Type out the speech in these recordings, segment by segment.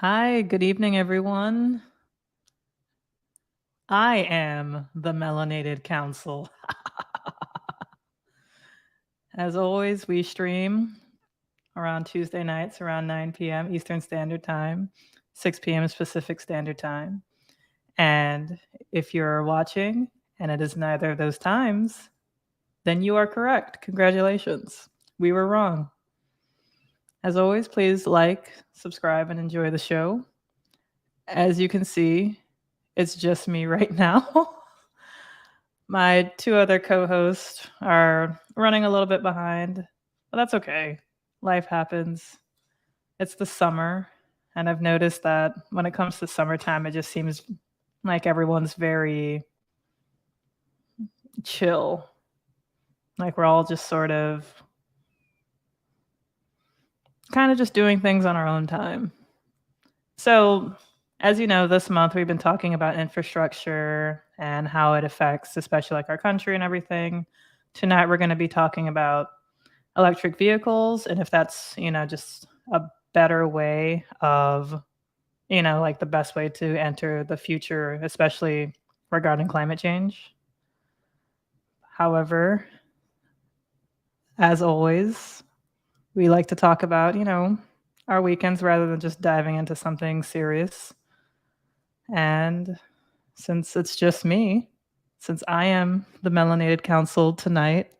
Hi, good evening, everyone. I am the Melanated Council. As always, we stream around Tuesday nights around 9 p.m. Eastern Standard Time, 6 p.m. Pacific Standard Time. And if you're watching and it is neither of those times, then you are correct. Congratulations. We were wrong. As always, please like, subscribe, and enjoy the show. As you can see, it's just me right now. My two other co-hosts are running a little bit behind, but that's okay. Life happens. It's the summer, and I've noticed that when it comes to summertime, it just seems like everyone's very chill. Like we're all just sort of kind of just doing things on our own time. So, as you know, this month we've been talking about infrastructure and how it affects, especially like our country and everything. Tonight we're going to be talking about electric vehicles and if that's, just a better way of, like the best way to enter the future, especially regarding climate change. However, as always, we like to talk about, our weekends rather than just diving into something serious. And since it's just me, since I am the Melanated Council tonight,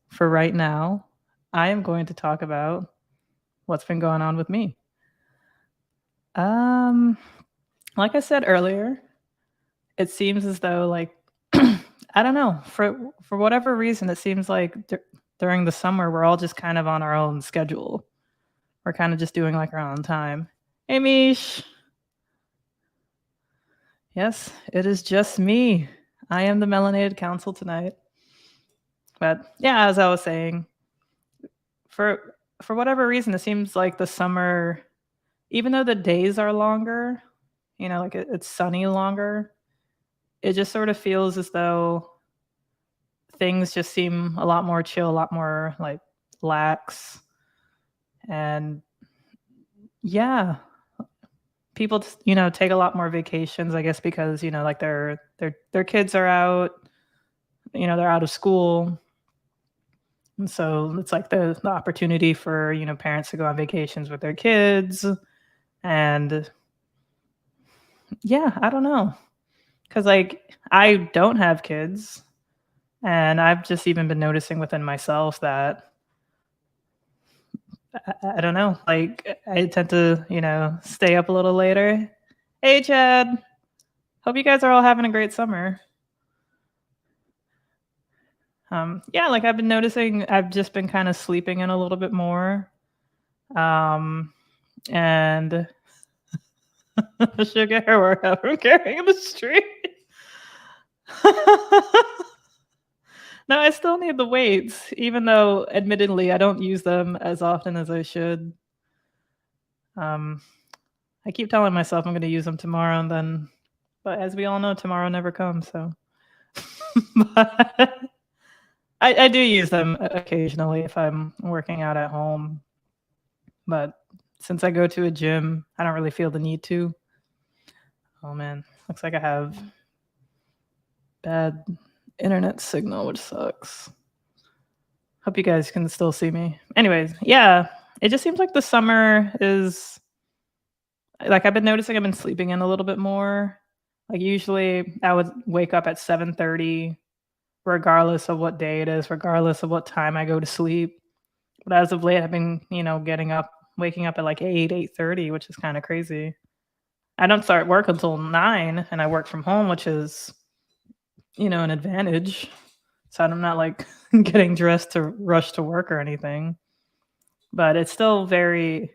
for right now, I am going to talk about what's been going on with me. Um, like I said earlier, it seems as though like I don't know, for whatever reason it seems like during the summer we're all just kind of on our own schedule. We're kind of just doing like our own time. Hey Mish. Yes, it is just me. I am the Melanated Council tonight. But yeah, as I was saying, for whatever reason, it seems like the summer, even though the days are longer, like it's sunny longer, it just sort of feels as though things just seem a lot more chill, a lot more like lax. And yeah, people, take a lot more vacations, I guess, because, like their kids are out, they're out of school. And so it's like the opportunity for, parents to go on vacations with their kids. And yeah, I don't know. Cause like I don't have kids. And I've just even been noticing within myself that I don't know, like I tend to, stay up a little later. Hey, Chad. Hope you guys are all having a great summer. Yeah, like I've been noticing I've just been kind of sleeping in a little bit more. And sugar we're ever carrying the street. No, I still need the weights, even though admittedly I don't use them as often as I should. I keep telling myself I'm going to use them tomorrow, and then, but as we all know, tomorrow never comes. So, but I do use them occasionally if I'm working out at home. But since I go to a gym, I don't really feel the need to. Oh man, looks like I have bad internet signal, which sucks. Hope you guys can still see me. Anyways, yeah, it just seems like the summer is like I've been noticing I've been sleeping in a little bit more. Like usually I would wake up at 7:30 regardless of what day it is, regardless of what time I go to sleep. But as of late I've been, waking up at like 8, 8:30, which is kind of crazy. I don't start work until 9 and I work from home, which is, an advantage. So I'm not like getting dressed to rush to work or anything. But it's still very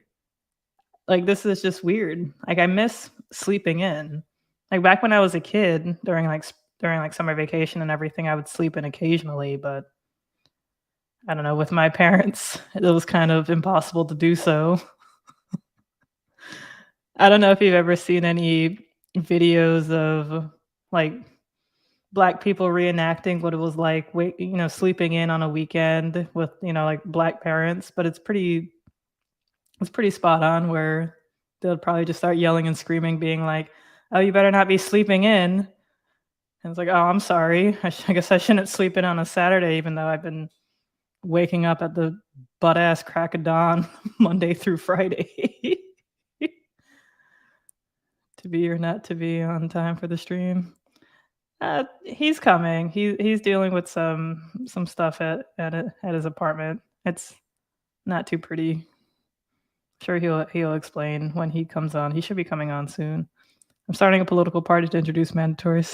like this is just weird. Like I miss sleeping in. Like back when I was a kid during summer vacation and everything, I would sleep in occasionally, but I don't know, with my parents, it was kind of impossible to do so. I don't know if you've ever seen any videos of like black people reenacting what it was like sleeping in on a weekend with, like black parents, but it's pretty spot on where they'll probably just start yelling and screaming, being like, "Oh, you better not be sleeping in." And it's like, "Oh, I'm sorry. I guess I shouldn't sleep in on a Saturday, even though I've been waking up at the butt ass crack of dawn Monday through Friday to be or not to be on time for the stream." He's coming. He's dealing with some stuff at his apartment. It's not too pretty. Sure, he'll explain when he comes on. He should be coming on soon. I'm starting a political party to introduce mandatory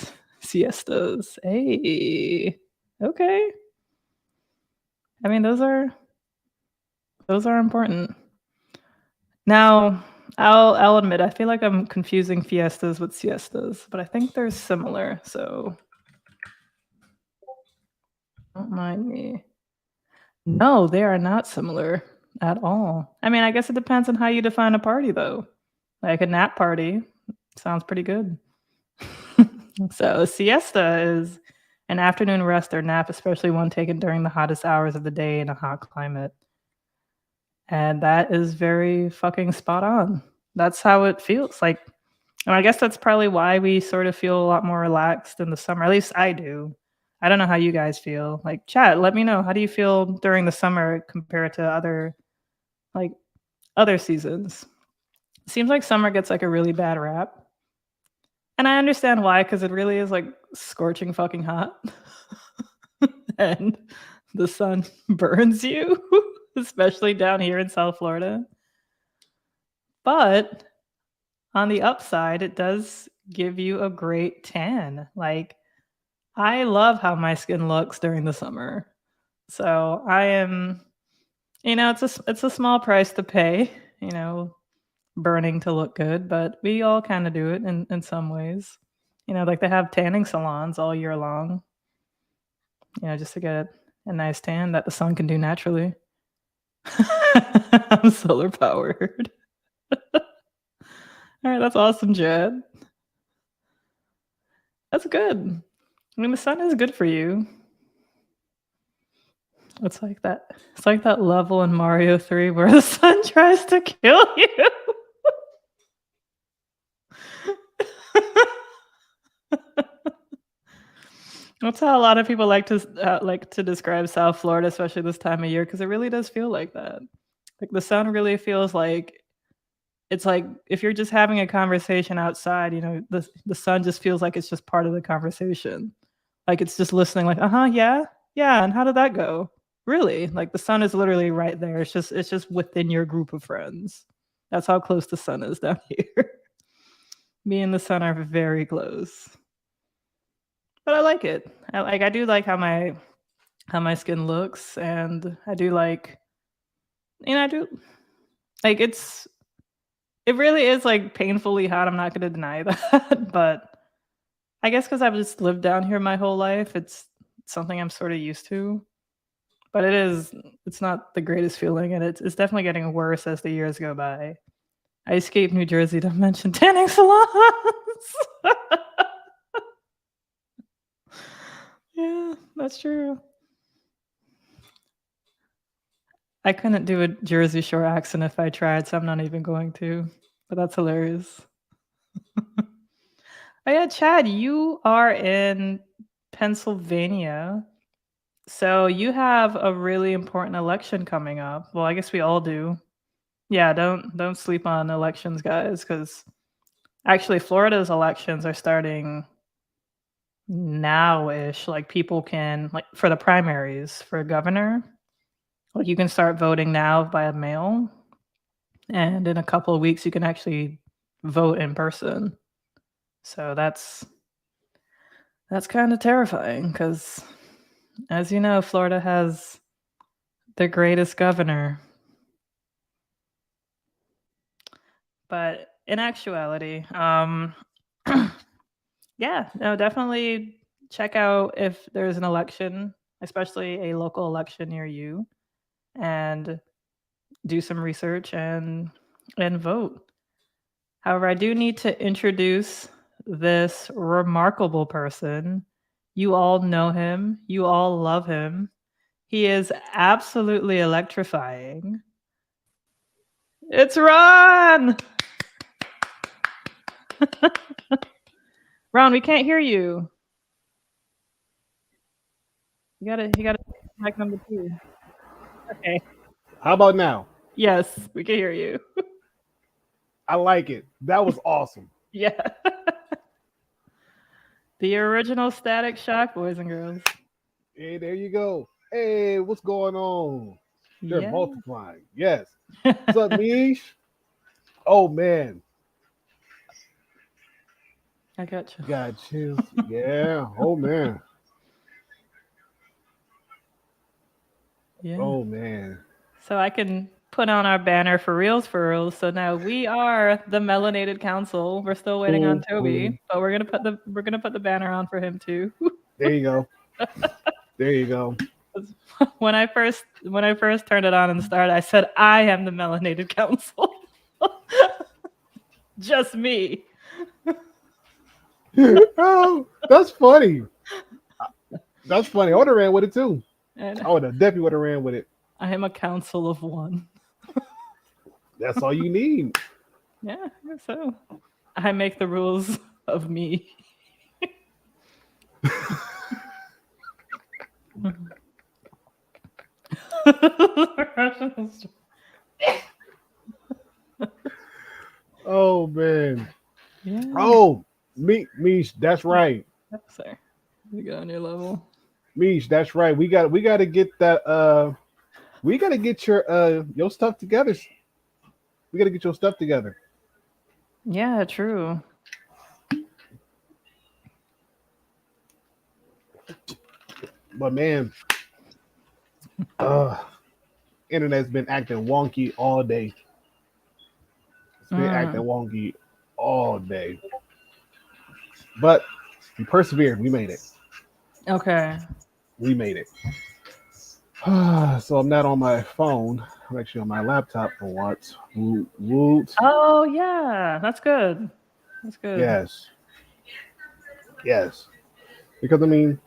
siestas. Hey, okay. I mean, those are important. Now, I'll admit, I feel like I'm confusing fiestas with siestas, but I think they're similar. So don't mind me. No, they are not similar at all. I mean, I guess it depends on how you define a party, though. Like a nap party sounds pretty good. So a siesta is an afternoon rest or nap, especially one taken during the hottest hours of the day in a hot climate. And that is very fucking spot on. That's how it feels like. And I guess that's probably why we sort of feel a lot more relaxed in the summer. At least I do. I don't know how you guys feel. Like, chat, let me know. How do you feel during the summer compared to like other seasons? It seems like summer gets like a really bad rap. And I understand why, because it really is like scorching fucking hot. And the sun burns you, especially down here in South Florida. But on the upside, it does give you a great tan. Like, I love how my skin looks during the summer. So I am, it's a small price to pay, burning to look good, but we all kind of do it in some ways. Like they have tanning salons all year long, just to get a nice tan that the sun can do naturally. I'm solar powered. All right, that's awesome, Jed. That's good. I mean, the sun is good for you. It's like that level in Mario 3 where the sun tries to kill you. That's how a lot of people like to describe South Florida, especially this time of year, because it really does feel like that. Like the sun really feels like it's like if you're just having a conversation outside, the sun just feels like it's just part of the conversation. Like it's just listening, like, yeah, and how did that go? Really? Like the sun is literally right there. It's just within your group of friends. That's how close the sun is down here. Me and the sun are very close. But I like it. I do like how my skin looks, and I do like, I do like it really is like painfully hot. I'm not going to deny that, but I guess because I've just lived down here my whole life, it's something I'm sort of used to. But it's not the greatest feeling, and it's definitely getting worse as the years go by. I escaped New Jersey to mention tanning salons. Yeah, that's true. I couldn't do a Jersey Shore accent if I tried, so I'm not even going to. But that's hilarious. Oh yeah, Chad, you are in Pennsylvania. So you have a really important election coming up. Well, I guess we all do. Yeah, don't sleep on elections, guys, because actually Florida's elections are starting now-ish. Like people can, like, for the primaries for governor, like you can start voting now via mail, and in a couple of weeks you can actually vote in person. So that's kind of terrifying because, as you know, Florida has the greatest governor. But in actuality, yeah, no, definitely check out if there's an election, especially a local election near you, and do some research and vote. However, I do need to introduce this remarkable person. You all know him. You all love him. He is absolutely electrifying. It's Ron! Ron, we can't hear you. You gotta mic number 2. Okay. How about now? Yes, we can hear you. I like it. That was awesome. Yeah. The original Static Shock, boys and girls. Hey, there you go. Hey, what's going on? They're Yeah. multiplying. Yes. What's up, Mish? Oh man, I got you. got chills. Yeah. Oh man. Yeah. Oh man. So I can put on our banner for reals for reals. So now we are the Melanated Council. We're still waiting on Toby, but we're gonna put the banner on for him too. There you go. There you go. When I first turned it on and started, I said I am the Melanated Council. Just me. Oh, that's funny. That's funny. I would have ran with it too. And I would have definitely would have ran with it. I am a council of one. That's all you need. Yeah, I guess so. I make the rules of me. Oh man. Yeah. Oh, Mish, that's right. Sorry. You get on your level. Mish, that's right. We got to get that we got to get your stuff together. We got to get your stuff together. Yeah, true. But man, internet's been acting wonky all day. It's been acting wonky all day. But we persevered. We made it. Okay. We made it. So I'm not on my phone. I'm actually on my laptop for once. Woot, woot. Oh yeah, that's good. That's good. Yes. Yes. Because I mean,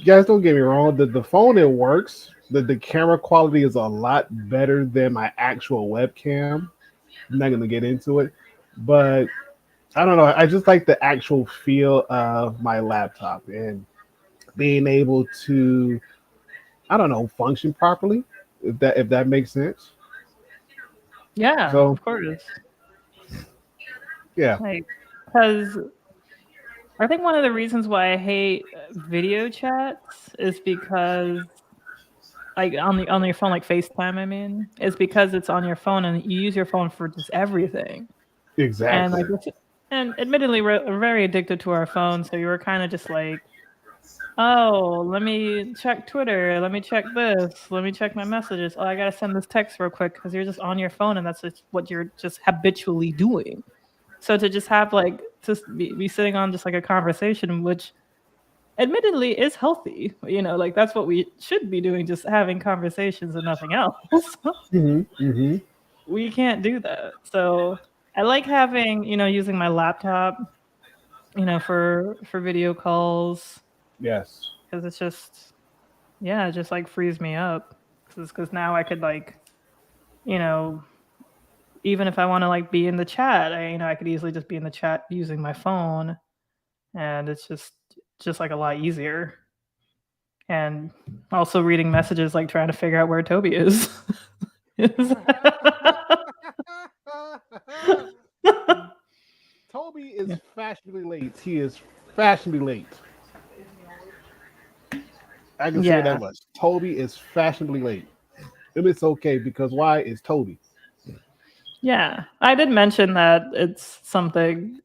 guys, don't get me wrong. The phone it works. The camera quality is a lot better than my actual webcam. I'm not gonna get into it, but I don't know. I just like the actual feel of my laptop and being able to, I don't know, function properly. If that makes sense. Yeah, So of course. yeah, Like, because I think one of the reasons why I hate video chats is because, like, on your phone, like FaceTime, I mean, is because it's on your phone and you use your phone for just everything. And exactly. and admittedly, we're very addicted to our phones, so you were kind of just like, oh, let me check Twitter, let me check this, let me check my messages. Oh, I gotta send this text real quick because you're just on your phone and that's just what you're just habitually doing. So to just have like to be sitting on just like a conversation, which admittedly is healthy, like that's what we should be doing, just having conversations and nothing else. Mm-hmm. We can't do that. So I like having, using my laptop, for video calls, Yes. because it's just, yeah, it just like frees me up. Because now I could like, you know, even if I want to like be in the chat, I could easily just be in the chat using my phone, and it's just like a lot easier. And also reading messages, like trying to figure out where Toby is. Toby is fashionably late. He is fashionably late. I can say that much. Toby is fashionably late. And it's okay because why? It's Toby. Yeah, I did mention that it's something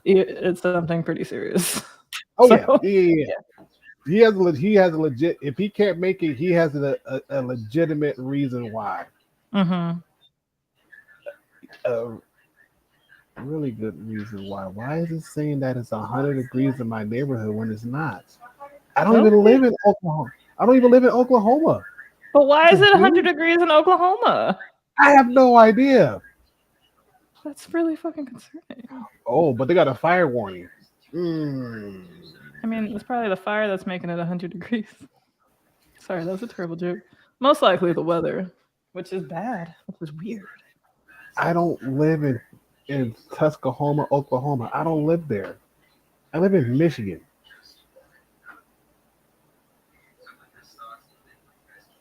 pretty serious. Oh So, yeah. He has a legit. If he can't make it, he has a legitimate reason why. Mm-hmm. A really good reason why. Why is it saying that it's 100 degrees in my neighborhood when it's not? I don't even live in Oklahoma. I don't even live in Oklahoma. But why is it 100 degrees in Oklahoma? I have no idea. That's really fucking concerning. Oh, but they got a fire warning. I mean, it's probably the fire that's making it 100 degrees. Sorry, that was a terrible joke. Most likely the weather, which is bad, which is weird. I don't live in in Tuscaloosa, Oklahoma. I don't live there. I live in Michigan.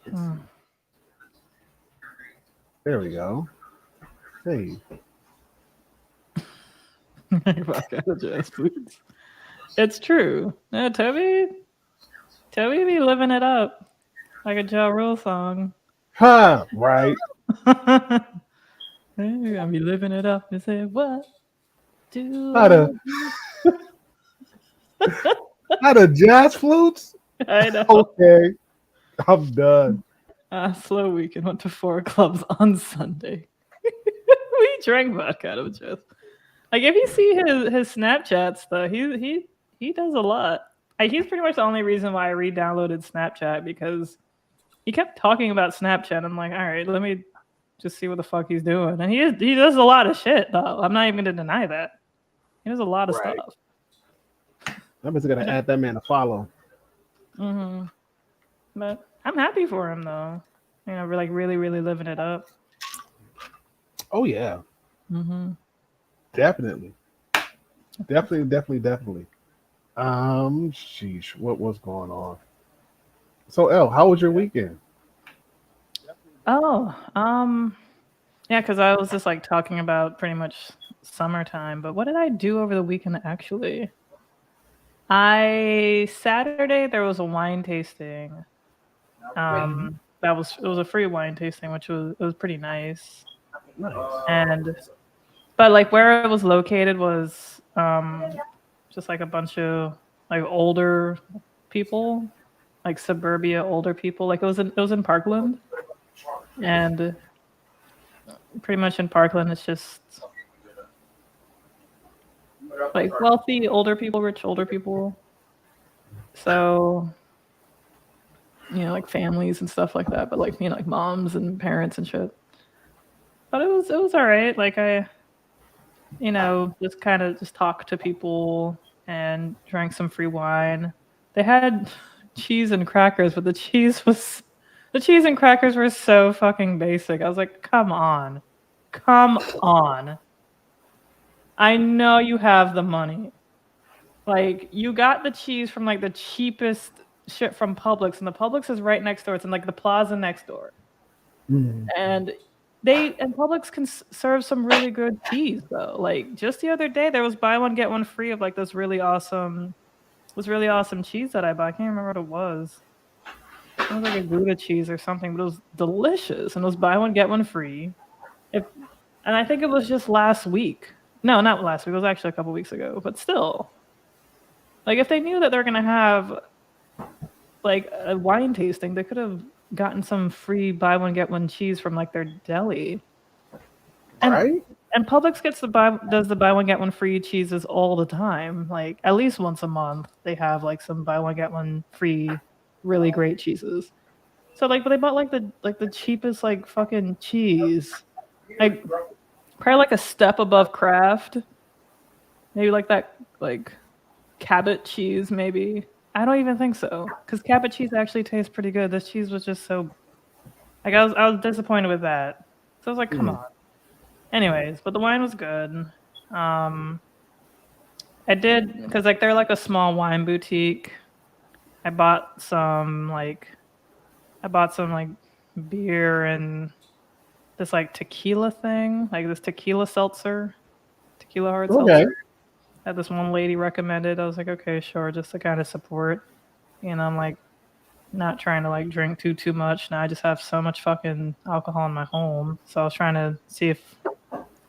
Mm. There we go. Hey, Avocado jazz boots. It's true. Yeah, Toby be living it up like a Ja Rule song. huh? Right? Hey, I be living it up and say, what do How I the do? how the jazz flutes? I know. Okay, I'm done. Slow week and went to 4 clubs on Sunday. We drank vodka out of just. Like if you see his Snapchats though, he does a lot. Like he's pretty much the only reason why I re-downloaded Snapchat because he kept talking about Snapchat. I'm like, all right, let me just see what the fuck he's doing. And he does a lot of shit though. I'm not even gonna deny that. He does a lot of Right. stuff. I'm just gonna add that man to follow. Mm-hmm. But I'm happy for him though. You know, we're like really, really living it up. Oh yeah, Mm-hmm. definitely, definitely. Sheesh, what was going on? So, L, how was your weekend? Oh, yeah, because I was just like talking about pretty much summertime. But what did I do over the weekend actually? I Saturday there was a wine tasting. Mhm. It was a free wine tasting, which was pretty nice. Nice. And but like where it was located was just like a bunch of like older people, like suburbia older people. Like it was in Parkland, and pretty much in Parkland it's just like wealthy older people, rich older people. So like families and stuff like that, but like like moms and parents and shit. But it was all right. Like I just kind of just talked to people and drank some free wine. They had cheese and crackers, but the cheese and crackers were so fucking basic. I was like, come on. Come on. I know you have the money. Like you got the cheese from like the cheapest shit from Publix, and the Publix is right next door. It's in like the plaza next door. Mhm. And Publix can serve some really good cheese though. Like just the other day, there was buy one get one free of like this really awesome cheese that I bought. I can't remember what it was. It was like a Gouda cheese or something, but it was delicious and it was buy one get one free. If and I think it was just last week. No, not last week. It was actually a couple weeks ago. But still, like if they knew that they're gonna have like a wine tasting, they could have gotten some free buy one get one cheese from like their deli. And Right? Publix does the buy one get one free cheeses all the time. Like at least once a month, they have like some buy one get one free, really great cheeses. So like, but they bought like the cheapest like fucking cheese, like probably like a step above Kraft, maybe like that like Cabot cheese maybe. I don't even think so because Cabot cheese actually tastes pretty good. This cheese was just so like I was disappointed with that. So I was like, come Mhm. on. Anyways, but the wine was good. Um, I did because like they're like a small wine boutique. I bought some like I bought some like beer and this like tequila thing, like this tequila seltzer, tequila hard Okay. seltzer that this one lady recommended. I was like, okay, sure, just to kind of support. I'm like not trying to like drink too much. Now I just have so much fucking alcohol in my home. So I was trying to see if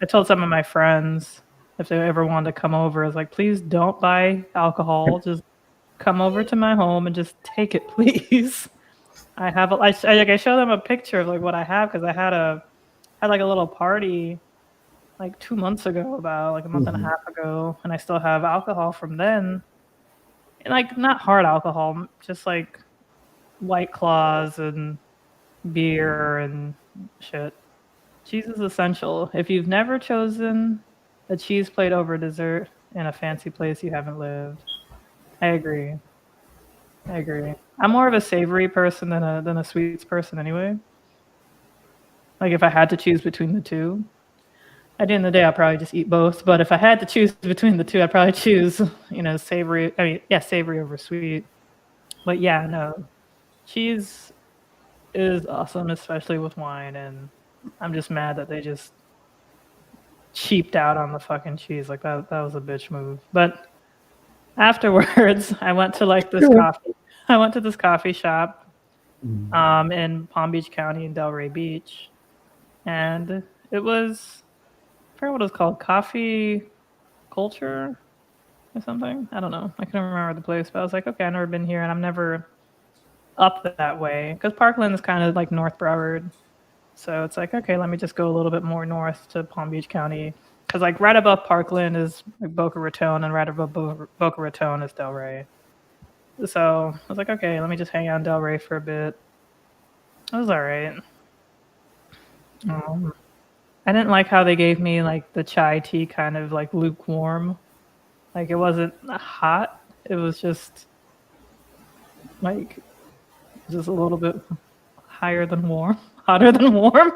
I told some of my friends if they ever wanted to come over, I was like, please don't buy alcohol. Just come over to my home and just take it, please. I showed them a picture of like what I have because had like a little party like 2 months ago, about like a month and a Mhm. half ago, and I still have alcohol from then. And like not hard alcohol, just like White Claws and beer and shit. Cheese is essential. If you've never chosen a cheese plate over dessert in a fancy place, you haven't lived. I agree. I agree. I'm more of a savory person than a sweets person anyway. Like if I had to choose between the two. At the end of the day, I'll probably just eat both. But if I had to choose between the two, I'd probably choose, savory. I mean, yeah, savory over sweet. But yeah, no, cheese is awesome, especially with wine. And I'm just mad that they just cheaped out on the fucking cheese. Like that was a bitch move. But afterwards, I went to like this Sure. coffee. I went to this coffee shop Mm. in Palm Beach County in Delray Beach, and it was I forgot what it was called, Coffee Culture or something. I don't know. I couldn't remember the place, but I was like, okay, I've never been here, and I'm never up that way because Parkland is kind of like North Broward, so it's like, okay, let me just go a little bit more north to Palm Beach County because like right above Parkland is like Boca Raton, and right above Boca Raton is Delray. So I was like, okay, let me just hang out in Delray for a bit. It was all right. Um, I didn't like how they gave me like the chai tea kind of like lukewarm. Like it wasn't hot. It was just like just a little bit higher than warm, hotter than warm.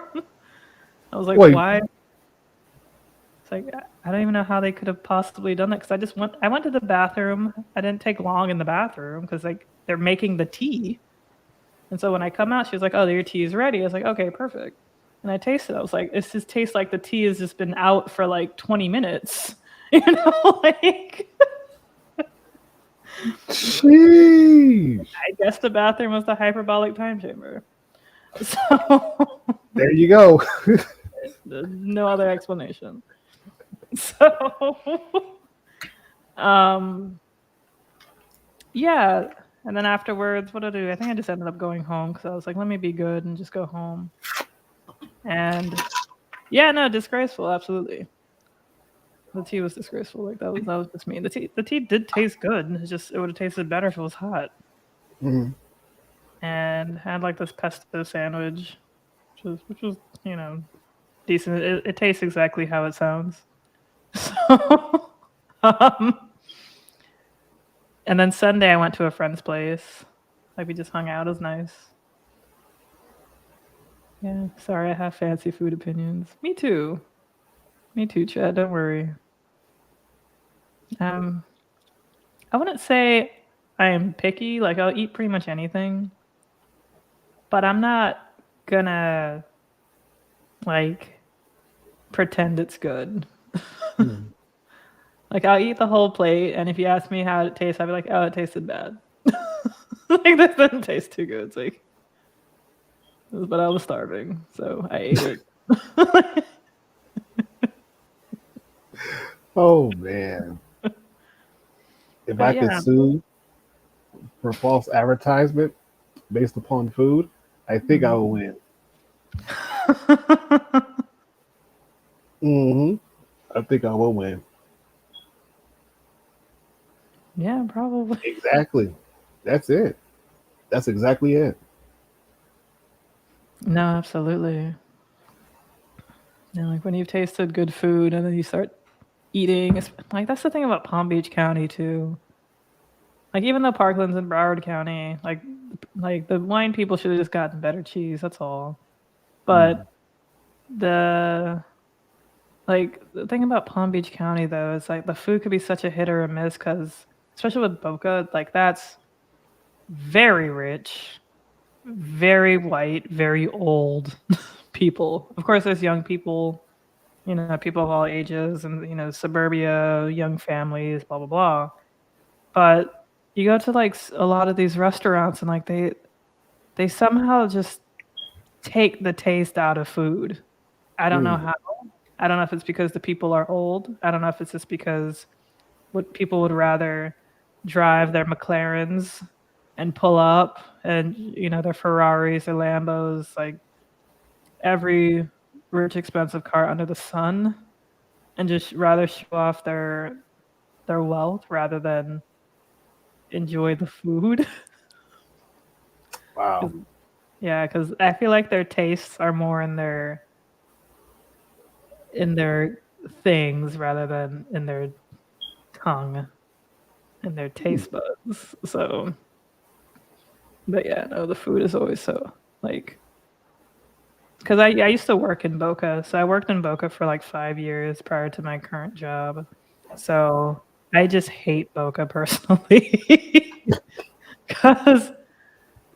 I was like, Wait, why? It's like I don't even know how they could have possibly done that because I went to the bathroom. I didn't take long in the bathroom because like they're making the tea. And so when I come out, she was like, "Oh, your tea is ready." I was like, "Okay, perfect." And I tasted it. I was like, "It just tastes like the tea has just been out for like 20 minutes." Like sheesh. I guess the bathroom was the hyperbolic time chamber. So There you go. no other explanation. So um yeah, and then afterwards, what did I do? I think I just ended up going home because I was like, let me be good and just go home. And yeah, no, disgraceful, absolutely. The tea was disgraceful. Like that was just me. The tea did taste good. It's just it would have tasted better if it was hot. Mhm. And had like this pesto sandwich, which was decent. It tastes exactly how it sounds. So, um, and then Sunday I went to a friend's place. Like we just hung out. It was nice. Yeah. Sorry, I have fancy food opinions. Me too. Me too, Chad. Don't worry. Um, I wouldn't say I am picky. Like I'll eat pretty much anything, but I'm not gonna like pretend it's good. Mhm. Like I'll eat the whole plate, and if you ask me how it tastes, I'll be like, "Oh, it tasted bad." Like this doesn't taste too good. It's like, but I was starving, so I ate it. Oh man. If But I could yeah, sue for false advertisement based upon food, I think I mm. will win. Hmm. I think I will win. Yeah, probably. Exactly. That's it. That's exactly it. No, absolutely. Yeah, like when you've tasted good food and then you start eating, like that's the thing about Palm Beach County too. Like even though Parkland's in Broward County, like the wine people should have just gotten better cheese. That's all. Mm. But the the thing about Palm Beach County though is like the food could be such a hit or a miss because especially with Boca, like that's very rich, very white, very old people. Of course, there's young people, people of all ages, and suburbia, young families, blah blah blah. But you go to like a lot of these restaurants, and like they somehow just take the taste out of food. I don't know Mm. how. I don't know if it's because the people are old. I don't know if it's just because what people would rather drive their McLarens and pull up and their Ferraris or Lambos, like every rich expensive car under the sun, and just rather show off their wealth rather than enjoy the food. Wow. 'Cause- yeah, because I feel like their tastes are more in their things rather than in their tongue and their Mm. taste buds. So, but yeah, no, the food is always so like because I used to work in Boca, so I worked in Boca for like 5 years prior to my current job. So I just hate Boca personally because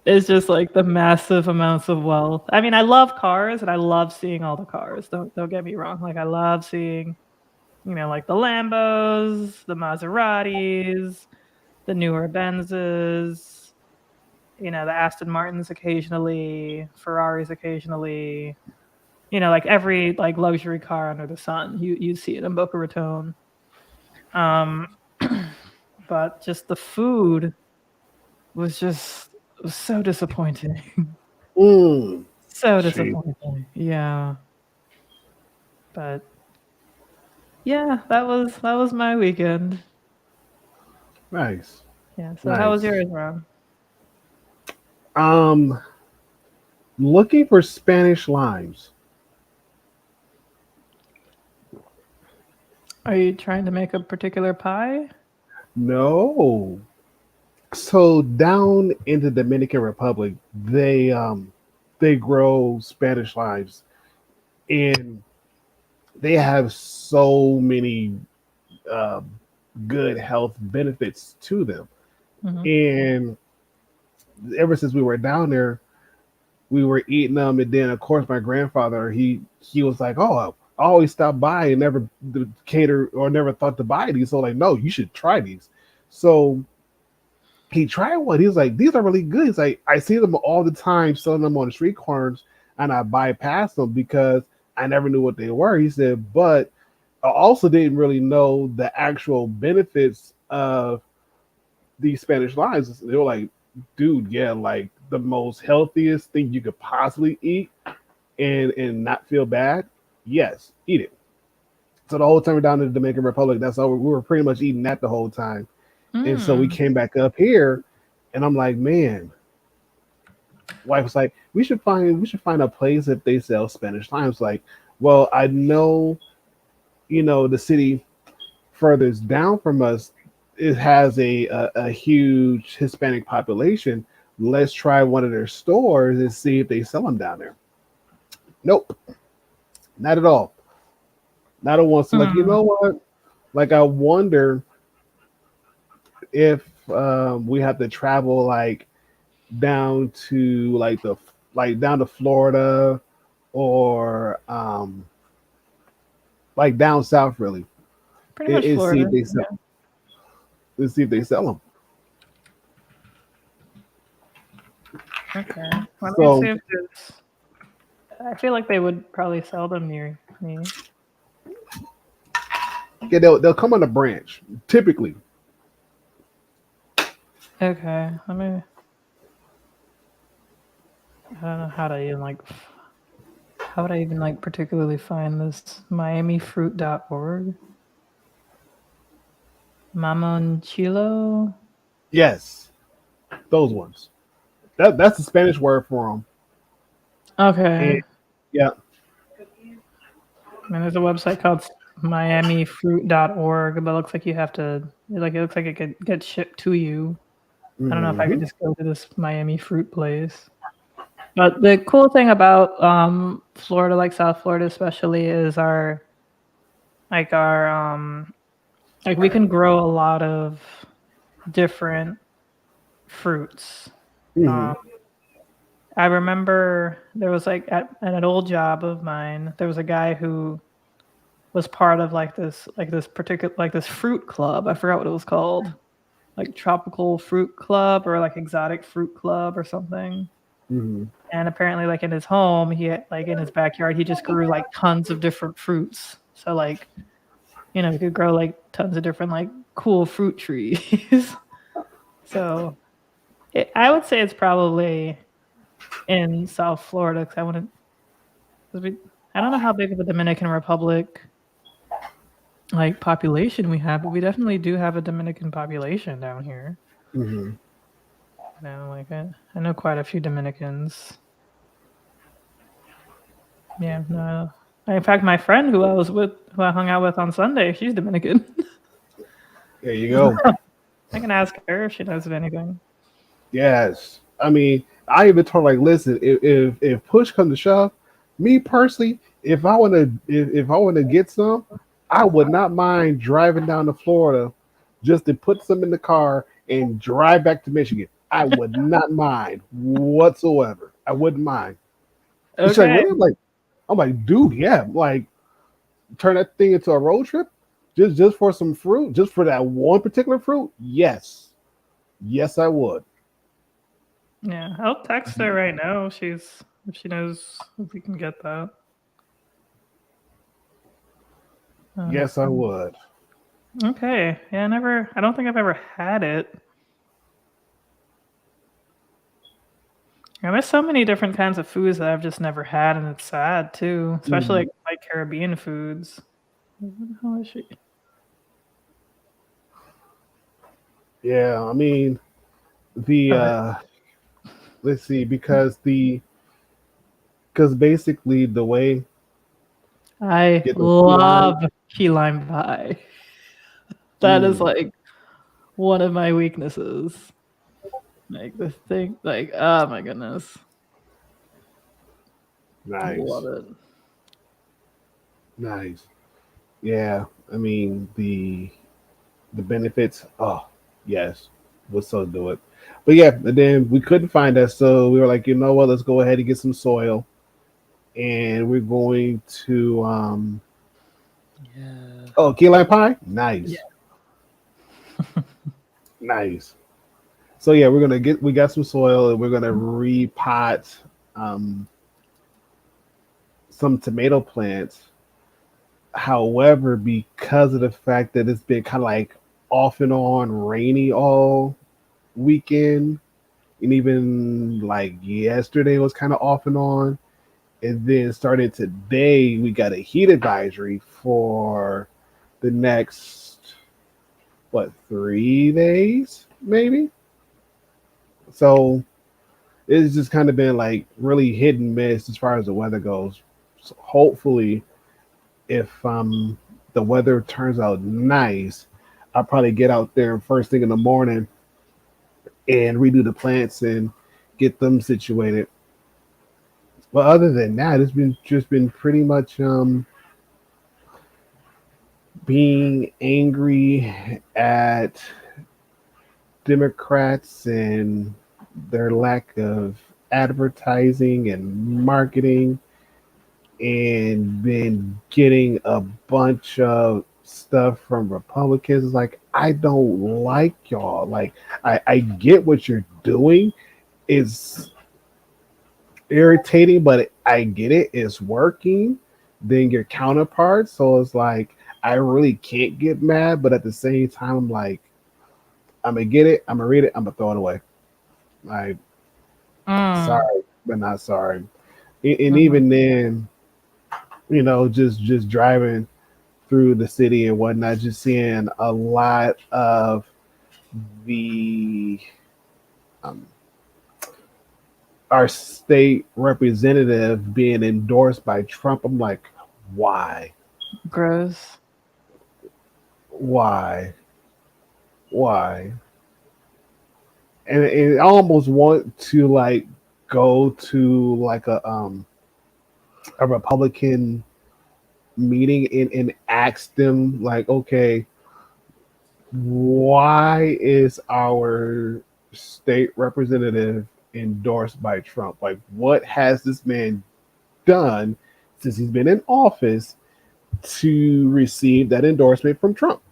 it's just like the massive amounts of wealth. I mean, I love cars and I love seeing all the cars. Don't get me wrong. Like I love seeing, like the Lambos, the Maseratis, the newer Benzes, the Aston Martins occasionally, Ferraris occasionally, like every like luxury car under the sun. You see it in Boca Raton. Um, but just the food was so disappointing. So Shame. disappointing. Yeah. But yeah, that was my weekend. Nice. Yeah. So how was Nice. yours, Ron? Um, looking for Spanish limes. Are you trying to make a particular pie? No. So down in the Dominican Republic, they grow Spanish limes, and they have so many um, good health benefits to them. Hmm. And ever since we were down there, we were eating them, and then of course my grandfather he was like, "Oh, I always stop by and never cater or never thought to buy these." So like, no, you should try these. So he tried one. He was like, "These are really good." He's like, "I see them all the time selling them on the street corners, and I bypass them because I never knew what they were." He said, "But I also didn't really know the actual benefits of these Spanish limes." They were like, "Dude, yeah, like the most healthiest thing you could possibly eat and not feel bad. Yes, eat it." So the whole time we're down in the Dominican Republic, that's all we were pretty much eating that the whole time. And so we Mm. came back up here, and I'm like, man, wife was like, we should find a place that they sell Spanish limes. Like, well, I know, the city furthest down from us, it has a huge Hispanic population. Let's try one of their stores and see if they sell them down there. Nope, not at all. Not at once. Like, you Mm. know what? Like, I wonder if we have to travel like down to like down to Florida or like down south really, Pretty and, much and see if Florida. they sell Yeah. and see if they sell them. Okay. Let me see So if there's. I feel like they would probably sell them near me. yeah, they'll come on a branch typically. Okay. Let me. I don't know how to even like. How would I even like particularly find this MiamiFruit.org? Mamonchilo? Yes, those ones. That's the Spanish word for them. And Okay. yeah, I mean, there's a website called MiamiFruit.org, but it looks like you have to, it looks like it could get shipped to you. I don't know if I could hmm just go to this Miami fruit place. But the cool thing about Florida, like South Florida especially, is our like we can grow a lot of different fruits. hmm Um, I remember there was like at an old job of mine, there was a guy who was part of like this particular like this fruit club. I forgot what it was called, like tropical fruit club or like exotic fruit club or something. hmm And apparently, like in his home, like in his backyard, he just grew like tons of different fruits. So like he could grow like tons of different like cool fruit trees. So I would say it's probably in South Florida because I wouldn't. 'Cause I don't know how big of a Dominican Republic like population we have, but we definitely do have a Dominican population down here. hmm Like I know quite a few Dominicans. Yeah, no. In fact, my friend who I hung out with on Sunday, she's Dominican. There you go. I can ask her if she knows of anything. Yes, I mean, I even told her, like, listen, if push comes to shove, Me personally, if I want to get some, I would not mind driving down to Florida just to put some in the car and drive back to Michigan. I would not mind whatsoever. I wouldn't mind. She's like, Okay. really? I'm like, dude, yeah. Like, turn that thing into a road trip just for some fruit, just for that one particular fruit. Yes, yes, I would. Yeah. I'll text her right now if she knows if we can get that. Yes, I would. Okay. Yeah, I don't think I've ever had it. Yeah, there's so many different kinds of foods that I've just never had, and it's sad too, especially Mhm. like Caribbean foods. Where the hell is she? Yeah, I mean the Oh, let's see, because basically the way I get the key lime. love key lime pie. That is Mm, like one of my weaknesses. Like the thing, like oh my goodness, love nice, it. nice. Yeah, I mean the benefits. Oh, yes, would so do it. But yeah, and then we couldn't find that, so we were like, you know what? Let's go ahead and get some soil, and we're going to Yeah. oh, key lime pie. Yeah. Nice, nice. So yeah, we got some soil, and we're gonna repot um some tomato plants. However, because of the fact that it's been kind of like off and on rainy all weekend, and even like yesterday was kind of off and on, and then starting today, we got a heat advisory for the next what 3 days maybe. So it's just kind of been like really hit and miss as far as the weather goes. So hopefully, if the weather turns out nice, I'll probably get out there first thing in the morning and redo the plants and get them situated. But other than that, it's been just been pretty much being angry at Democrats and their lack of advertising and marketing, and been getting a bunch of stuff from Republicans. It's like, I don't like y'all. Like, I get what you're doing. It's irritating, but I get it. It's working. Then your counterpart. So it's like, I really can't get mad, but at the same time, I'm like, I'm gonna get it. I'm gonna read it. I'm gonna throw it away. Like, Mm, sorry, but not sorry. And mhm. even then, just driving through the city and whatnot, just seeing a lot of the um, our state representative being endorsed by Trump. I'm like, why, Gross. why, why? And I almost want to like go to like a Republican meeting and ask them like, okay, why is our state representative endorsed by Trump? Like, what has this man done since he's been in office to receive that endorsement from Trump?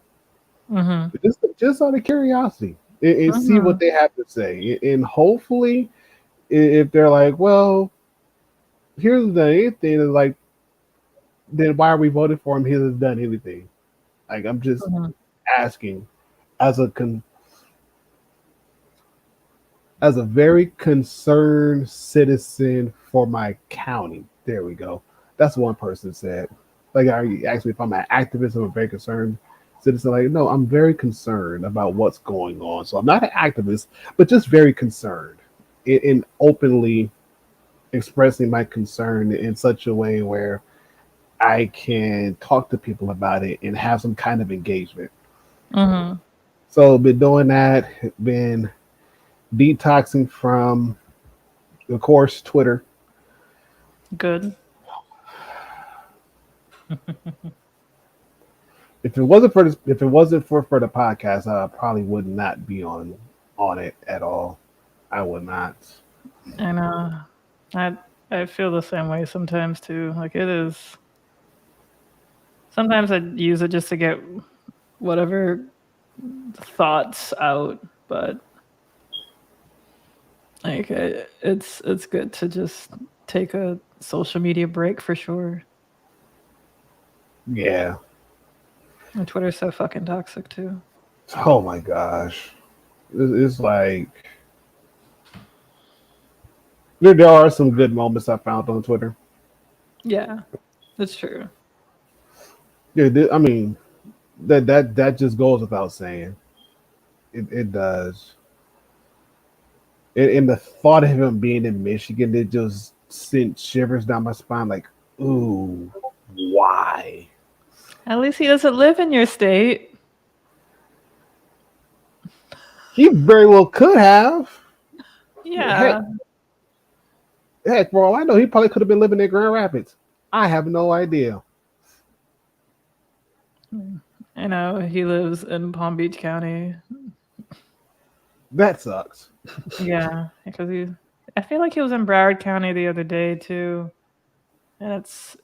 Mhm. Just out of curiosity, and see what Mhm. they have to say. And hopefully, if they're like, well, here's the anything, is like, then why are we voting for him? He hasn't done anything. Like, I'm just Mhm. asking as as a very concerned citizen for my county. There we go. That's what one person said. Like, you asked me if I'm an activist, I'm a very concerned citizen. Like, no, I'm very concerned about what's going on. So I'm not an activist, but just very concerned in openly expressing my concern in such a way where I can talk to people about it and have some kind of engagement. Mhm. So been doing that, been detoxing from, of course, Twitter. Good. If it wasn't for this, if it wasn't for the podcast, I probably would not be on it at all. I would not. I know. I I feel the same way sometimes too. Like it is. Sometimes I use it just to get whatever thoughts out, but like it's good to just take a social media break for sure. Yeah. And Twitter's so fucking toxic too. Oh my gosh. It's like there are some good moments I found on Twitter. Yeah, that's true. Yeah, I mean that just goes without saying. It does. And the thought of him being in Michigan, it just sent shivers down my spine. Like, ooh, why? At least he doesn't live in your state. He very well could have. Heck, Yeah. heck, for all I know, he probably could have been living in Grand Rapids. I have no idea. I know he lives in Palm Beach County. That sucks. Yeah, because I feel like he was in Broward County the other day too, and it's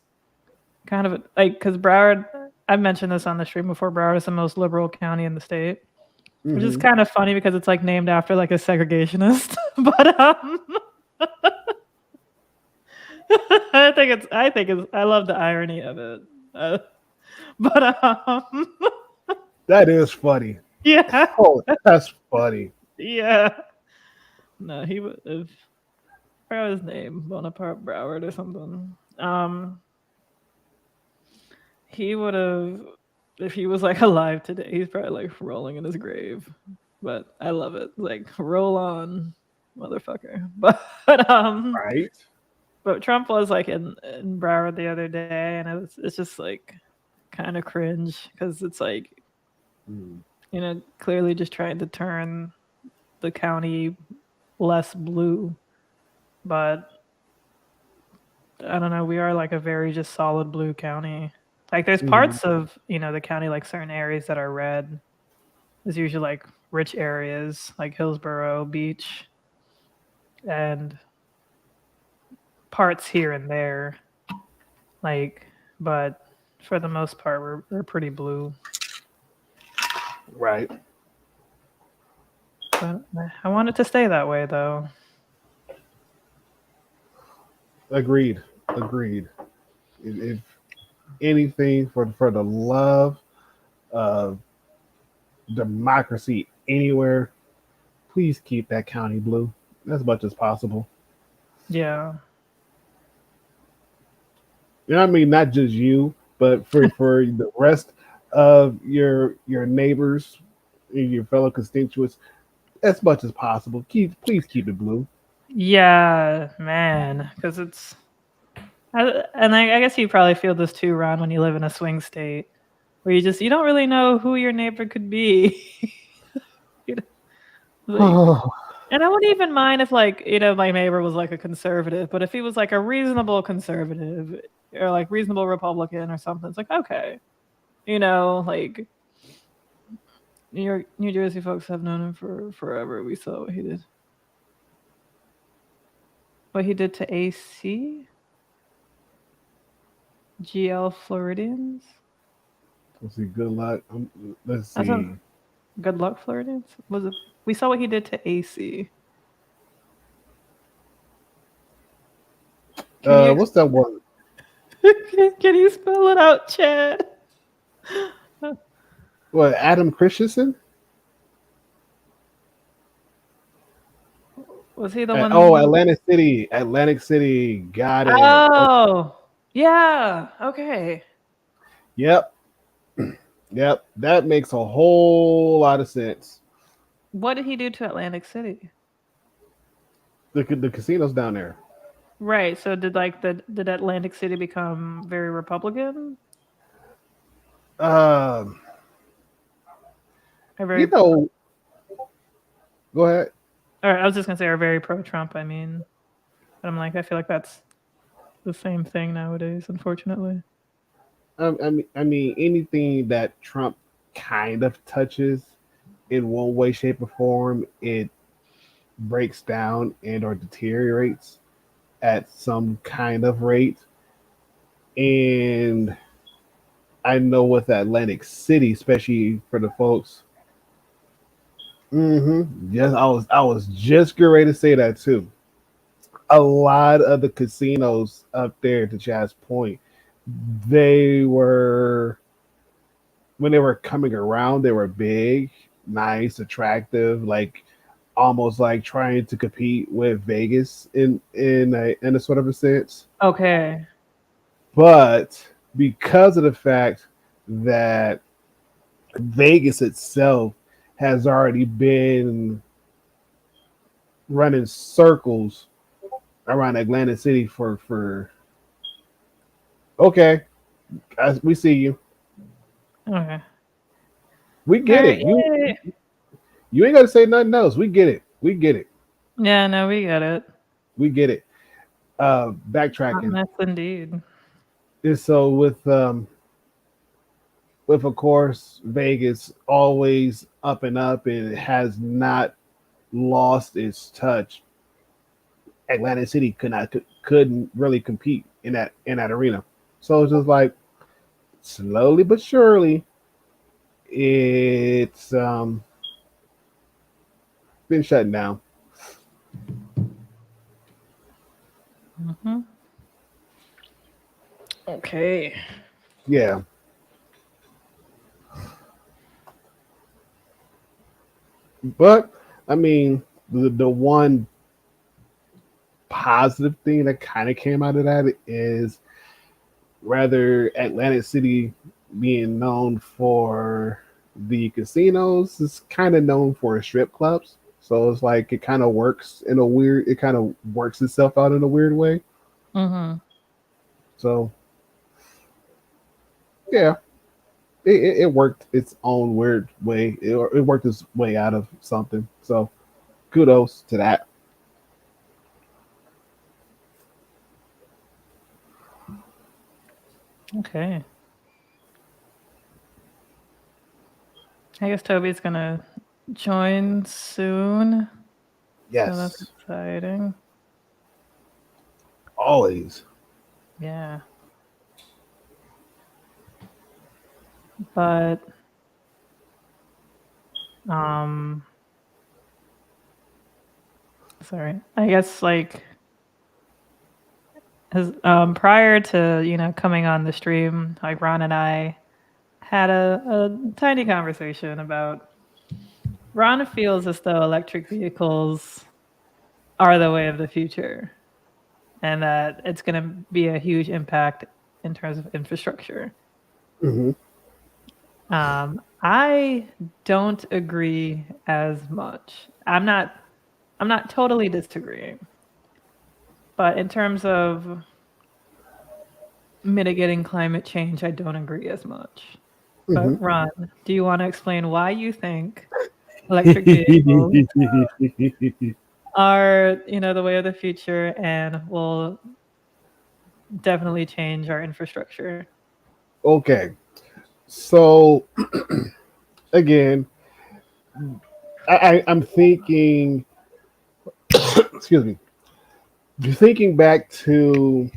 kind of like because Broward. I've mentioned this on the stream before. Broward is the most liberal county in the state, which is Hmm. kind of funny because it's like named after like a segregationist. But I love the irony of it. But That is funny. yeah, Oh, that's funny. yeah. No, he would have. I forgot his name, Bonaparte Broward or something. He would have, if he was like alive today, he's probably like rolling in his grave. But I love it. Like roll on, motherfucker. Right? But Trump was like in Broward the other day, and it's just like kind of cringe because it's like Mm. clearly just trying to turn the county less blue, but I don't know. We are like a very just solid blue county. Like there's Mhm. parts of the county, like certain areas that are red. There's usually like rich areas like Hillsborough Beach and parts here and there. Like, but for the most part, we're pretty blue. Right. But I want it to stay that way though. Agreed. Agreed. If anything, for the love of democracy anywhere, please keep that county blue as much as possible. Yeah. You know what I mean? Not just you, but for the rest of your neighbors and your fellow constituents, as much as possible. Please keep it blue. Yeah, man. Because I guess you probably feel this too, Ron, when you live in a swing state where you don't really know who your neighbor could be. You know, like, and I wouldn't even mind if like my neighbor was like a conservative, but if he was like a reasonable conservative or like reasonable Republican or something, it's like okay, like New Jersey folks have known him for forever. We saw what he did. What he did to AC GL Floridians. Let's see. Good luck. Let's That's a see. good luck Floridians. Was it? We saw what he did to AC. Can you What's that one? can you spell it out, Chad? What, Adam Christensen? Was he the Oh, one? Atlantic City. Atlantic City. Got it. Okay. Oh, yeah. Okay. Yep. Yep. That makes a whole lot of sense. What did he do to Atlantic City? The casinos down there. Right. So did Atlantic City become very Republican Um, or you very? know, go ahead. Or I was just gonna say, or very pro-Trump. I mean, but I'm like, I feel like that's the same thing nowadays, unfortunately. I mean, anything that Trump kind of touches in one way, shape, or form, it breaks down and or deteriorates at some kind of rate. And I know with Atlantic City, especially for the folks. Yes, I was just getting ready to say that too. A lot of the casinos up there, to Chad's point, they were when they were coming around, they were big, nice, attractive, like almost like trying to compete with Vegas in a sort of a sense. Okay. But because of the fact that Vegas itself has already been running circles around Atlantic City for okay, we see you. Okay. We All get right. it. You Yay. you ain't got to say nothing else. We get it. We get it. Yeah, no, we get it. We get it. Backtracking. Yes, indeed. And so with of course Vegas always up and up and it has not lost its touch. Atlantic City couldn't really compete in that arena. So it's just like slowly but surely it's been shut down. Hmm. Okay. Yeah. But I mean the one positive thing that kind of came out of that is rather Atlantic City being known for the casinos is kind of known for strip clubs. So it's like it kind of works in a weird. It kind of works itself out in a weird way. Hmm. So yeah, it worked its own weird way. It worked its way out of something. So kudos to that. Okay. I guess Toby's gonna join soon. So that's Yes, exciting. always. Yeah. But um sorry. I guess like as prior to, coming on the stream, like Ron and I had a tiny conversation about Ron feels as though electric vehicles are the way of the future and that it's going to be a huge impact in terms of infrastructure. Hmm. I don't agree as much. I'm not totally disagreeing, but in terms of mitigating climate change, I don't agree as much. Hmm. But Ron, do you want to explain why you think electric vehicles are, the way of the future and will definitely change our infrastructure? Okay, so again, I'm thinking. Excuse me. Thinking back to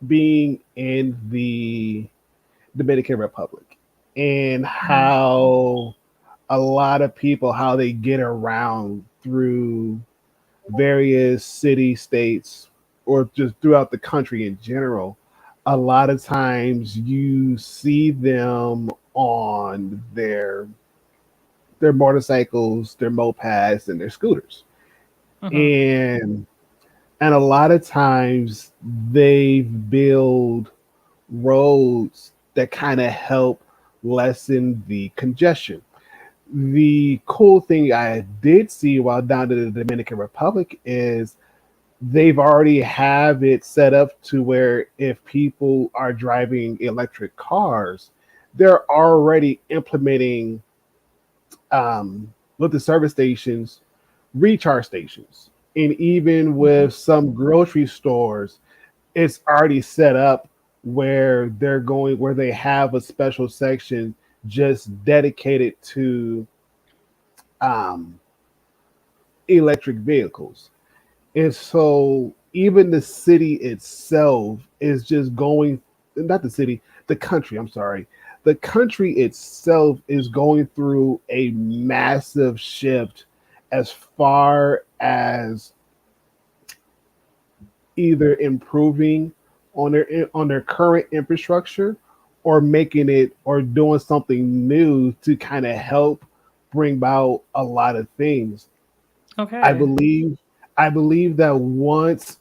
being in the Dominican Republic and Mhm. how a lot of people how they get around through various city states or just throughout the country in general. A lot of times you see them on their motorcycles, their mopeds, and their scooters. Mhm. And and a lot of times they build roads that kind of help lessen the congestion. The cool thing I did see while down in the Dominican Republic is they've already have it set up to where if people are driving electric cars, they're already implementing with the service stations recharge stations. And even Mhm. with some grocery stores, it's already set up where they have a special section just dedicated to um, electric vehicles. And so even the city itself is just going, not the city, the country, I'm sorry. The country itself is going through a massive shift as far as either improving on their current infrastructure or making it or doing something new to kind of help bring about a lot of things. I Okay. believe I believe that once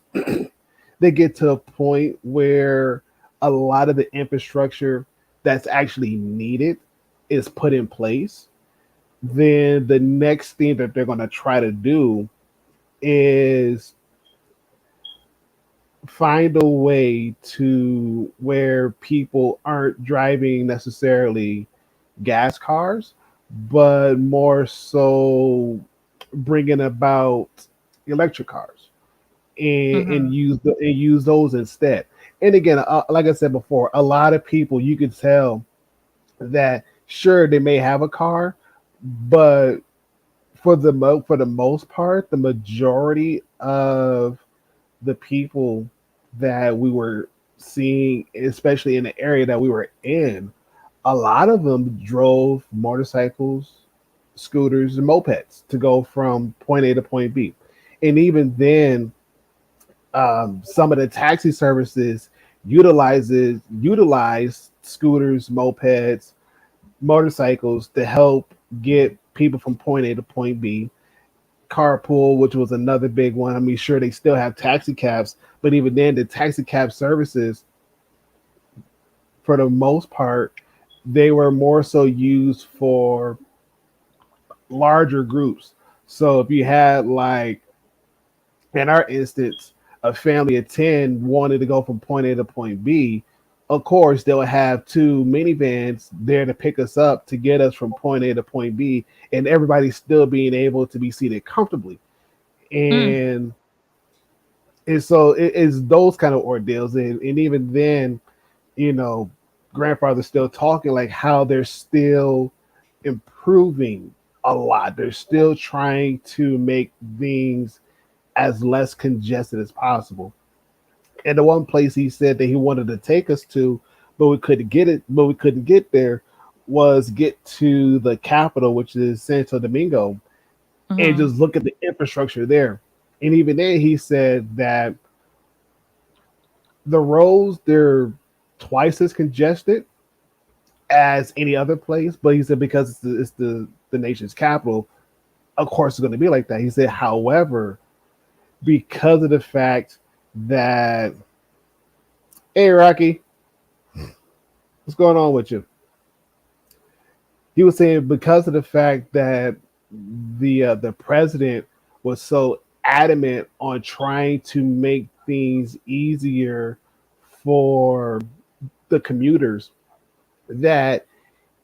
they get to a point where a lot of the infrastructure that's actually needed is put in place, then the next thing that they're going to try to do is find a way to where people aren't driving necessarily gas cars, but more so bringing about electric cars and Mhm. use those instead. And again, like I said before, a lot of people you could tell that sure they may have a car, but for the most part, the majority of the people that we were seeing, especially in the area that we were in, a lot of them drove motorcycles, scooters, and mopeds to go from point A to point B. And even then, some of the taxi services utilize scooters, mopeds, motorcycles to help get people from point A to point B. Carpool, which was another big one. I mean, sure they still have taxi cabs, but even then, the taxi cab services, for the most part, they were more so used for larger groups. So if you had like in our instance, a family of 10 wanted to go from point A to point B, of course, they'll have two minivans there to pick us up to get us from point A to point B, and everybody still being able to be seated comfortably. Mm. And, and so it is those kind of ordeals. And even then, you know, grandfather's still talking like how they're still improving a lot. They're still trying to make things as less congested as possible. And the one place he said that he wanted to take us to, but we couldn't get there, was get to the capital, which is Santo Domingo, and Mhm. just look at the infrastructure there. And even then, he said that the roads they're twice as congested as any other place, but he said because it's the nation's capital, of course it's going to be like that. He said, however, because of the fact that hey Rocky, what's going on with you? He was saying because of the fact that the president was so adamant on trying to make things easier for the commuters that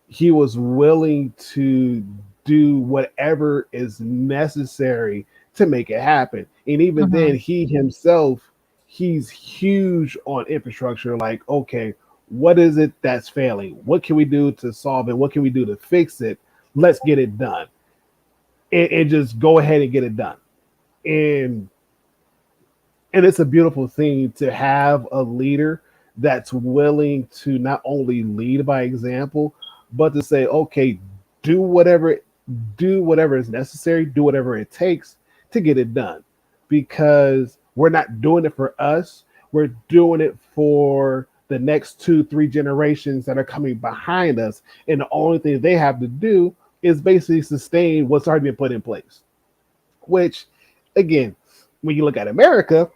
he was willing to do whatever is necessary to make it happen. And even then, Mhm. he himself, he's huge on infrastructure. Like, okay, what is it that's failing? What can we do to solve it? What can we do to fix it? Let's get it done. And just go ahead and get it done. And and it's a beautiful thing to have a leader that's willing to not only lead by example, but to say, okay, do whatever do whatever is necessary, do whatever it takes to get it done. Because we're not doing it for us, we're doing it for the next two, three generations that are coming behind us. And the only thing they have to do is basically sustain what's already been put in place. Which, again, when you look at America,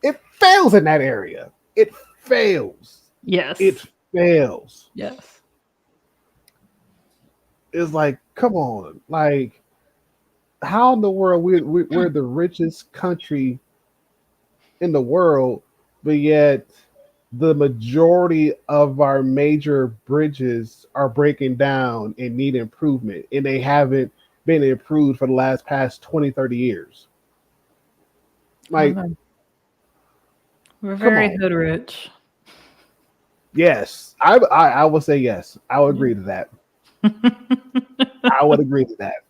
it fails in that area. It fails. It Yes. fails. Yes. It's like, come on. Like, how in the world we're the richest country in the world, but yet the majority of our major bridges are breaking down and need improvement, and they haven't been improved for the last past 20, 30 years. I Like, know. We're come very on. hood rich. Yes, I would say yes. I would agree to that. I would agree to that.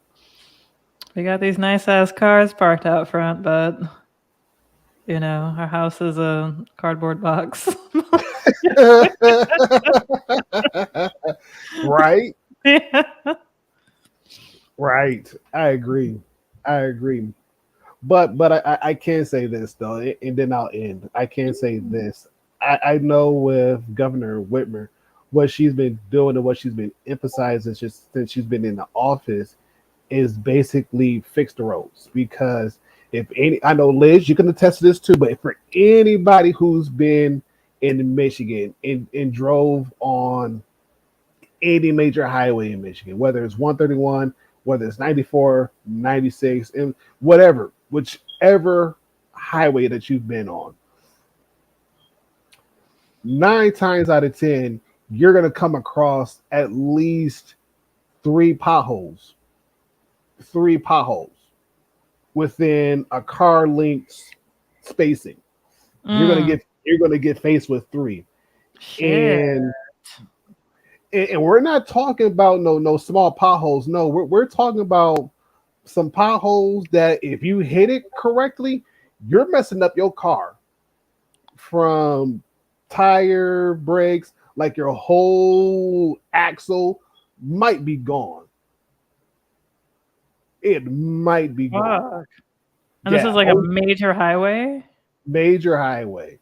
We got these nice ass cars parked out front, but our house is a cardboard box. Right, Yeah. right. I agree. I agree. But I can say this though, and then I'll end. I can say this. I know with Governor Whitmer, what she's been doing and what she's been emphasizing just since she's been in the office is basically fix the roads. Because if any, I know Liz, you can attest to this too, but for anybody who's been in Michigan and drove on any major highway in Michigan, whether it's 131, whether it's 94, 96, and whatever, whichever highway that you've been on, 9 times out of 10, you're going to come across at least three potholes within a car length spacing. Mm, You're going to get faced with three. shit. And we're not talking about no small potholes. No, we're talking about some potholes that if you hit it correctly, you're messing up your car from tire, brakes, like your whole axle might be gone. It might be gone. Fuck. And this is Yeah, like a whole major highway? major highway.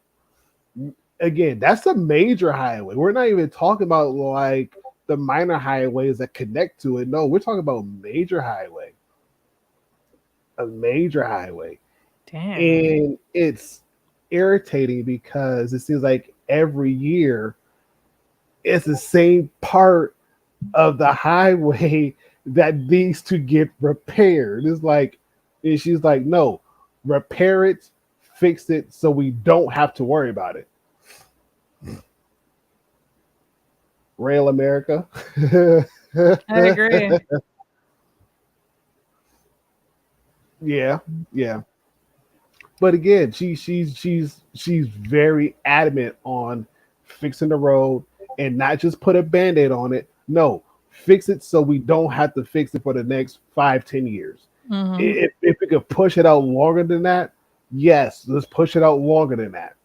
Again, that's a major highway. We're not even talking about like the minor highways that connect to it. No, we're talking about major highway. A major highway. Damn. And it's irritating because it seems like every year it's the same part of the highway that needs to get repaired. It's like, and she's like, no, repair it, fix it so we don't have to worry about it. Rail America. I agree. Yeah, yeah. But again, she's very adamant on fixing the road and not just put a band-aid on it. No, fix it so we don't have to fix it for the next 5, 10 years. Hmm. If we could push it out longer than that, yes, let's push it out longer than that.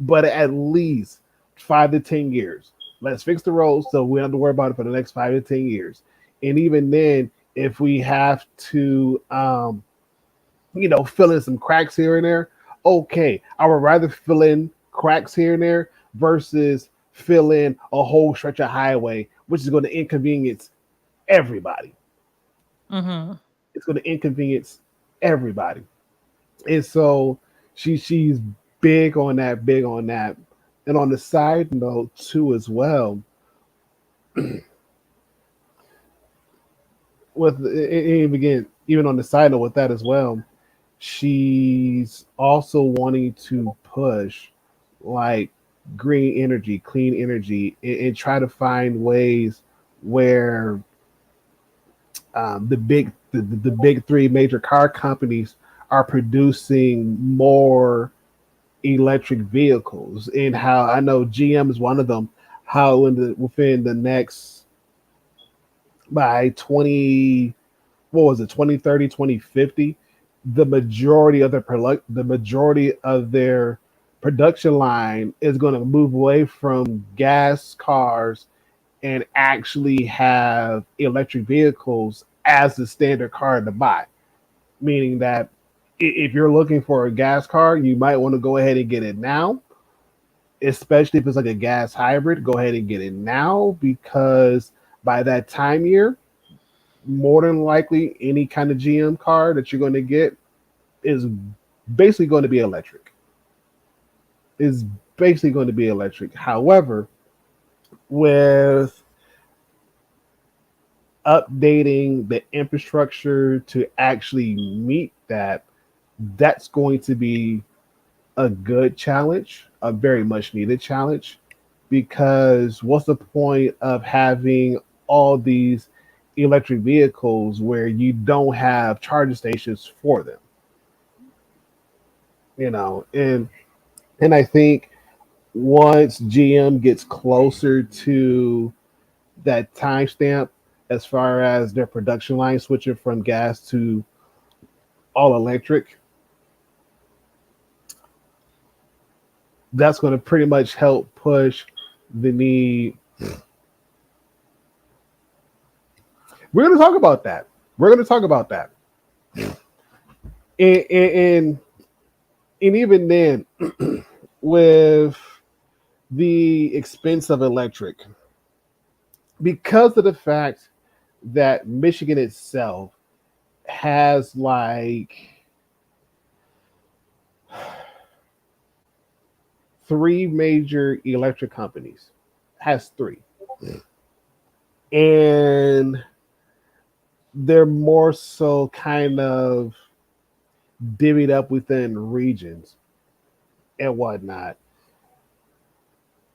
But at least 5 to 10 years. Let's fix the road so we don't have to worry about it for the next 5 to 10 years. And even then, if we have to fill in some cracks here and there. Okay, I would rather fill in cracks here and there versus fill in a whole stretch of highway, which is going to inconvenience everybody. Hmm. It's going to inconvenience everybody. And so she's big on that, big on that. And on the side note too, as well, with again, even on the side note with that as well, she's also wanting to push like green energy, clean energy, and try to find ways where the big three major car companies are producing more electric vehicles. And how I know GM is one of them. How within the next by 20 what was it 2030 2050, the majority of their production line is going to move away from gas cars and actually have electric vehicles as the standard car to buy, meaning that if you're looking for a gas car, you might want to go ahead and get it now, especially if it's like a gas hybrid. Go ahead and get it now because by that time year, more than likely any kind of GM car that you're going to get is basically going to be electric. Is basically going to be electric. However, with updating the infrastructure to actually meet that, that's going to be a good challenge, a very much needed challenge. Because what's the point of having all these electric vehicles where you don't have charging stations for them? And I think once GM gets closer to that timestamp as far as their production line switching from gas to all electric, that's going to pretty much help push the need. We're going to talk about that. We're going to talk about that. And even then, with the expense of electric, because of the fact that Michigan itself has like three major electric companies, has three. And they're more so kind of divvied up within regions and whatnot.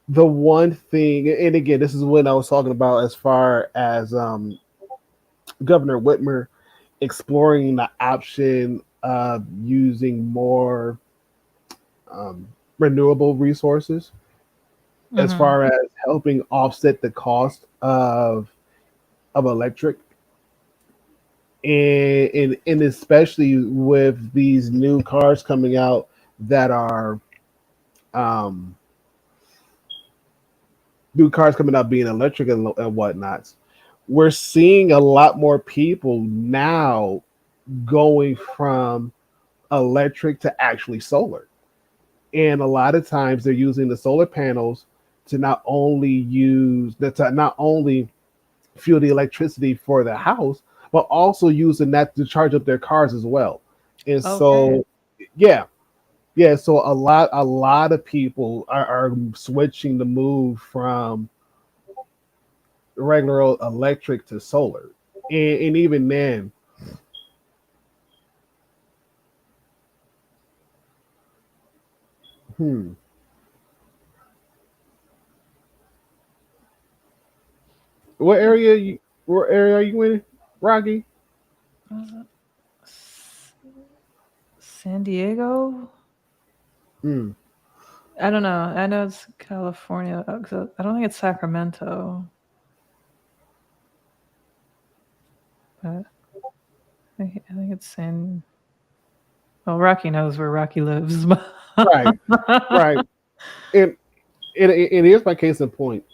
The one thing, and again, this is what I was talking about as far as Governor Whitmer exploring the option of using more renewable resources as far as helping offset the cost of electric, and especially with these new cars coming out that are new cars coming out being electric and whatnots, we're seeing a lot more people now going from electric to actually solar. And a lot of times they're using the solar panels to not only fuel the electricity for the house, but also using that to charge up their cars as well. And so, yeah, yeah. So a lot of people are switching the move from regular old electric to solar, and even then, hmm, what area you what area are you in, Rocky? San Diego? Hmm. I don't know. I know it's California. I don't think it's Sacramento. But I think it's San. Well, Rocky knows where Rocky lives. Right, right. And here's my case in point.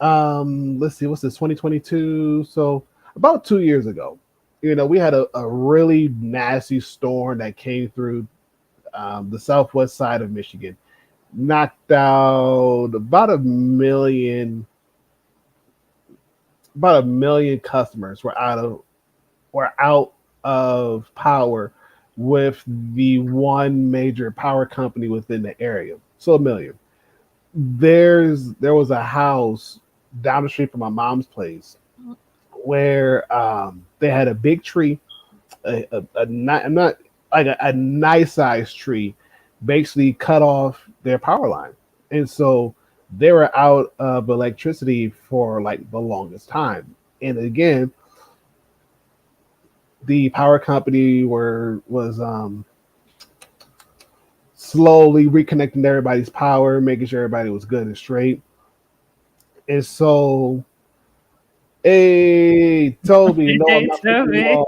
Let's see, what's this, 2022? So about 2 years ago, we had a really nasty storm that came through the southwest side of Michigan, knocked out about a million customers were out of power with the one major power company within the area. So a million. There was a house down the street from my mom's place where they had a big tree, I'm not like a nice sized tree, basically cut off their power line, and so they were out of electricity for like the longest time. And again, the power company was slowly reconnecting everybody's power, making sure everybody was good and straight. And so, hey, Toby, no, I'm Hey, not flipping you Toby. off.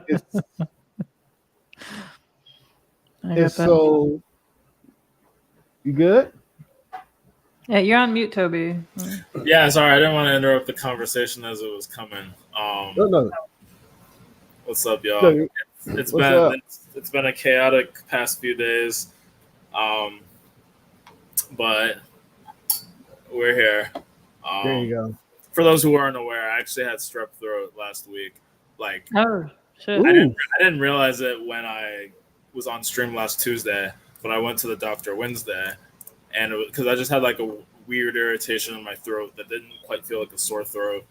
It's, I it's got that. so, you good? Yeah, you're on mute, Toby. Yeah, sorry, I didn't want to interrupt the conversation as it was coming. No, no, What's up, y'all? no. It's What's been up? it's been a chaotic past few days, um, but we're here. There you Um, go. for those who weren't aware, I actually had strep throat last week. Like Oh shit! Ooh, I didn't realize it when I was on stream last Tuesday, but I went to the doctor Wednesday, and because I just had like a weird irritation in my throat that didn't quite feel like a sore throat.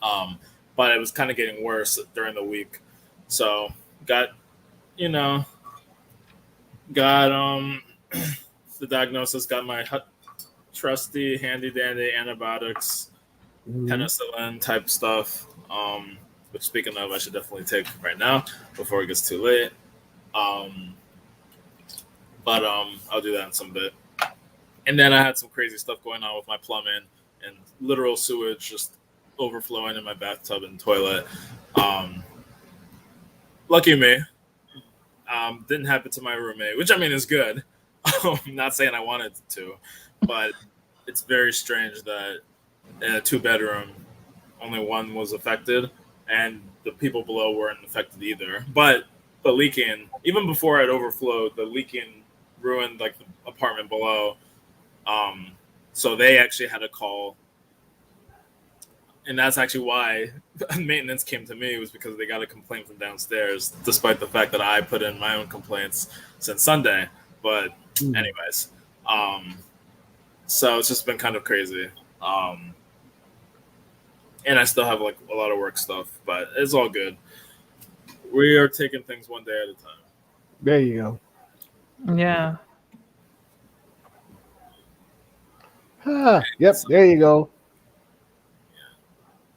Um, but it was kind of getting worse during the week. So got you know got the diagnosis, got my trusty handy dandy antibiotics, mhm. penicillin type stuff. Which speaking of, I should definitely take right now before it gets too late. Um, but I'll do that in some bit. And then I had some crazy stuff going on with my plumbing and literal sewage just overflowing in my bathtub and toilet. Lucky me. Didn't happen to my roommate, which I mean is good. I'm not saying I wanted it to, but it's very strange that in a 2-bedroom, only one was affected, and the people below weren't affected either. But the leaking, even before it overflowed, the leaking ruined like the apartment below. So they actually had a call, and that's actually why maintenance came to me, was because they got a complaint from downstairs, despite the fact that I put in my own complaints since Sunday. But anyways, so it's just been kind of crazy. And I still have like a lot of work stuff, but it's all good. We are taking things one day at a time. There you go. Yeah. Yep, there you go.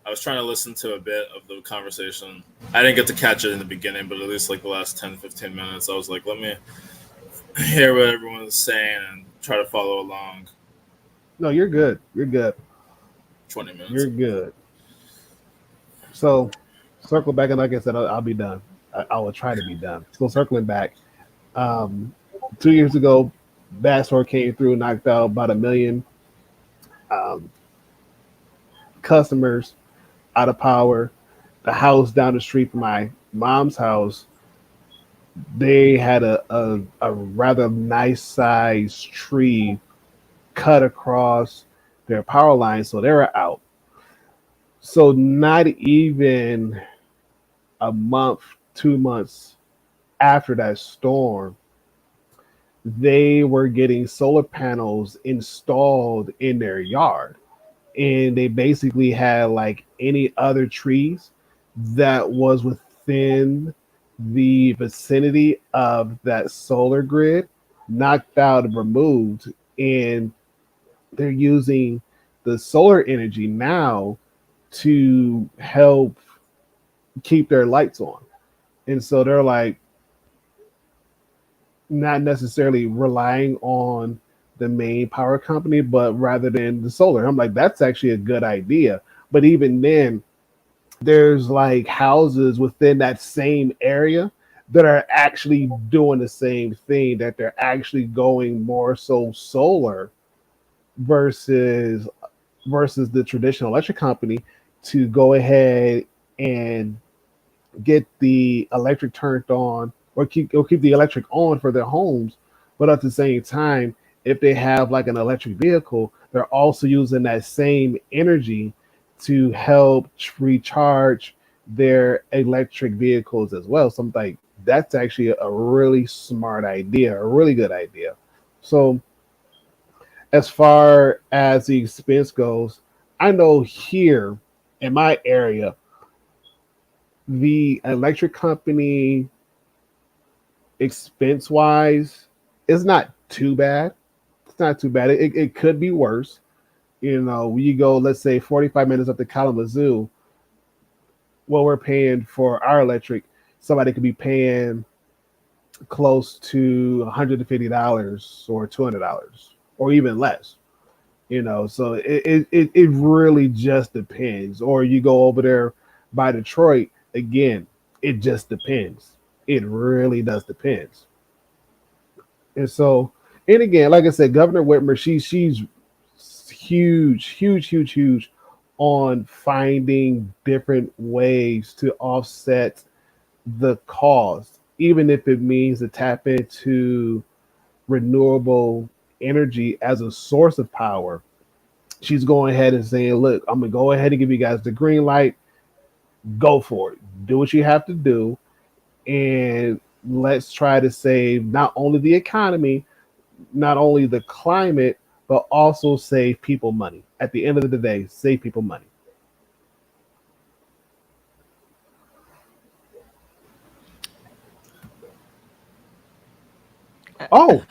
I was trying to listen to a bit of the conversation. I didn't get to catch it in the beginning, but at least like the last 10, 15 minutes, I was like, let me hear what everyone is saying and try to follow along. No, you're good. You're good. 20 minutes. You're good. So, circle back, and like I said, I'll be done. I will try to be done. So, circling back, 2 years ago, bad storm came through, knocked out about 1 million customers out of power. The house down the street from my mom's house, they had a rather nice sized tree cut across their power line, so they were out. So not even a month, 2 months after that storm, they were getting solar panels installed in their yard. And they basically had like any other trees that was within the vicinity of that solar grid knocked out and removed. And they're using the solar energy now to help keep their lights on. And so they're like not necessarily relying on the main power company, but rather than the solar. I'm like, that's actually a good idea. But even then, there's like houses within that same area that are actually doing the same thing, that they're actually going more so solar versus the traditional electric company to go ahead and get the electric turned on or keep the electric on for their homes. But at the same time, if they have like an electric vehicle, they're also using that same energy to help recharge their electric vehicles as well. So I'm like, that's actually a really smart idea, a really good idea. So as far as the expense goes, I know here in my area, the electric company expense wise is not too bad. It's not too bad. It could be worse. You know, when you go, let's say 45 minutes up to Kalamazoo, what we're paying for our electric, somebody could be paying close to $150 or $200 or even less. You know, so it really just depends. Or you go over there by Detroit, again, it just depends. It really does depends. And so, and again, like I said, Governor Whitmer, she's huge on finding different ways to offset the cost, even if it means to tap into renewable energy as a source of power. She's going ahead and saying, look, I'm going to go ahead and give you guys the green light. Go for it. Do what you have to do. And let's try to save not only the economy, not only the climate, but also save people money. At the end of the day, save people money. Oh,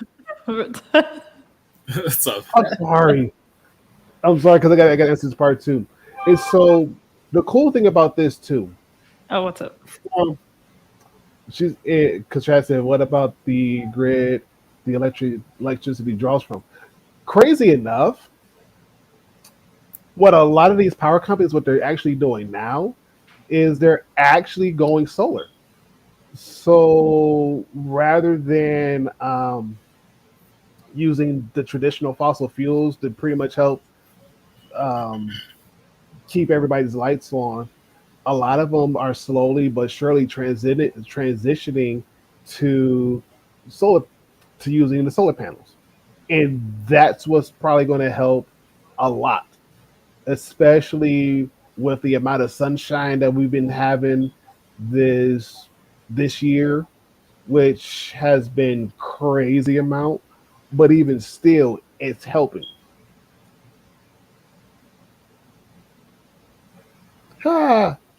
What's up? I'm sorry. I'm sorry because I got to answer this part too. And so the cool thing about this too, Oh, what's up? She's because Chad said, "What about the grid? The electricity draws from." Crazy enough, what a lot of these power companies, what they're actually doing now, is they're actually going solar. So rather than using the traditional fossil fuels to pretty much help um, keep everybody's lights on, a lot of them are slowly but surely transitioning to solar, to using the solar panels, and that's what's probably going to help a lot, especially with the amount of sunshine that we've been having this year, which has been crazy amount, but even still, it's helping.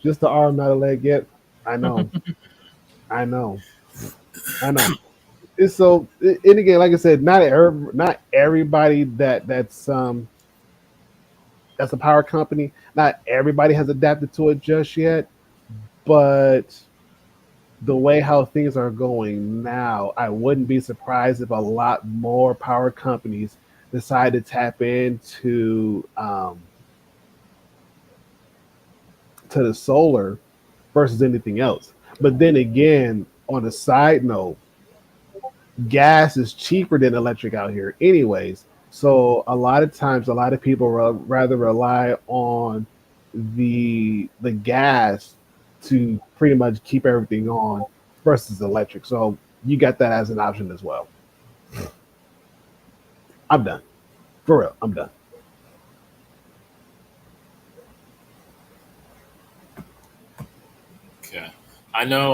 Just the arm, not a leg yet. I know, I know, I know. It's so, and again, like I said, not everybody that's a power company. Not everybody has adapted to it just yet, but the way how things are going now, I wouldn't be surprised if a lot more power companies decide to tap into to the solar versus anything else. But then again, on a side note, gas is cheaper than electric out here, anyways. So a lot of times, a lot of people rather rely on the gas to pretty much keep everything on versus electric. So you got that as an option as well. I'm done. For real, I'm done. Okay. I know.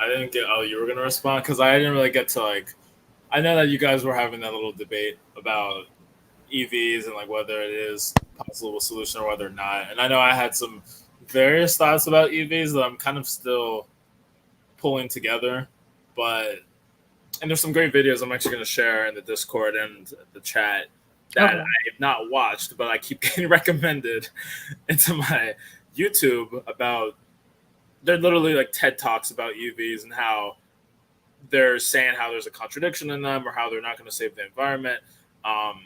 I didn't get. Oh, you were gonna respond because I didn't really get to like. I know that you guys were having that little debate about EVs and like whether it is a possible solution or whether not. And I know I had some various thoughts about EVs that I'm kind of still pulling together. But and there's some great videos I'm actually going to share in the Discord and the chat that Okay. I have not watched, but I keep getting recommended into my YouTube about. They're literally like TED Talks about EVs and how they're saying how there's a contradiction in them or how they're not going to save the environment. Um,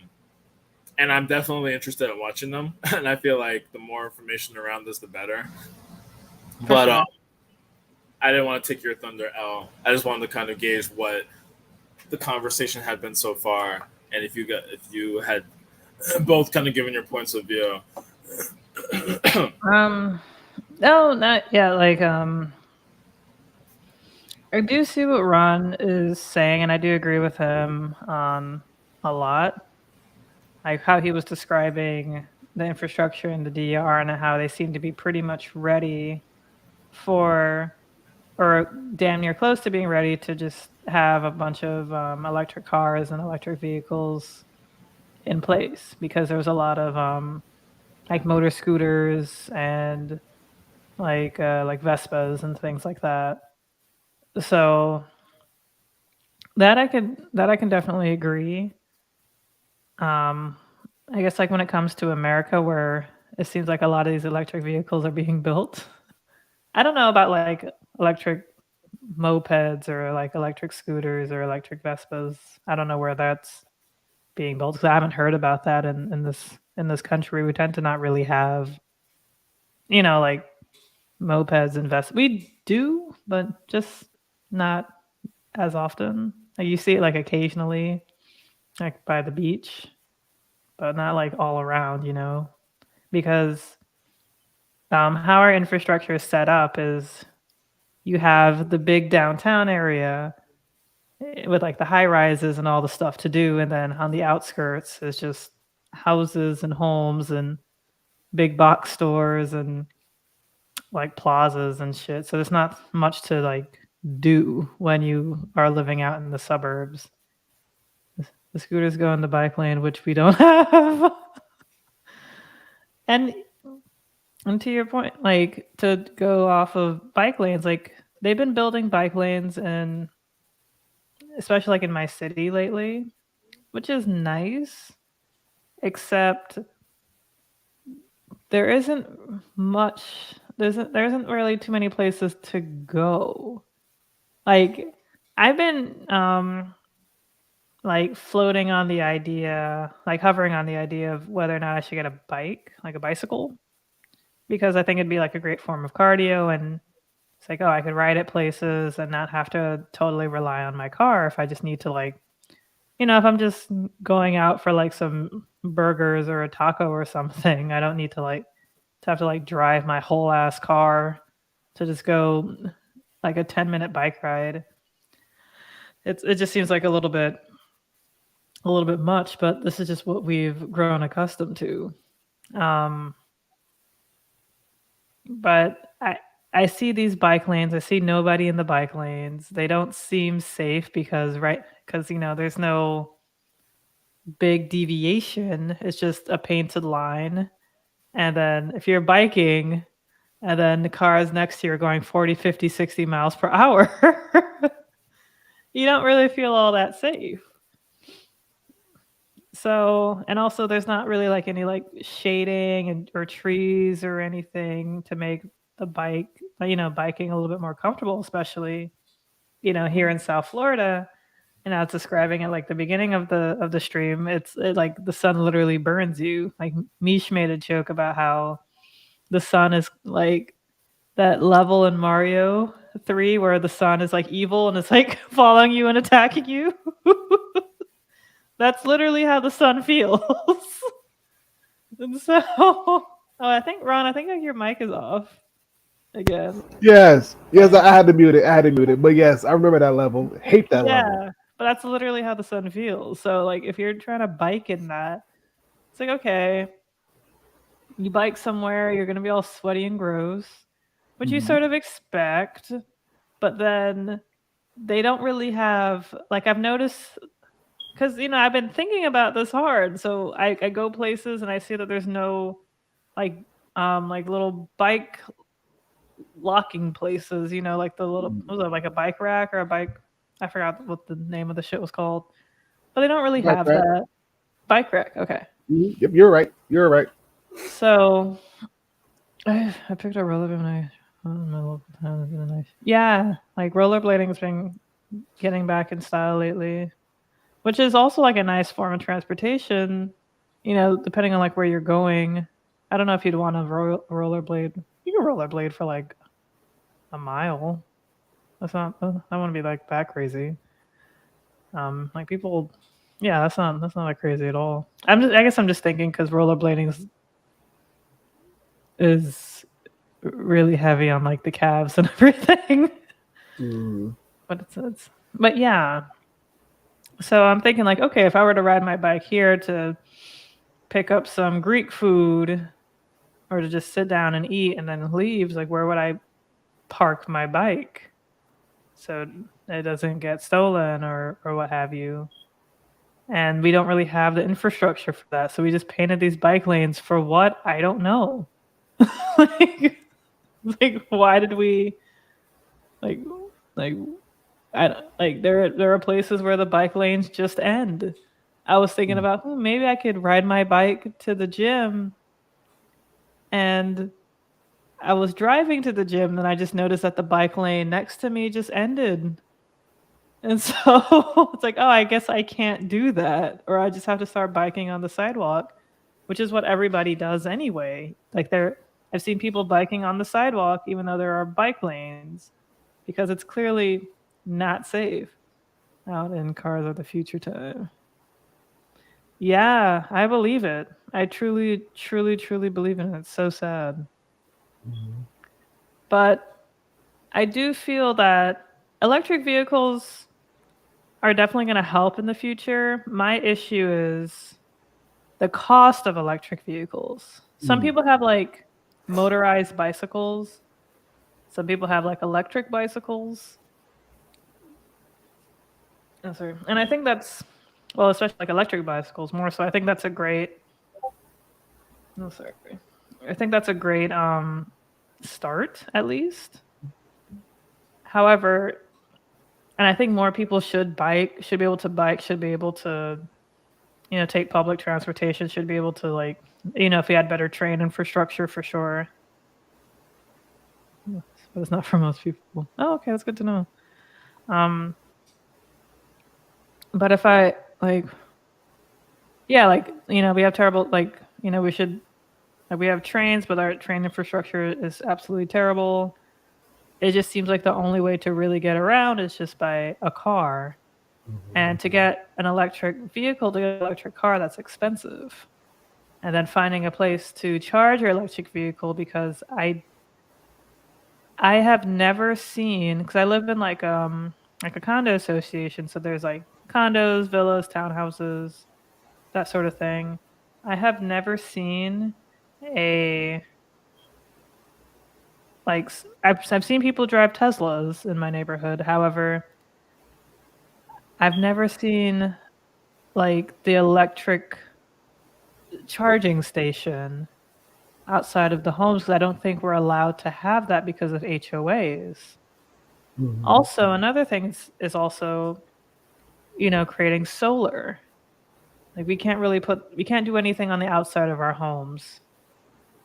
and I'm definitely interested in watching them. And I feel like the more information around this, the better. For But sure. I didn't want to take your thunder, L. I just wanted to kind of gauge what the conversation had been so far, and if you had both kind of given your points of view. Um, no, not yeah. Like, I do see what Ron is saying, and I do agree with him on a lot. Like how he was describing the infrastructure in the DR and how they seem to be pretty much ready for, or damn near close to being ready to just have a bunch of electric cars and electric vehicles in place because there was a lot of like motor scooters and like Vespas and things like that. So that I can definitely agree. Um, I guess like when it comes to America, where it seems like a lot of these electric vehicles are being built. I don't know about like electric mopeds or like electric scooters or electric Vespas. I don't know where that's being built because I haven't heard about that in this country. We tend to not really have, like mopeds and Vespas. We do, but just not as often. Like you see it like occasionally, like by the beach, but not like all around, because how our infrastructure is set up is you have the big downtown area with like the high rises and all the stuff to do, and then on the outskirts is just houses and homes and big box stores and like plazas and shit. So there's not much to like do when you are living out in the suburbs. The scooters go in the bike lane, which we don't have. and and to your point, like to go off of bike lanes, like they've been building bike lanes and especially like in my city lately, which is nice, except there isn't much there isn't really too many places to go. Like I've been like floating on the idea, like hovering on the idea of whether or not I should get a bike, like a bicycle, because I think it'd be like a great form of cardio. And it's like, oh, I could ride at places and not have to totally rely on my car if I just need to, like, if I'm just going out for like some burgers or a taco or something. I don't need to have to like drive my whole ass car to just go like a 10-minute bike ride. It just seems like a little bit much, but this is just what we've grown accustomed to. Um, but I see these bike lanes. I see nobody in the bike lanes. They don't seem safe because there's no big deviation. It's just a painted line. And then if you're biking and then the cars next to you are going 40, 50, 60 miles per hour, you don't really feel all that safe. So, and also there's not really like any like shading or trees or anything to make the biking a little bit more comfortable, especially, here in South Florida. And I was describing it like the beginning of the stream. Like the sun literally burns you. Like Mish made a joke about how the sun is like that level in Mario 3 where the sun is like evil and it's like following you and attacking you. That's literally how the sun feels. And so, I think Ron, I think like your mic is off again. Yes, I had to mute it. But yes, I remember that level. Hate that level. Yeah, but that's literally how the sun feels. So like if you're trying to bike in that, it's like, okay, you bike somewhere, you're gonna be all sweaty and gross, which you sort of expect, but then they don't really have, like, I've noticed, because I've been thinking about this hard. So I go places and I see that there's no like little bike locking places, like the little, what was it, like a bike rack or a bike, I forgot what the name of the shit was called, but they don't really Bike have rack. that. Bike rack, okay. Yep, you're right. So I picked up rollerblading when my local town. Has been nice. Yeah, like rollerblading has been getting back in style lately, which is also like a nice form of transportation. Depending on like where you're going. I don't know if you'd want to rollerblade. You can rollerblade for like a mile. That's not. I want to be like that crazy. Like people. Yeah, that's not that crazy at all. I guess I'm just thinking because rollerblading is really heavy on like the calves and everything. But yeah. So I'm thinking like, okay, if I were to ride my bike here to pick up some Greek food or to just sit down and eat and then leave, like where would I park my bike so it doesn't get stolen or what have you? And we don't really have the infrastructure for that. So we just painted these bike lanes for what? I don't know. like why did we like I don't, like there are places where the bike lanes just end. I was thinking about maybe I could ride my bike to the gym, and I was driving to the gym and I just noticed that the bike lane next to me just ended. And so it's like, oh, I guess I can't do that, or I just have to start biking on the sidewalk, which is what everybody does anyway. I've seen people biking on the sidewalk even though there are bike lanes because it's clearly not safe out in cars of the future time. Yeah, I believe it. I truly, truly, truly believe in it. It's so sad. But I do feel that electric vehicles are definitely going to help in the future. My issue is the cost of electric vehicles. Some people have like motorized bicycles. Some people have like electric bicycles. Oh, sorry. And I think that's, well, especially like electric bicycles more so. I think that's a great, no, sorry. I think that's a great start, at least. However, and I think more people should be able to, take public transportation, should be able to, like, if we had better train infrastructure, for sure. But it's not for most people. Oh, okay, that's good to know. But if I like, yeah, like, we have terrible, like, we should, like, we have trains, but our train infrastructure is absolutely terrible. It just seems like the only way to really get around is just by a car. And to get an electric vehicle, to get an electric car, that's expensive. And then finding a place to charge your electric vehicle, because I have never seen, because I live in like a condo association, so there's like condos, villas, townhouses, that sort of thing. I have never seen a like I've seen people drive Teslas in my neighborhood. However, I've never seen like the electric charging station outside of the homes, because I don't think we're allowed to have that because of HOAs. Mhm. Also, another thing is also, creating solar. Like we can't do anything on the outside of our homes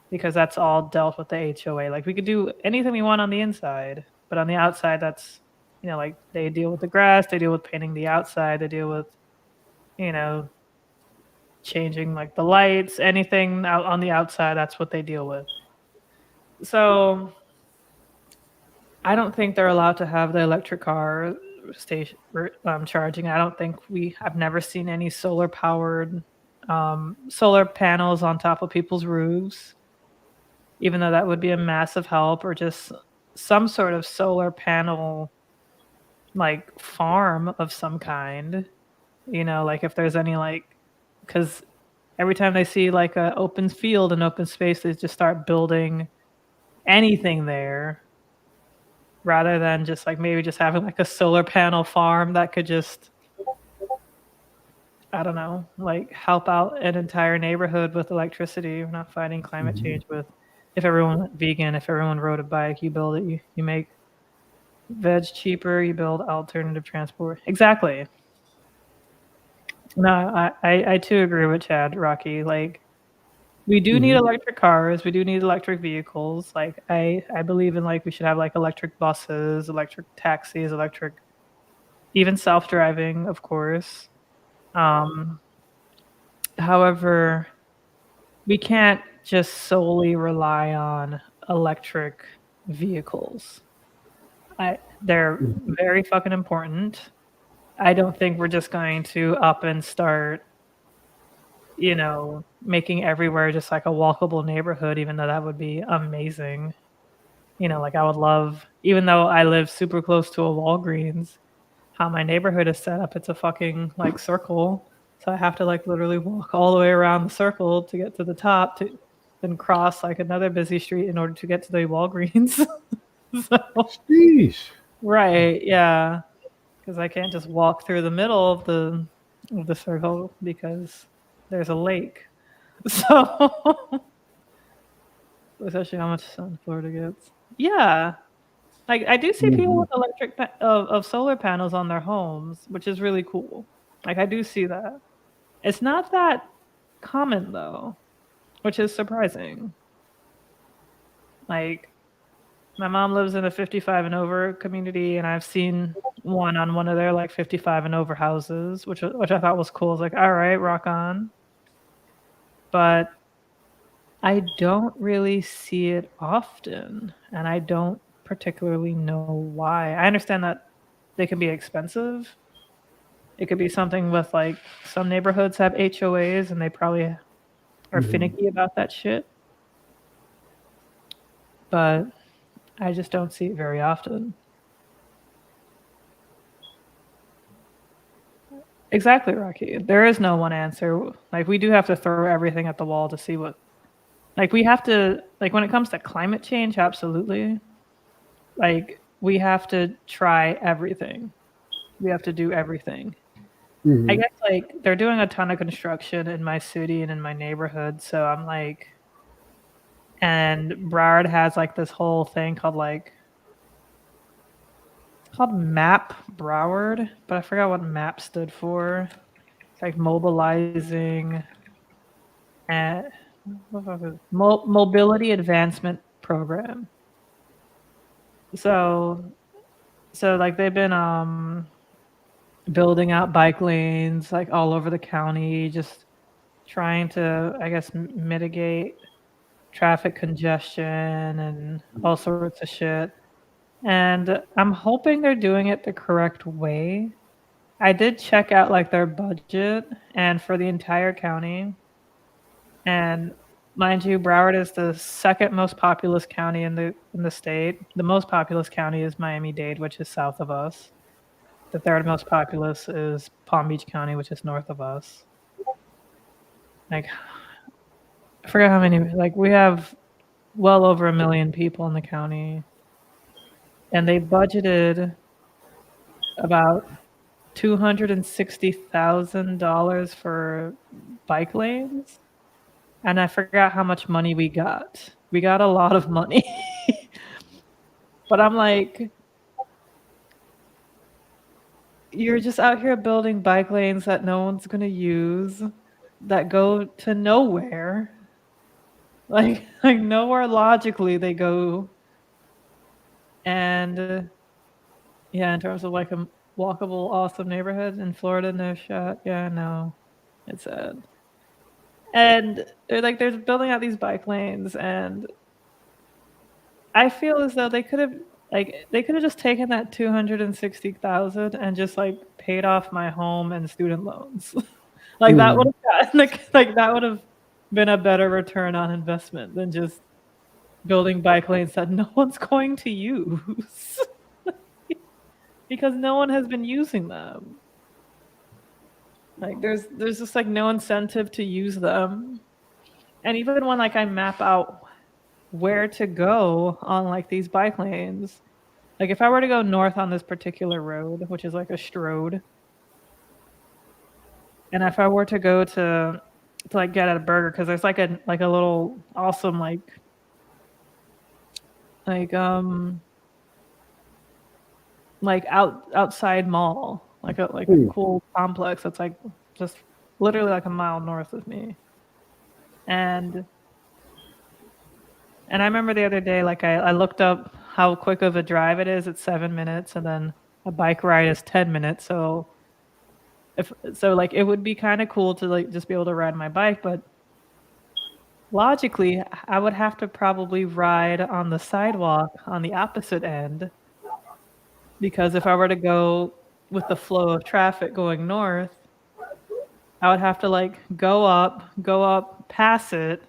because that's all dealt with the HOA. Like we could do anything we want on the inside, but on the outside, that's, like they deal with the grass, they deal with painting the outside, they deal with, you know, changing like the lights, anything out on the outside, that's what they deal with. So I don't think they're allowed to have the electric car station charging. I've never seen any solar powered solar panels on top of people's roofs, even though that would be a massive help, or just some sort of solar panel like farm of some kind. Like if there's any, like, because every time they see like an open field and open space, they just start building anything there, rather than just like maybe just having like a solar panel farm that could just, I don't know, like help out an entire neighborhood with electricity. We're not fighting climate change with, if everyone went vegan, if everyone rode a bike, you build it, you make veg cheaper, you build alternative transport. Exactly. No, I too agree with Chad, Rocky. Like, we do need electric cars, we do need electric vehicles. Like I believe in, like, we should have like electric buses, electric taxis, electric, even self-driving, of course. Um, However, we can't just solely rely on electric vehicles. They're very fucking important. I don't think we're just going to up and start, making everywhere just like a walkable neighborhood, even though that would be amazing. Like I would love, even though I live super close to a Walgreens, how my neighborhood is set up, it's a fucking like circle. So I have to like literally walk all the way around the circle to get to the top, to then cross like another busy street in order to get to the Walgreens. So, Sheesh. right, yeah, because I can't just walk through the middle of the circle because there's a lake. So, especially how much sun Florida gets. Yeah, like I do see people with electric of solar panels on their homes, which is really cool. Like I do see that. It's not that common though, which is surprising. Like my mom lives in a 55 and over community, and I've seen one on one of their like 55 and over houses, which I thought was cool. I was like, all right, rock on. But I don't really see it often, and I don't particularly know why. I understand that they can be expensive. It could be something with like some neighborhoods have HOAs and they probably are finicky about that shit. But I just don't see it very often. Exactly, Rocky. There is no one answer. Like we do have to throw everything at the wall to see what, like we have to, like when it comes to climate change, absolutely. Like we have to try everything. We have to do everything. I guess like they're doing a ton of construction in my city and in my neighborhood, so I'm like, and Broward has like this whole thing called like, it's called MAP Broward, but I forgot what MAP stood for. It's like mobilizing and mobility advancement program. So So like they've been building out bike lanes like all over the county, just trying to, I guess, mitigate traffic congestion and all sorts of shit. And I'm hoping they're doing it the correct way. I did check out like their budget and for the entire county. And mind you, Broward is the second most populous county in the state. The most populous county is Miami-Dade, which is south of us. The third most populous is Palm Beach County, which is north of us. Like, I forget how many. Like, we have well over 1 million people in the county, and they budgeted about $260,000 for bike lanes. And I forgot how much money we got. We got a lot of money. But I'm like, you're just out here building bike lanes that no one's going to use, that go to nowhere. Like nowhere logically they go. And yeah, in terms of like a walkable, awesome neighborhood in Florida, no shot. Yeah, no, it's sad. And they're building out these bike lanes, and I feel as though they could have just taken that 260,000 and just like paid off my home and student loans. Like that would have gotten like that would have been a better return on investment than just building bike lanes that no one's going to use because no one has been using them. Like there's just like no incentive to use them. And even when like I map out where to go on like these bike lanes, like if I were to go north on this particular road, which is like a strode, and if I were to go to like get a burger, because there's like a little awesome outside mall, like a cool complex that's like just literally like a mile north of me. And I remember the other day, like I looked up how quick of a drive it is. It's 7 minutes, and then a bike ride is 10 minutes. So like it would be kind of cool to like just be able to ride my bike, but logically I would have to probably ride on the sidewalk on the opposite end, because if I were to go with the flow of traffic going north, I would have to like go up, pass it,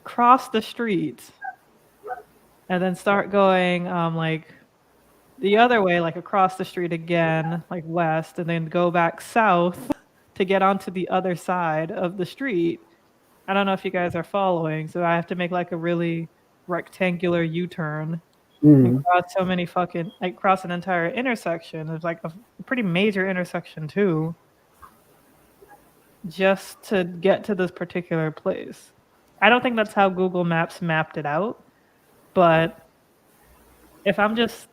cross the street, and then start going like the other way, like across the street again, like west, and then go back south to get onto the other side of the street. I don't know if you guys are following, so I have to make like a really rectangular U-turn and cross so many fucking like cross an entire intersection. It's like a pretty major intersection too, just to get to this particular place. I don't think that's how Google Maps mapped it out, but if I'm just,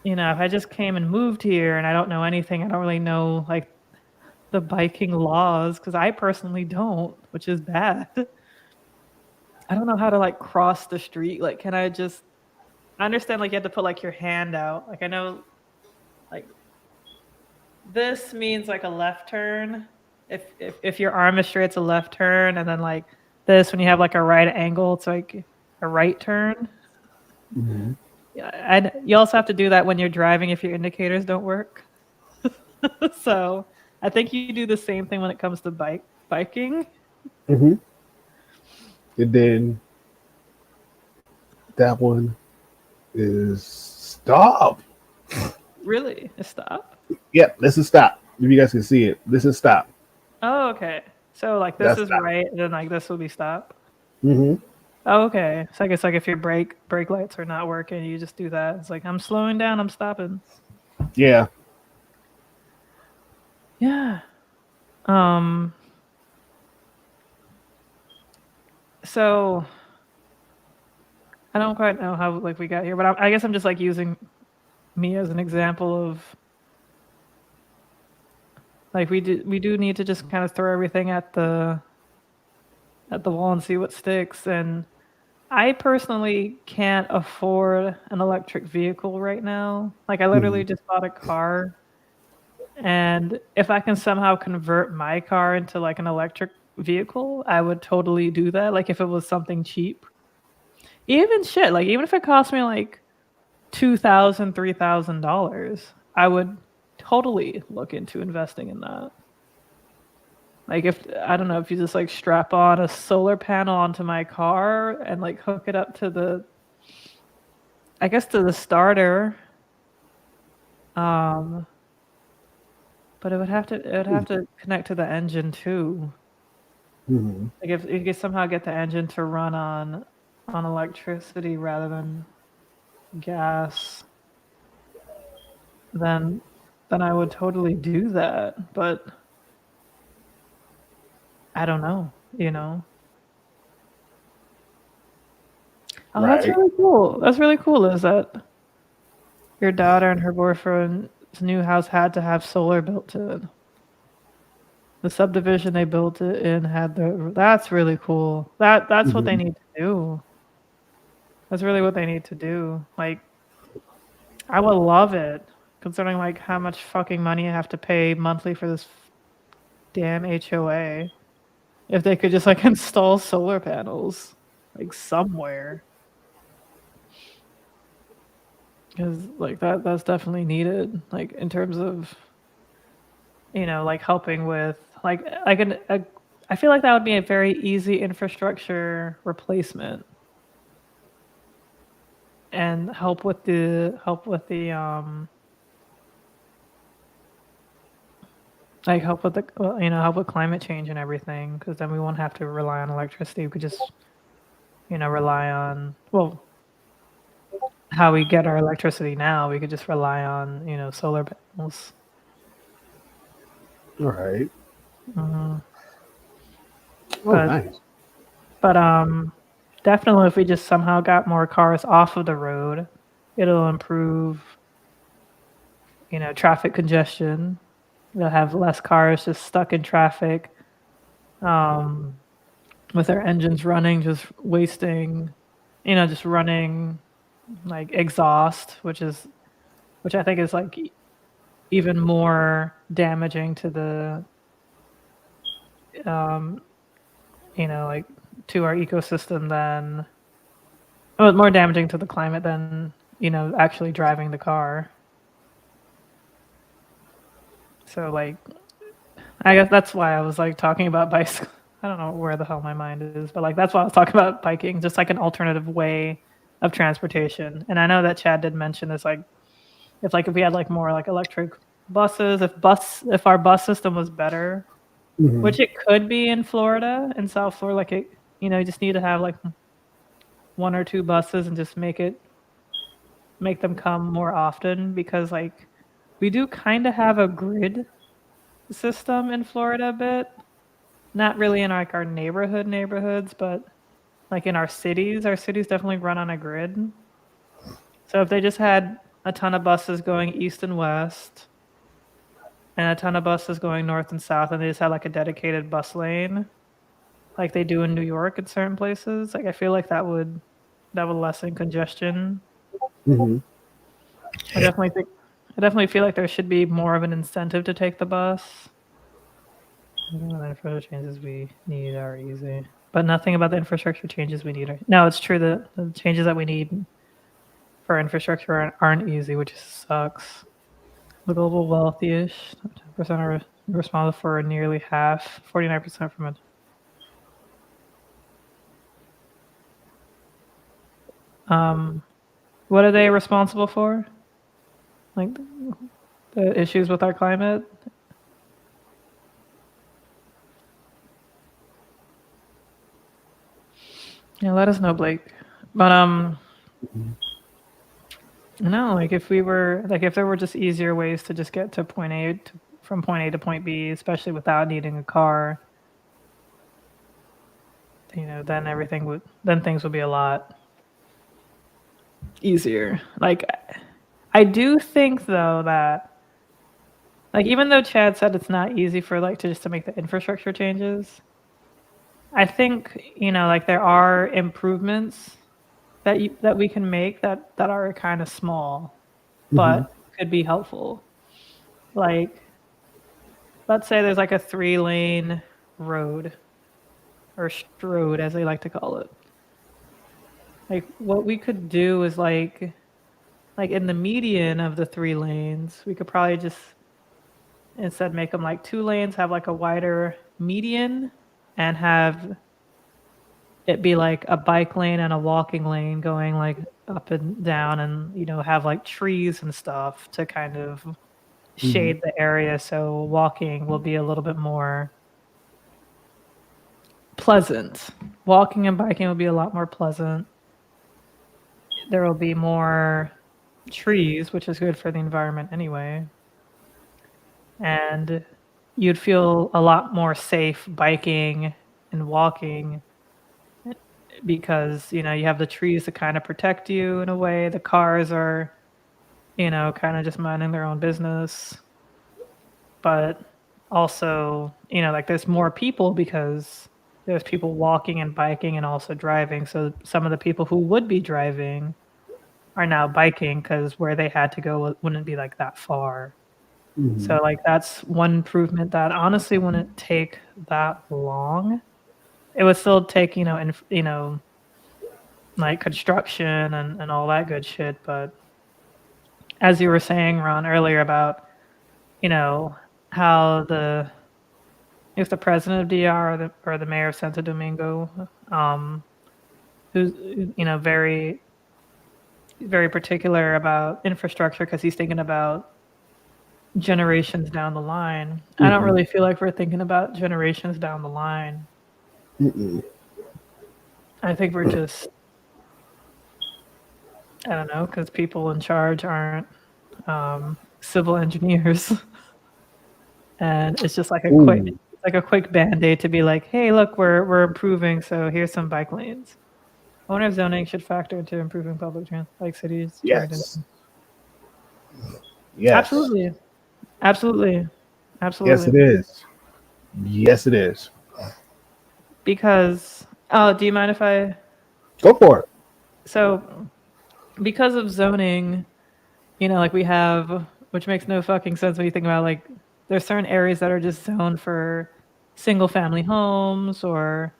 if I just came and moved here and I don't know anything, I don't really know like the biking laws, because I personally don't, which is bad. I don't know how to like cross the street. Like, can I understand like you have to put like your hand out. Like I know like this means like a left turn. If your arm is straight, it's a left turn, and then like this, when you have like a right angle, it's like a right turn. Mm-hmm. Yeah, and you also have to do that when you're driving if your indicators don't work. So I think you do the same thing when it comes to biking. Mm-hmm. And then that one is stop. Really? A stop? Yep, this is stop. If you guys can see it, this is stop. Oh, okay. So like this is stop. Right, and then like this will be stop. Mm-hmm. Oh, okay. So I guess like if your brake lights are not working, you just do that. It's like, I'm slowing down, I'm stopping. Yeah. Yeah. So I don't quite know how like we got here, but I guess I'm just like using me as an example of like we do need to just kind of throw everything at the wall and see what sticks. And I personally can't afford an electric vehicle right now. Like, I literally just bought a car, and if I can somehow convert my car into like an electric vehicle, I would totally do that. Like, if it was something cheap, even shit, like even if it cost me like $2,000, $3,000, I would totally look into investing in that. Like, if I don't know, if you just like strap on a solar panel onto my car and like hook it up to the, I guess, to the starter. Um, but it would have to connect to the engine too. Mm-hmm. Like, if you could somehow get the engine to run on electricity rather than gas, then I would totally do that. But I don't know, you know. Oh, that's Right. really cool. That's really cool. Is that your daughter and her boyfriend's new house had to have solar built to it? The subdivision they built it in had the. That's really cool. That's what they Mm-hmm. need to do. That's really what they need to do. Like, I would love it, considering like how much fucking money I have to pay monthly for this damn HOA. If they could just like install solar panels like somewhere, because like that's definitely needed. Like, in terms of, like helping with I feel like that would be a very easy infrastructure replacement and help with climate change and everything, because then we won't have to rely on electricity. We could just rely on, well, how we get our electricity now. We could just rely on solar panels. All right. Mhm. Oh, but nice. but definitely, if we just somehow got more cars off of the road, it'll improve traffic congestion. They'll have less cars just stuck in traffic, um, with their engines running, just wasting, just running like exhaust, which I think is like even more damaging to the, um, like to our ecosystem than, well, more damaging to the climate than actually driving the car. So like, I guess that's why I was like talking about bicycle. I don't know where the hell my mind is, but like that's why I was talking about biking, just like an alternative way of transportation. And I know that Chad did mention this, like if we had like more like electric buses, if our bus system was better, Mm-hmm. which it could be in Florida, in South Florida, like you just need to have like one or two buses and just make them come more often, because like we do kind of have a grid system in Florida a bit. Not really in like our neighborhoods, but like in our cities definitely run on a grid. So if they just had a ton of buses going east and west and a ton of buses going north and south, and they just had like a dedicated bus lane like they do in New York in certain places, like I feel like that would lessen congestion. Mm-hmm. I definitely think I definitely feel like there should be more of an incentive to take the bus. The infrastructure changes we need are easy, but nothing about the infrastructure changes we need. No, it's true that the changes that we need for infrastructure aren't easy, which sucks. The global wealthiest 10% are responsible for nearly half, 49% from it. What are they responsible for? Like the issues with our climate? Yeah, let us know, Blake. But no, like if there were just easier ways to just get to from point A to point B, especially without needing a car, then things would be a lot easier. Like, I do think though that, like, even though Chad said it's not easy for like to make the infrastructure changes, I think, like there are improvements that we can make that are kind of small, Mm-hmm. but could be helpful. Like, let's say there's like a 3-lane road or strode, as they like to call it. Like, what we could do is like in the median of the 3 lanes, we could probably just instead make them like 2 lanes, have like a wider median, and have it be like a bike lane and a walking lane going like up and down, and have like trees and stuff to kind of Mm-hmm. shade the area, so walking will be a little bit more pleasant. Walking and biking will be a lot more pleasant. There will be more trees, which is good for the environment anyway. And you'd feel a lot more safe biking and walking because, you have the trees to kind of protect you in a way. The cars are, kind of just minding their own business. But also, like there's more people because there's people walking and biking and also driving. So some of the people who would be driving are now biking because where they had to go wouldn't be like that far. Mm-hmm. So like that's one improvement that honestly wouldn't take that long. It would still take, like construction and all that good shit. But as you were saying, Ron, earlier about, you know, how if the president of DR or the mayor of Santo Domingo, who's, very, very particular about infrastructure because he's thinking about generations down the line. I don't Mm-hmm. really feel like we're thinking about generations down the line. Mm-mm. I think we're just, I don't know, because people in charge aren't civil engineers, and it's just Ooh. like a quick band-aid to be like, hey, look, we're improving, so here's some bike lanes. I wonder if zoning should factor into improving public transit, like cities trying to. Yes. Yes. Absolutely, absolutely, Yes, absolutely. it is. Yes, it is. Because, oh, do you mind if I? Go for it. So, because of zoning, like we have, which makes no fucking sense when you think about like there's certain areas that are just zoned for single family homes or,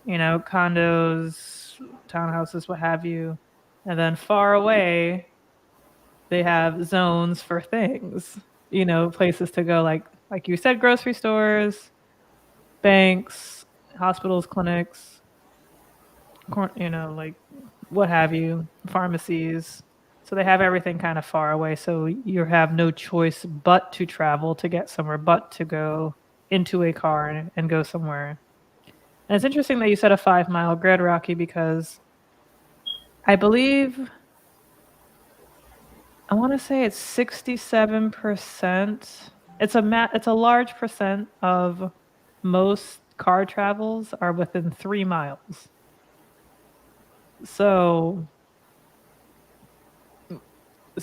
condos, townhouses, what have you. And then far away, they have zones for things, places to go like you said, grocery stores, banks, hospitals, clinics, like what have you, pharmacies. So they have everything kind of far away. So you have no choice but to travel to get somewhere, but to go into a car and go somewhere. And it's interesting that you said a 5 mile grid, Rocky, because I believe, I want to say it's 67%. It's a large percent of most car travels are within 3 miles. So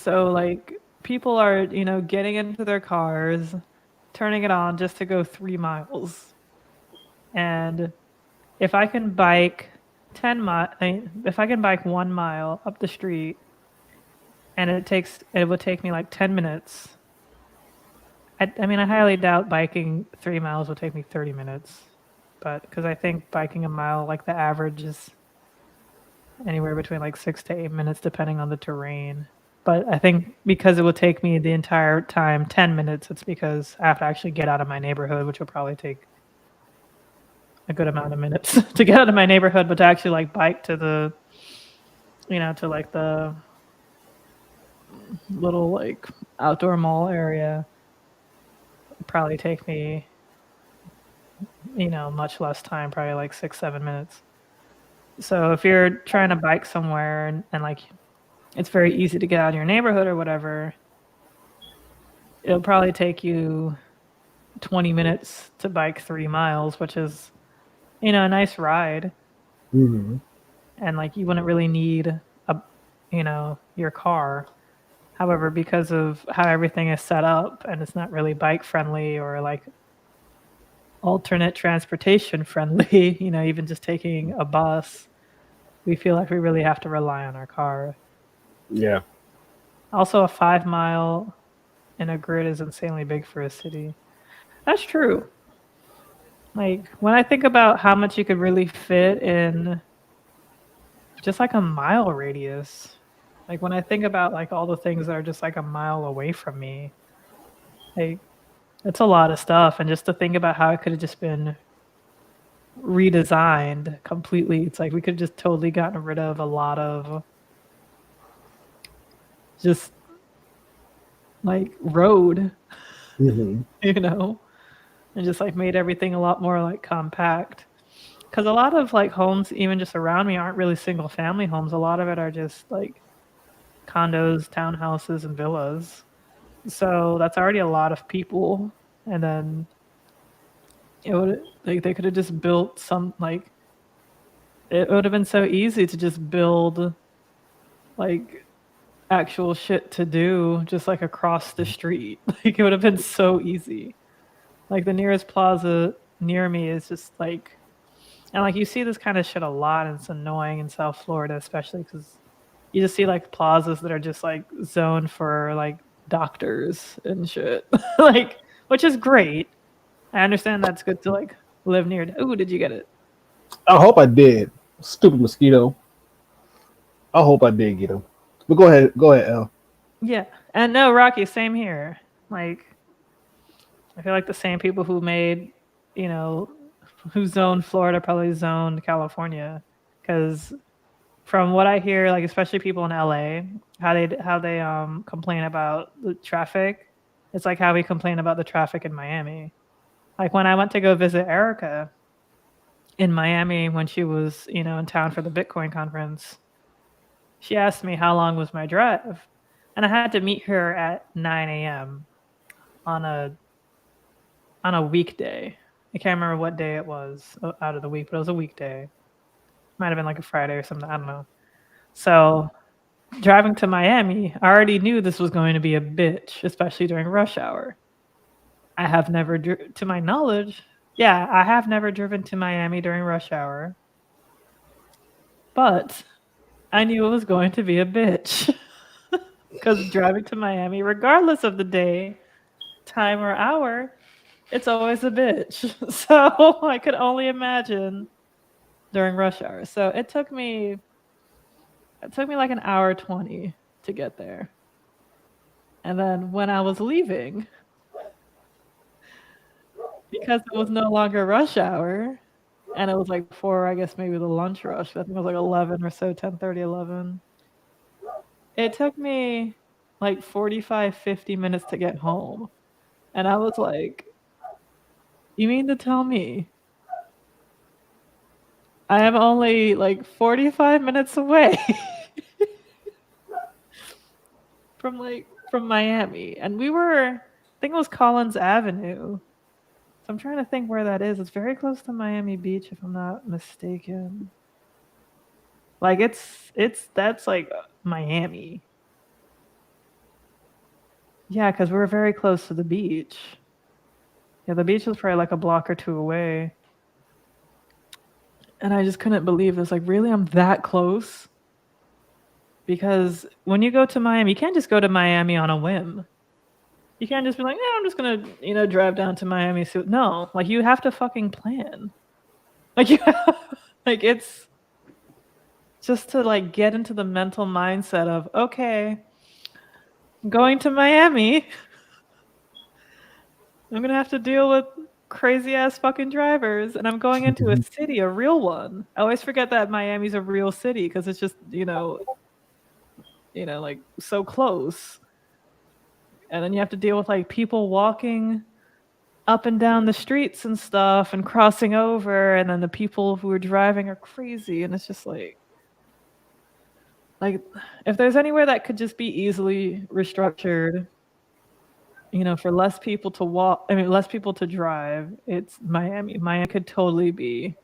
like people are, getting into their cars, turning it on just to go 3 miles. And if I can bike if I can bike 1 mile up the street and it would take me like 10 minutes. I mean, I highly doubt biking 3 miles would take me 30 minutes, but because I think biking a mile, like the average is anywhere between like 6 to 8 minutes, depending on the terrain. But I think because it will take me the entire time 10 minutes, it's because I have to actually get out of my neighborhood, which will probably take a good amount of minutes to get out of my neighborhood, but to actually like bike to to like the little like outdoor mall area, would probably take me, much less time, probably like 6, 7 minutes. So if you're trying to bike somewhere and like it's very easy to get out of your neighborhood or whatever, it'll probably take you 20 minutes to bike 3 miles, which is, a nice ride. Mm-hmm. And like you wouldn't really need your car. However, because of how everything is set up and it's not really bike friendly or like alternate transportation friendly, even just taking a bus, we feel like we really have to rely on our car. Yeah. Also, a 5 mile in a grid is insanely big for a city. That's true. Like, when I think about how much you could really fit in just like a mile radius, like when I think about like all the things that are just like a mile away from me, like it's a lot of stuff. And just to think about how it could have just been redesigned completely, it's like we could have just totally gotten rid of a lot of just like road, Hmm. and just like made everything a lot more like compact. Because a lot of like homes, even just around me, aren't really single family homes. A lot of it are just like condos, townhouses, and villas. So that's already a lot of people. And then it would like they could have just built some like it would have been so easy to just build like actual shit to do just like across the street. Like it would have been so easy. Like the nearest plaza near me is just like, and like you see this kind of shit a lot, and it's annoying in South Florida, especially because you just see like plazas that are just like zoned for like doctors and shit. Like, which is great. I understand that's good to like live near. Ooh, did you get it? I hope I did. Stupid mosquito. I hope I did get him. But go ahead. Go ahead, L. Yeah. And no, Rocky, same here. Like, I feel like the same people who made, you know, who zoned Florida probably zoned California. Because from what I hear, like especially people in LA, how they complain about the traffic, it's like how we complain about the traffic in Miami. Like when I went to go visit Erica in Miami when she was, in town for the Bitcoin conference, she asked me how long was my drive. And I had to meet her at 9 a.m. on a weekday. I can't remember what day it was out of the week, but it was a weekday. Might have been like a Friday or something. I don't know. So driving to Miami, I already knew this was going to be a bitch, especially during rush hour. I have never, to my knowledge, yeah, I have never driven to Miami during rush hour, but I knew it was going to be a bitch because driving to Miami, regardless of the day, time, or hour, it's always a bitch. So I could only imagine during rush hour. So it took me like an hour 20 to get there. And then when I was leaving, because it was no longer rush hour, and it was like before, I guess maybe the lunch rush. I think it was like 11 or so, 10:30, 11. It took me like 45, 50 minutes to get home. And I was like, you mean to tell me I am only like 45 minutes away from Miami? And I think it was Collins Avenue. So I'm trying to think where that is. It's very close to Miami Beach, if I'm not mistaken. Like that's like Miami. Yeah, because we were very close to the beach. Yeah, the beach was probably like a block or two away. And I just couldn't believe this. Like, really, I'm that close? Because when you go to Miami, you can't just go to Miami on a whim. You can't just be like, yeah, I'm just gonna, drive down to Miami. So no, like you have to fucking plan. Like like it's just to like get into the mental mindset of, okay, I'm going to Miami. I'm gonna have to deal with crazy ass fucking drivers, and I'm going into a city, a real one. I always forget that Miami's a real city because it's just like so close. And then you have to deal with like people walking up and down the streets and stuff and crossing over, and then the people who are driving are crazy, and it's just like if there's anywhere that could just be easily restructured, for less people to walk, I mean less people to drive, it's Miami. Miami could totally be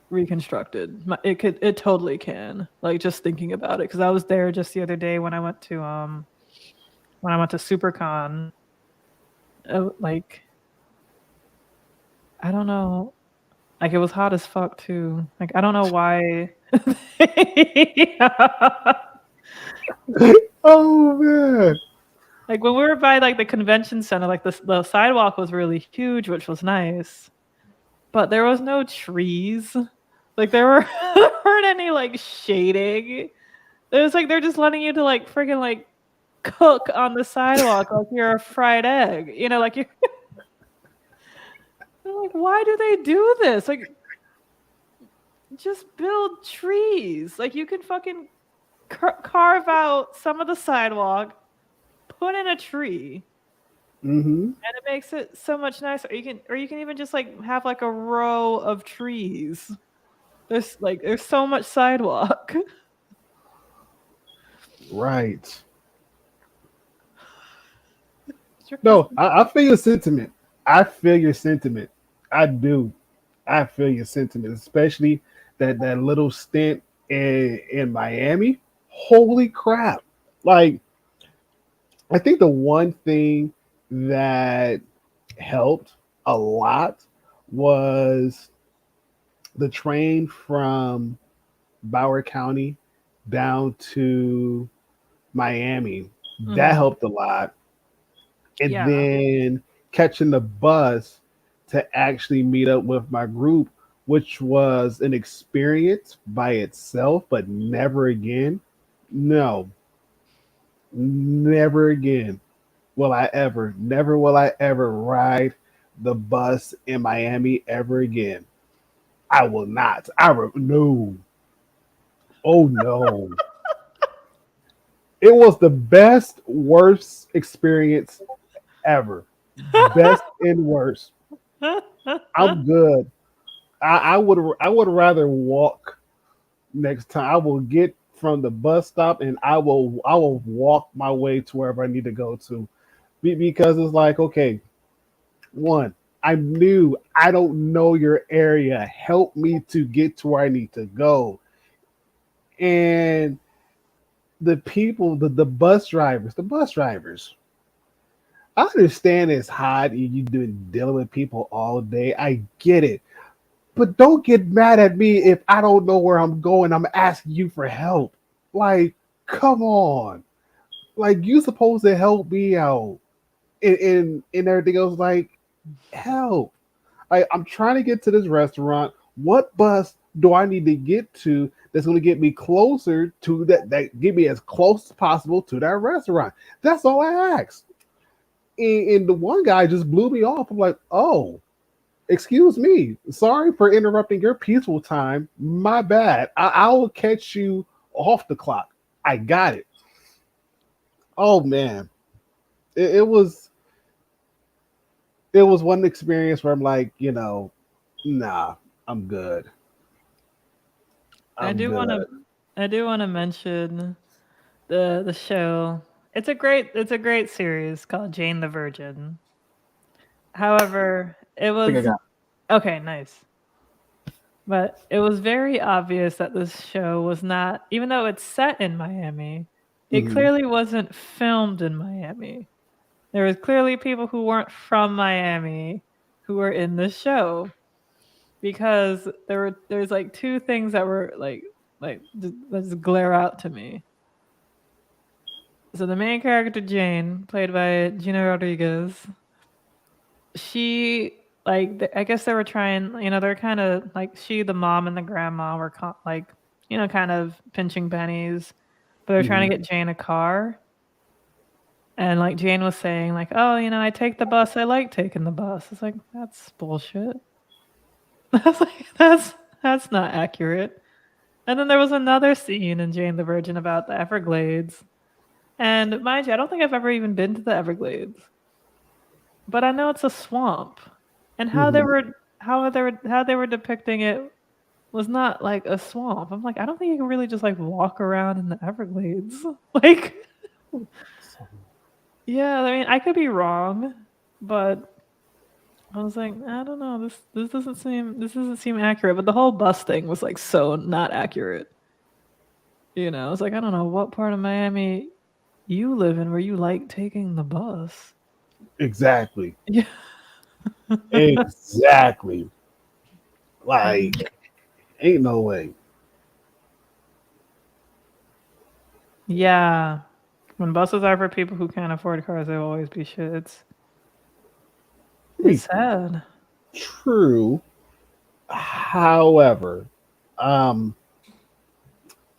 reconstructed. It totally can. Like just thinking about it, because I was there just the other day when I went to SuperCon. Like I don't know. Like it was hot as fuck too. Like I don't know why. Oh man. Like when we were by like the convention center, like the sidewalk was really huge, which was nice. But there was no trees. Like there weren't any like shading. It was like they're just letting you to like freaking like cook on the sidewalk like you're a fried egg. You know, like you're like, why do they do this? Like just build trees. Like you can fucking carve out some of the sidewalk, put in a tree, Mm-hmm. and it makes it so much nicer. Or you can even just like have like a row of trees. There's so much sidewalk. Right. No, I feel your sentiment. I feel your sentiment. I do. I feel your sentiment, especially that little stint in Miami. Holy crap! Like, I think the one thing that helped a lot was the train from Broward County down to Miami. That Mhm. helped a lot. And Yeah. then catching the bus to actually meet up with my group, which was an experience by itself, but never again. No, never again never will I ever ride the bus in Miami ever again. I will not. No. Oh no. It was the best, worst experience ever. Best and worst. I'm good. I would rather walk next time. I will get from the bus stop and I will walk my way to wherever I need to go to. Because it's like, okay, one, I'm new. I don't know your area. Help me to get to where I need to go. And the people, the bus drivers, I understand it's hot and you doing dealing with people all day. I get it. But don't get mad at me if I don't know where I'm going. I'm asking you for help. Like, come on. Like you supposed to help me out. And everything else, like, help. I'm trying to get to this restaurant. What bus do I need to get to that's going to get me closer to that get me as close as possible to that restaurant? That's all I asked. And the one guy just blew me off. I'm like, oh, excuse me. Sorry for interrupting your peaceful time. My bad. I will catch you off the clock. I got it. Oh man, it was one experience where I'm like, nah, I'm good. I I'm do want to good. I do want to mention the show. It's a great series called Jane the Virgin. However, it I think I was got. okay, nice. But it was very obvious that this show was not, even though it's set in Miami, it Mhm. clearly wasn't filmed in Miami. There was clearly people who weren't from Miami who were in the show because there's like two things that were that just glare out to me. So the main character Jane, played by Gina Rodriguez, she I guess they were trying, they're kind of like the mom and the grandma were kind of pinching pennies, but they're trying Mhm. to get Jane a car. And like Jane was saying, like, oh, I take the bus. I like taking the bus. It's like that's bullshit. That's not accurate. And then there was another scene in Jane the Virgin about the Everglades. And mind you, I don't think I've ever even been to the Everglades, but I know it's a swamp. And Mhm. how they were depicting it was not like a swamp. I'm like, I don't think you can really just like walk around in the Everglades. Like, yeah, I mean, I could be wrong, but I was like, I don't know. This doesn't seem accurate. But the whole bus thing was like so not accurate. I was like, I don't know what part of Miami you live in where you like taking the bus. Exactly. Yeah. Exactly. Like, ain't no way. Yeah. When buses are for people who can't afford cars, there will always be shit. I It's mean, sad. true. However, um,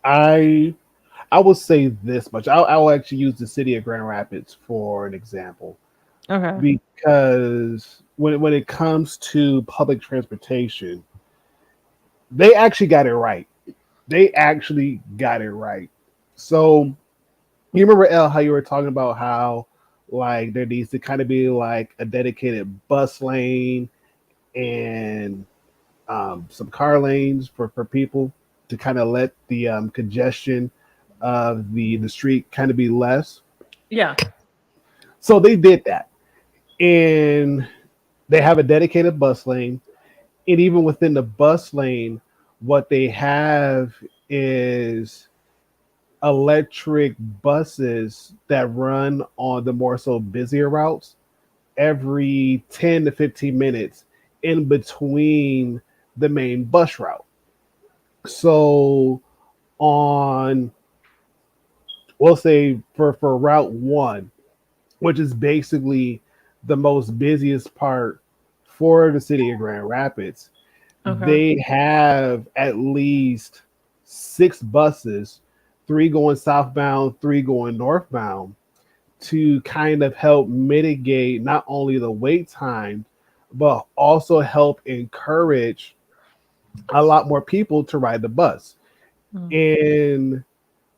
I I will say this much. I'll actually use the city of Grand Rapids for an example Okay. because when it comes to public transportation, they actually got it right. They actually got it right. So you remember El how you were talking about how like there needs to kind of be like a dedicated bus lane and some car lanes for people to kind of let the congestion of the street kind of be less. Yeah. So they did that, and they have a dedicated bus lane. And even within the bus lane, what they have is electric buses that run on the more so busier routes every 10 to 15 minutes in between the main bus route. So on, we'll say for route one, which is basically the most busiest part for the city of Grand Rapids, Okay. they have at least 6 buses, 3 going southbound, 3 going northbound, to kind of help mitigate not only the wait time, but also help encourage a lot more people to ride the bus. Mm. And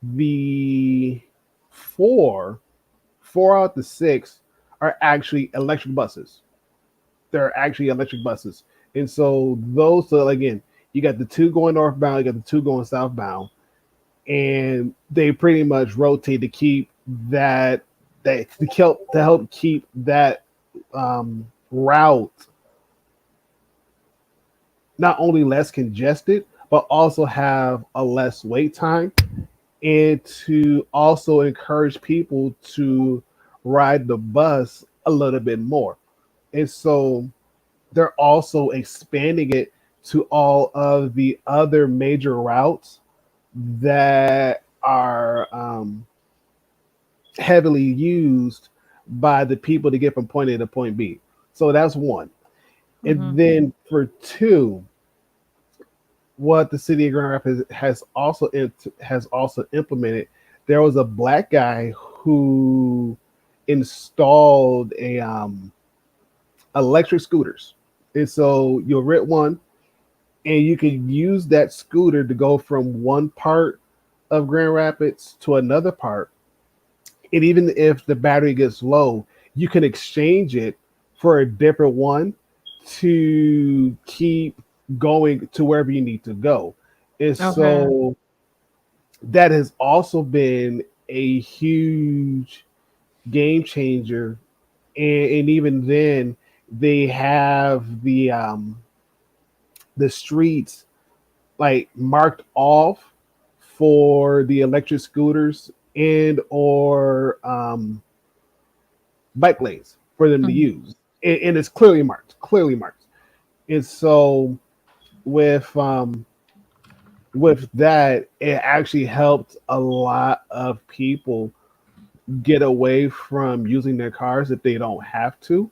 the four, 4 out of the 6 are actually electric buses. They're actually electric buses. And so those, so again, you got the 2 going northbound, you got the 2 going southbound, and they pretty much rotate to keep that to help keep that route not only less congested, but also have a less wait time, and to also encourage people to ride the bus a little bit more. And so they're also expanding it to all of the other major routes that are heavily used by the people to get from point A to point B. So that's one. And Mm-hmm. then for two, what the city of Grand Rapids has also implemented, there was a black guy who installed a electric scooters, and so you'll rent one, and you can use that scooter to go from one part of Grand Rapids to another part. And even if the battery gets low, you can exchange it for a different one to keep going to wherever you need to go. And Okay. so that has also been a huge game changer. And even then, they have the streets like marked off for the electric scooters and or bike lanes for them to Mhm. use, and it's clearly marked, clearly marked. And so with with that, it actually helped a lot of people get away from using their cars if they don't have to.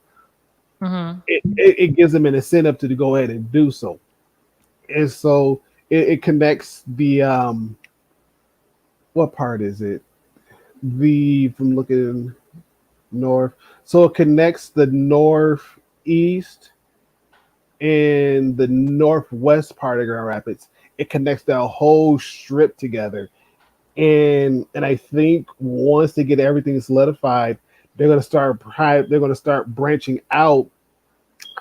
Mhm. It gives them an incentive to go ahead and do so. And so it connects the what part is it? The from looking north. So it connects the northeast and the northwest part of Grand Rapids. It connects that whole strip together. And I think once they get everything solidified, they're gonna start branching out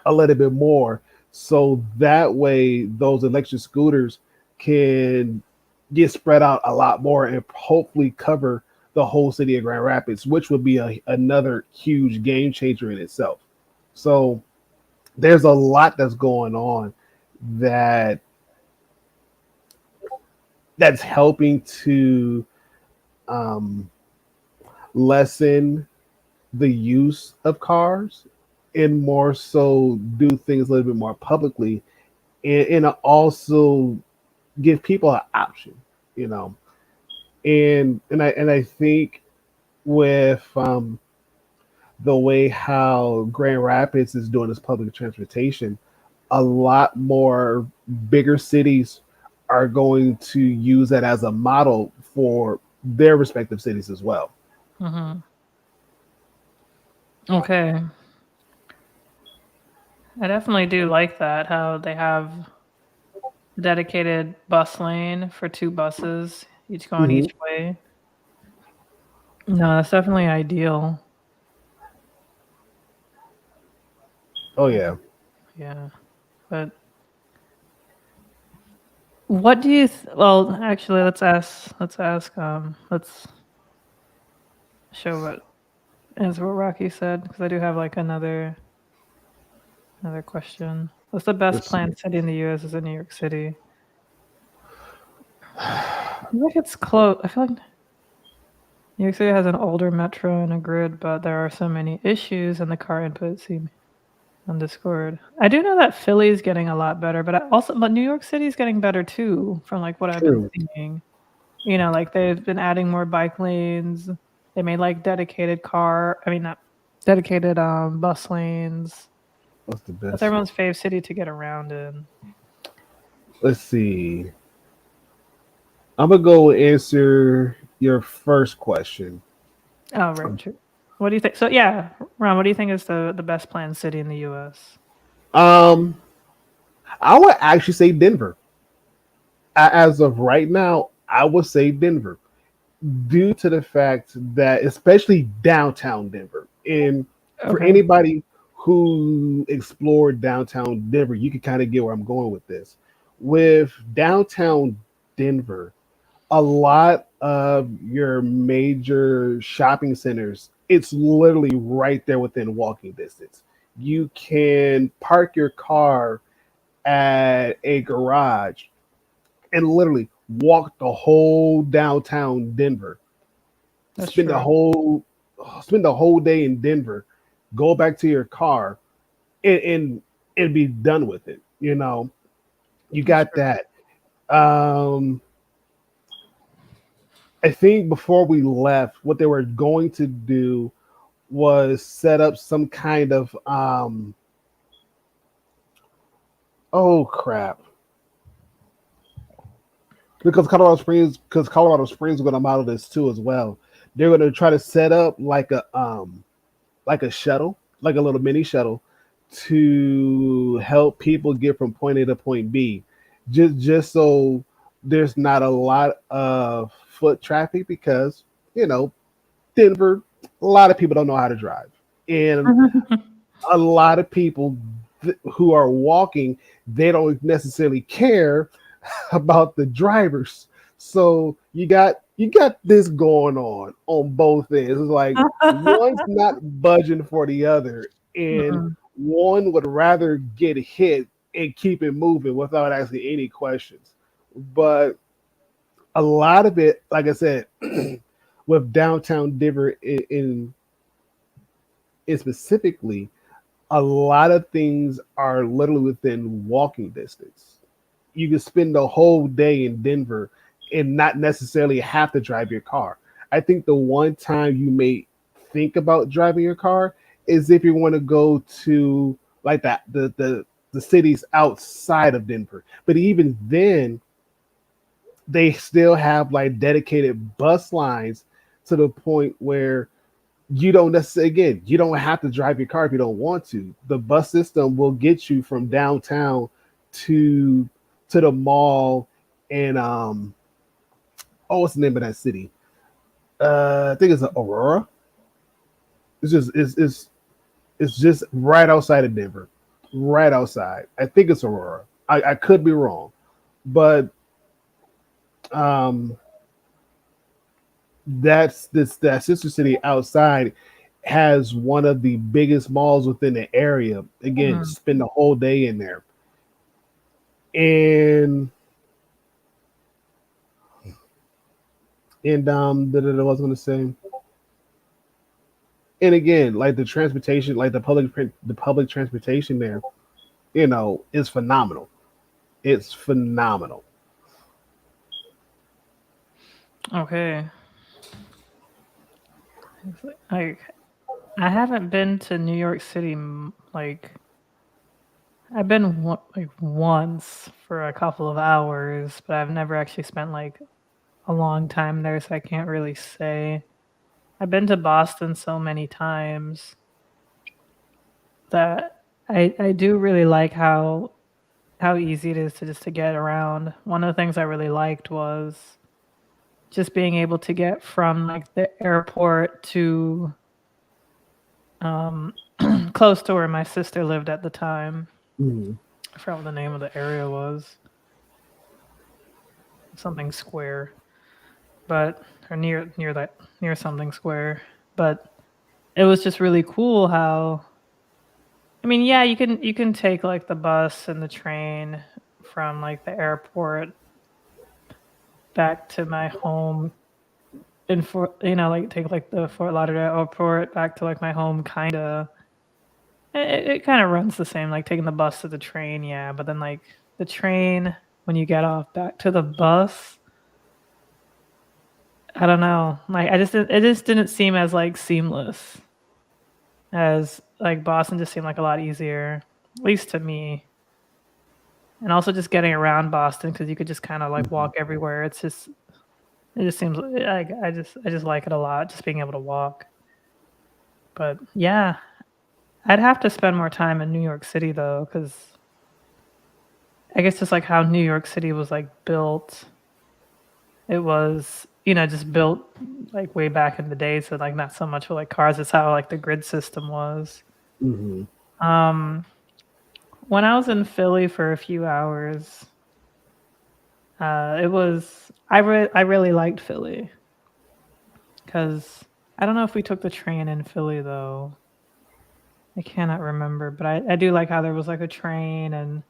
a little bit more. So that way those electric scooters can get spread out a lot more and hopefully cover the whole city of Grand Rapids, which would be another huge game changer in itself. So there's a lot that's going on that that's helping to um, lessen the use of cars and more so do things a little bit more publicly, and also give people an option, you know. And I think with the way how Grand Rapids is doing its public transportation, a lot more bigger cities are going to use that as a model for their respective cities as well. Hmm. Okay. I definitely do like that, how they have a dedicated bus lane for two buses, each going Hmm. each way. No, that's definitely ideal. Oh yeah. Yeah. But what do you well, actually let's show what answer what Rocky said, because I do have like another question. What's the best Let's see. planned city in the US? Is it New York City? I feel like it's close. I feel like New York City has an older metro and a grid, but there are so many issues and the car input seem on Discord. I do know that Philly's getting a lot better, but New York City's getting better too, from like what I've been True. seeing. You know, like they've been adding more bike lanes. They made like not dedicated bus lanes. What's the That's best? everyone's fave city to get around in. Let's see. I'm gonna go answer your first question. Oh, right, true. What do you think? So yeah, Ron, what do you think is the best planned city in the US? Um, I would actually say Denver. As of right now, I would say Denver, due to the fact that, especially downtown Denver, and for Okay. anybody who explored downtown Denver, you can kind of get where I'm going with this. With downtown Denver, a lot of your major shopping centers, it's literally right there within walking distance. You can park your car at a garage and literally walk the whole downtown Denver. That's Spend the true. whole spend the whole day in Denver, go back to your car, and be done with it. You know, you That's got true. that. Um, I think before we left, what they were going to do was set up some kind of oh crap, because Colorado Springs are going to model this too as well. They're going to try to set up like a shuttle, like a little mini shuttle, to help people get from point A to point B, just so there's not a lot of foot traffic because you know Denver, a lot of people don't know how to drive, and a lot of people who are walking, they don't necessarily care about the drivers. So you got this going on both ends. It's like one's not budging for the other, and Mhm. one would rather get hit and keep it moving without asking any questions. But a lot of it, like I said, with downtown Denver in specifically, a lot of things are literally within walking distance. You can spend the whole day in Denver and not necessarily have to drive your car. I think the one time you may think about driving your car is if you want to go to like that the cities outside of Denver. But even then, they still have like dedicated bus lines to the point where you don't necessarily, again, you don't have to drive your car if you don't want to. The bus system will get you from downtown to the mall and oh, what's the name of that city? I think it's Aurora. It's just right outside of Denver, right outside. I think it's Aurora. I could be wrong, but um that sister city outside has one of the biggest malls within the area. Again, Mhm. spend the whole day in there. And I was gonna say, And again, like the transportation, like the public transportation there, is phenomenal. It's phenomenal. Okay. Like I haven't been to New York City like I've been like once for a couple of hours, but I've never actually spent like a long time there, so I can't really say. I've been to Boston so many times that I do really like how easy it is to just to get around. One of the things I really liked was just being able to get from like the airport to um close to where my sister lived at the time. Mhm. I forgot what the name of the area was. Something square, but or near something square. But it was just really cool how I mean, yeah, you can take like the bus and the train from like the airport back to my home in Fort, like take like the Fort Lauderdale airport back to like my home kinda. It kind of runs the same, like taking the bus to the train, yeah. But then like the train when you get off back to the bus, I don't know. Like it just didn't seem as like seamless as like Boston just seemed like a lot easier, at least to me. And also just getting around Boston because you could just kind of like walk everywhere. It just seems like I just like it a lot, just being able to walk. But yeah, I'd have to spend more time in New York City though, because I guess just like how New York City was like built, it was just built like way back in the day, so like not so much for like cars. It's how like the grid system was. Mhm. Um, when I was in Philly for a few hours, it was I really liked Philly because I don't know if we took the train in Philly though. I cannot remember, but I do like how there was like a train and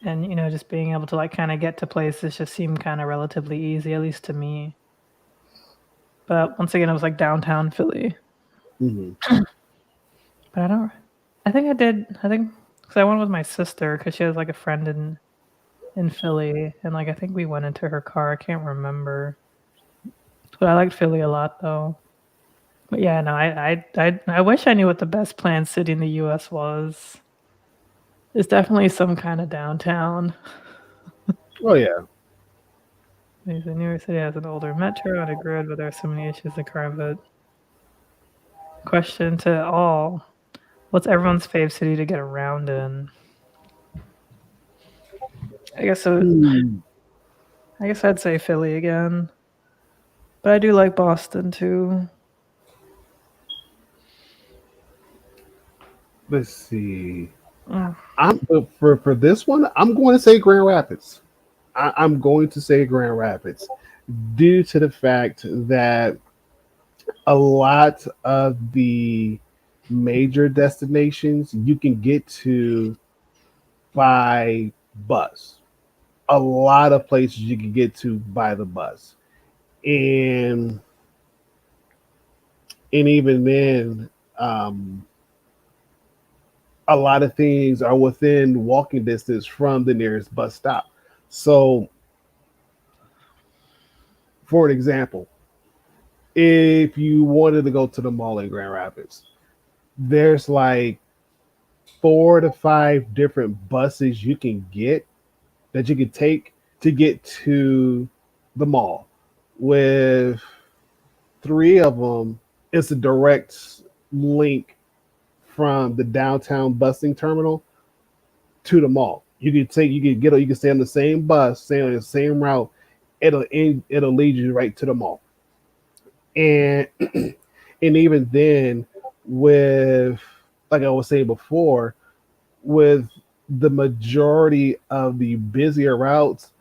just being able to like kind of get to places just seemed kind of relatively easy, at least to me. But once again, it was like downtown Philly. Mhm. But I think I did. I think because I went with my sister because she has like a friend in Philly, and like I think we went into her car. I can't remember, but I liked Philly a lot though. But yeah, no, I wish I knew what the best planned city in the U.S. was. It's definitely some kind of downtown. Oh yeah. The New York City has an older metro and a grid, but there are so many issues that curve it. Question to all: what's everyone's fave city to get around in? I guess so. Hmm. I guess I'd say Philly again, but I do like Boston too. Let's see. Mm. For this one, I'm going to say Grand Rapids. I'm going to say Grand Rapids due to the fact that a lot of the major destinations you can get to by bus. A lot of places you can get to by the bus, and even then, a lot of things are within walking distance from the nearest bus stop. So, for an example, if you wanted to go to the mall in Grand Rapids, there's like 4 to 5 different buses you can get that you can take to get to the mall. With 3 of them, it's a direct link from the downtown busing terminal to the mall. You can stay on the same bus, stay on the same route. It'll lead you right to the mall. And and even then, with like I was saying before, with the majority of the busier routes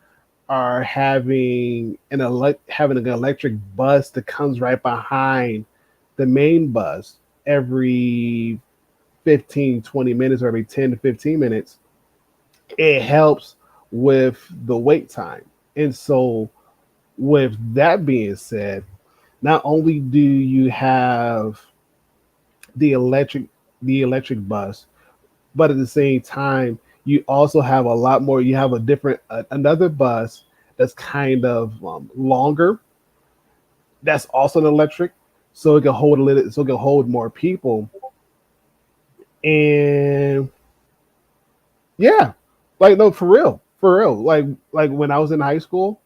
are having an electric bus that comes right behind the main bus every 15 to 20 minutes or every 10 to 15 minutes. It helps with the wait time. And so with that being said, not only do you have the electric the electric bus, but at the same time, you also have a lot more. You have a different another bus that's kind of longer. That's also an electric, so it can hold a little, so it can hold more people. And yeah, like no, for real. Like when I was in high school,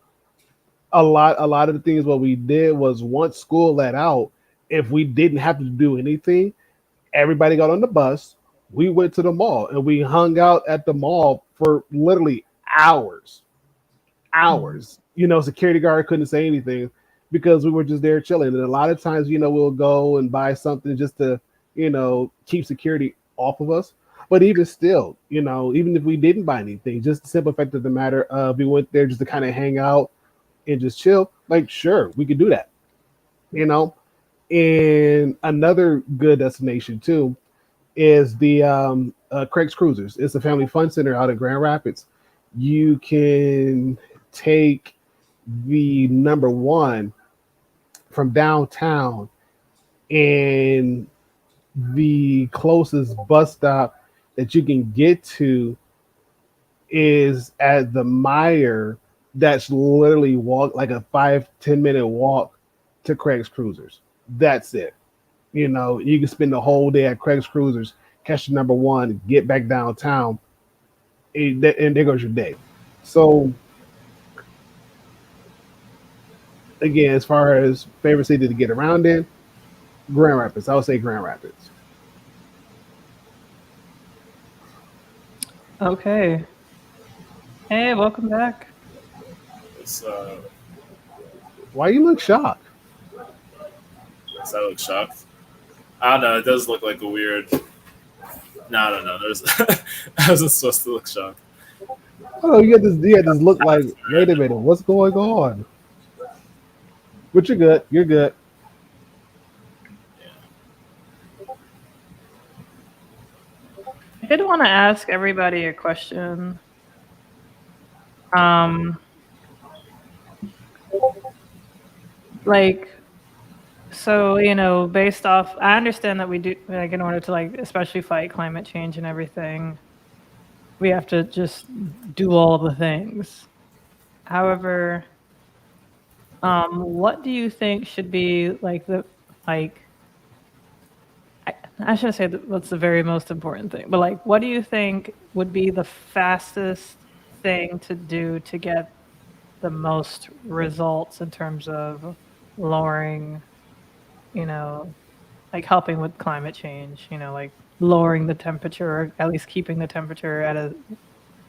a lot of the things what we did was once school let out, if we didn't have to do anything, everybody got on the bus. We went to the mall and we hung out at the mall for literally hours. Mhm. Hours. Security guard couldn't say anything because we were just there chilling. And a lot of times, we'll go and buy something just to, keep security off of us. But even still, even if we didn't buy anything, just the simple fact of the matter of we went there just to kind of hang out and just chill, like sure, we could do that, you know. And another good destination too is the Craig's Cruisers. It's a family fun center out in Grand Rapids. You can take the number one from downtown, and the closest bus stop that you can get to is at the Meyer. That's literally walk like a 5-10 minute walk to Craig's Cruisers. That's it. You can spend the whole day at Craig's Cruisers, catch the number one, get back downtown, and there goes your day. So again, as far as favorite city to get around in, Grand Rapids. I would say Grand Rapids. Okay. Hey, welcome back. It's, Why you look shocked? does that look shocked? I don't know. It does look like a weird. No, I don't know. There's. I wasn't supposed to look shocked. Oh, you had this look like, wait a minute, what's going on? But you're good. You're good. I did want to ask everybody a question. Um, like, so, based off, I understand that we do, like, in order to, like, especially fight climate change and everything, we have to just do all the things. However, what do you think should be like like I shouldn't say what's the very most important thing, but like what do you think would be the fastest thing to do to get the most results in terms of lowering, you know, like helping with climate change, like lowering the temperature or at least keeping the temperature at a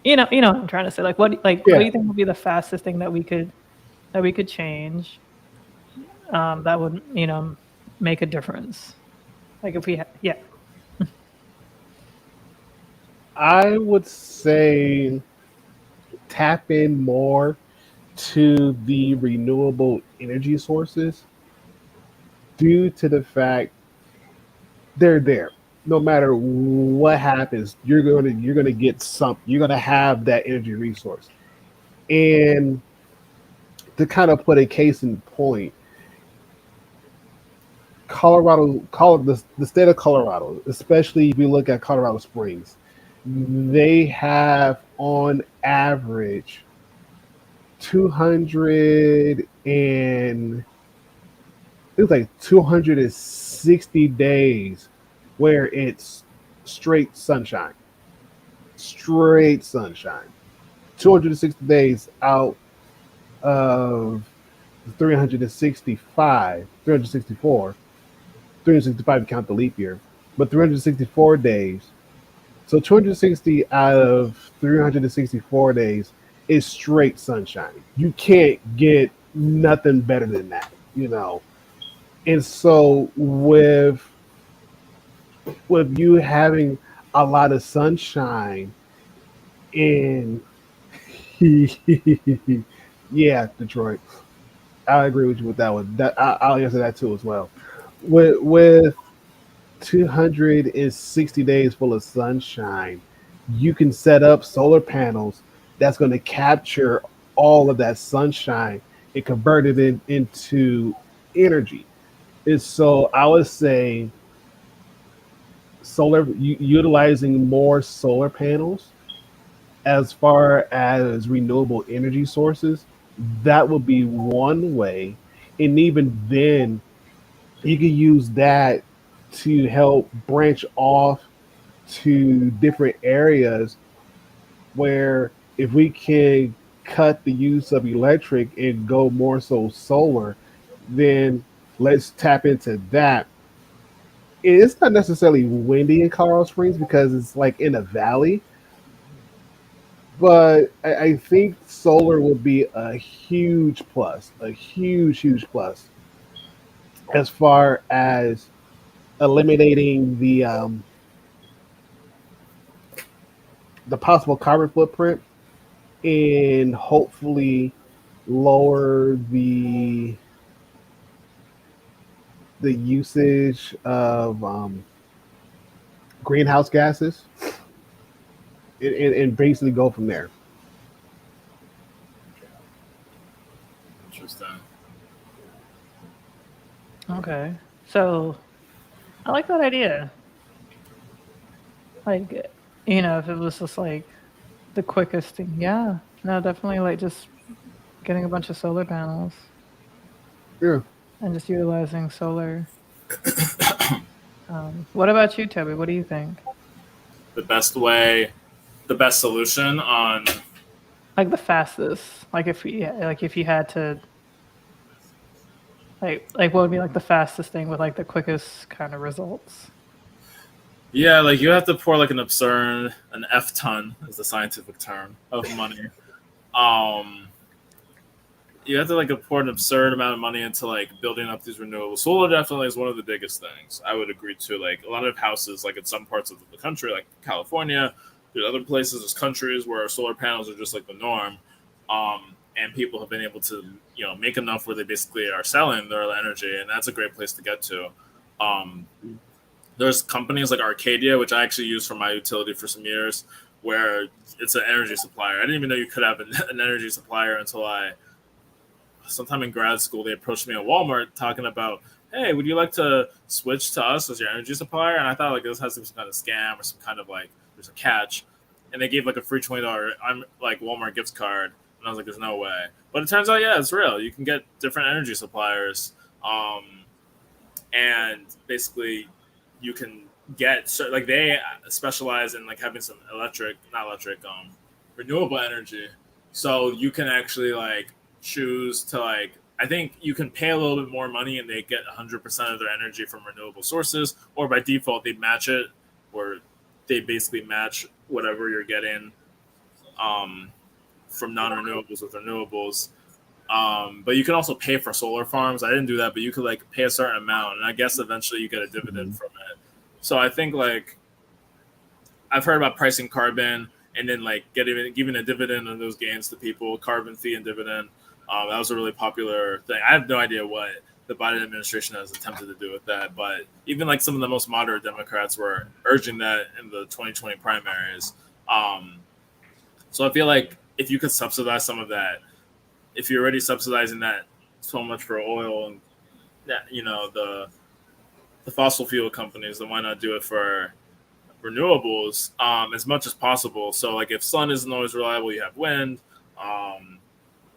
what I'm trying to say. Like what do Yeah, you think would be the fastest thing that we could change that would make a difference? Like if yeah. I would say tap in more to the renewable energy sources due to the fact they're there. No matter what happens, you're gonna get something. You're gonna have that energy resource. And to kind of put a case in point, the state of Colorado, especially if you look at Colorado Springs, they have on average 200 and it was like 260 days where it's straight sunshine, straight sunshine. 260 days out of 365, 364, 365 to count the leap year, but 364 days. So 260 out of 364 days is straight sunshine. You can't get nothing better than that, you know. And so with you having a lot of sunshine in yeah, Detroit. I agree with you with that one. I'll answer that too as well. With 260 days full of sunshine, you can set up solar panels that's going to capture all of that sunshine and convert it into energy. Is so I would say utilizing more solar panels as far as renewable energy sources. That would be one way, and even then, you can use that to help branch off to different areas where if we can cut the use of electric and go more so solar, then let's tap into that. It's not necessarily windy in Colorado Springs because it's like in a valley, but I think solar would be a huge plus, a huge plus as far as eliminating the possible carbon footprint and hopefully lower the usage of greenhouse gases and basically go from there. Interesting. Okay. So I like that idea. Like, if it was just like the quickest thing. Yeah. No, definitely like just getting a bunch of solar panels Yeah. and just utilizing solar. What about you, Toby? What do you think? The best way, the best solution on Like the fastest. Like if you had to like what would be like the fastest thing with like the quickest kind of results? yeah, like you have to pour like an F ton is the scientific term of money. Um, you have to like pour an absurd amount of money into like building up these renewables. Solar definitely is one of the biggest things. I would agree to. Like a lot of houses, like in some parts of the country, like California, there's other places, there's countries where solar panels are just like the norm. And people have been able to, make enough where they basically are selling their energy, and that's a great place to get to. Um, there's companies like Arcadia, which I actually used for my utility for some years, where it's an energy supplier. I didn't even know you could have an energy supplier until sometime in grad school, they approached me at Walmart talking about, hey, would you like to switch to us as your energy supplier? And I thought like this has to be some kind of scam or some kind of like there's a catch. And they gave like a free $20 I'm like Walmart gift card, and I was like, there's no way. But it turns out, yeah, it's real. You can get different energy suppliers, and basically you can get like they specialize in like having some renewable energy, so you can actually like choose to like I think you can pay a little bit more money and they get 100% of their energy from renewable sources, or by default they match it, or they basically match whatever you're getting from non-renewables with renewables. But you can also pay for solar farms. I didn't do that, but you could like pay a certain amount, and I guess eventually you get a dividend from it. So I think like I've heard about pricing carbon and then like giving a dividend on those gains to people, carbon fee and dividend. That was a really popular thing. I have no idea what the Biden administration has attempted to do with that, but even like some of the most moderate Democrats were urging that in the 2020 primaries. So I feel like if you could subsidize some of that, if you're already subsidizing that so much for oil and that, the fossil fuel companies, then why not do it for renewables as much as possible? So like if sun isn't always reliable, you have wind,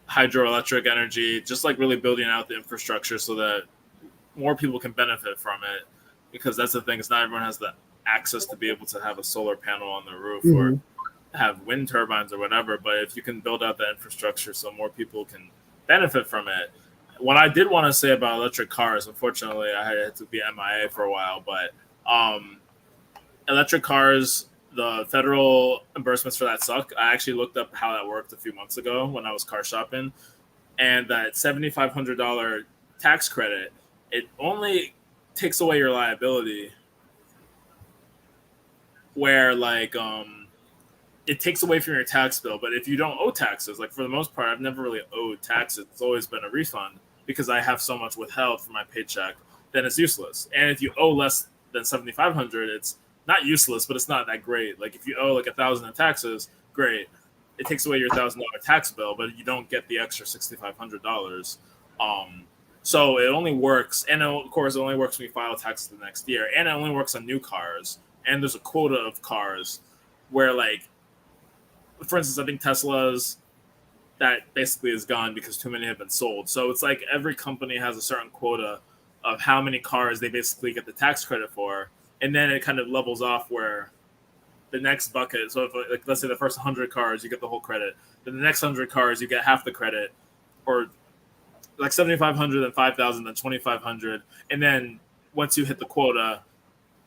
hydroelectric energy, just like really building out the infrastructure so that more people can benefit from it, because that's the thing, is not everyone has the access to be able to have a solar panel on their roof or have wind turbines or whatever. But if you can build out the infrastructure so more people can benefit from it. What I did want to say about electric cars, unfortunately I had to be MIA for a while, but electric cars, the federal reimbursements for that suck. I actually looked up how that worked a few months ago when I was car shopping, and that $7,500 tax credit, it only takes away your liability, where like it takes away from your tax bill. But if you don't owe taxes, like for the most part, I've never really owed taxes. It's always been a refund because I have so much withheld from my paycheck, then it's useless. And if you owe less than 7,500, it's not useless, but it's not that great. Like if you owe like 1,000 in taxes, great. It takes away your $1,000 tax bill, but you don't get the extra $6,500. So it only works, and of course, it only works when you file taxes the next year, and it only works on new cars. And there's a quota of cars where, like, for instance, I think Tesla's that basically is gone because too many have been sold. So it's like every company has a certain quota of how many cars they basically get the tax credit for, and then it kind of levels off where the next bucket. So if, like, let's say the first 100 cars, you get the whole credit. Then the next 100 cars, you get half the credit, or like 7,500, then 5,000, then 2,500, and then once you hit the quota,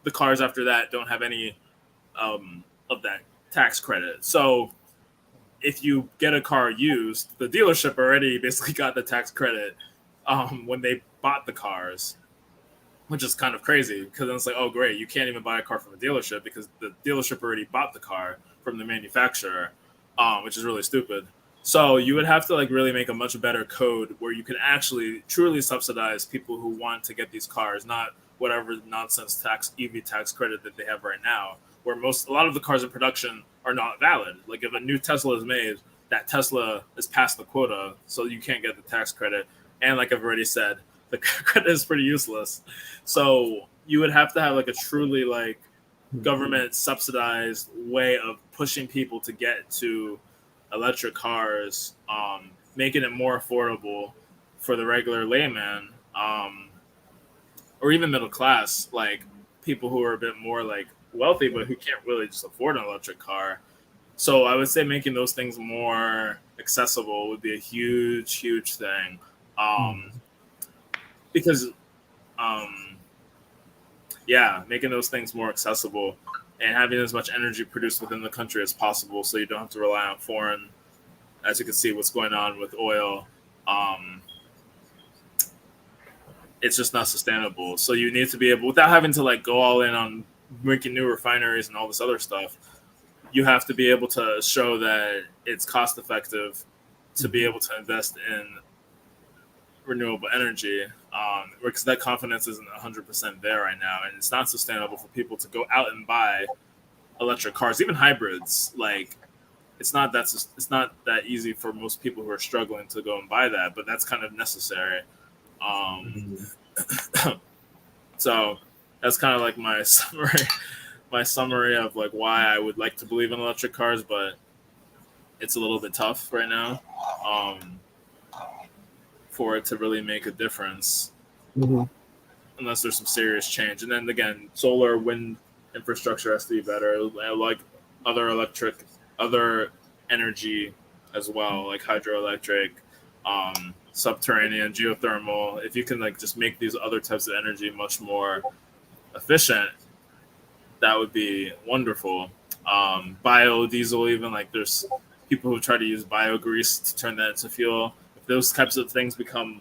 the cars after that don't have any of that tax credit. So if you get a car used, the dealership already basically got the tax credit when they bought the cars, which is kind of crazy because then it's like, oh, great, you can't even buy a car from a dealership because the dealership already bought the car from the manufacturer, which is really stupid. So you would have to like really make a much better code where you can actually truly subsidize people who want to get these cars, not whatever nonsense EV tax credit that they have right now, where a lot of the cars in production are not valid. Like if a new Tesla is made, that Tesla is past the quota, so you can't get the tax credit. And like I've already said, the credit is pretty useless. So you would have to have like a truly like government subsidized way of pushing people to get to electric cars, making it more affordable for the regular layman, or even middle class, like people who are a bit more like wealthy but who can't really just afford an electric car. So I would say making those things more accessible would be a huge thing, because making those things more accessible and having as much energy produced within the country as possible, so you don't have to rely on foreign. As you can see, what's going on with oil, it's just not sustainable. So you need to be able, without having to like go all in on making new refineries and all this other stuff, you have to be able to show that it's cost effective to be able to invest in renewable energy, because that confidence isn't 100% there right now, and it's not sustainable for people to go out and buy electric cars, even hybrids. Like it's not that easy for most people who are struggling to go and buy that, but that's kind of necessary. So that's kind of like my summary of like why I would like to believe in electric cars, but it's a little bit tough right now for it to really make a difference, unless there's some serious change. And then again, solar, wind infrastructure has to be better, like other energy as well, like hydroelectric, subterranean, geothermal. If you can like just make these other types of energy much more efficient, that would be wonderful. Biodiesel, even like there's people who try to use biogrease to turn that into fuel. If those types of things become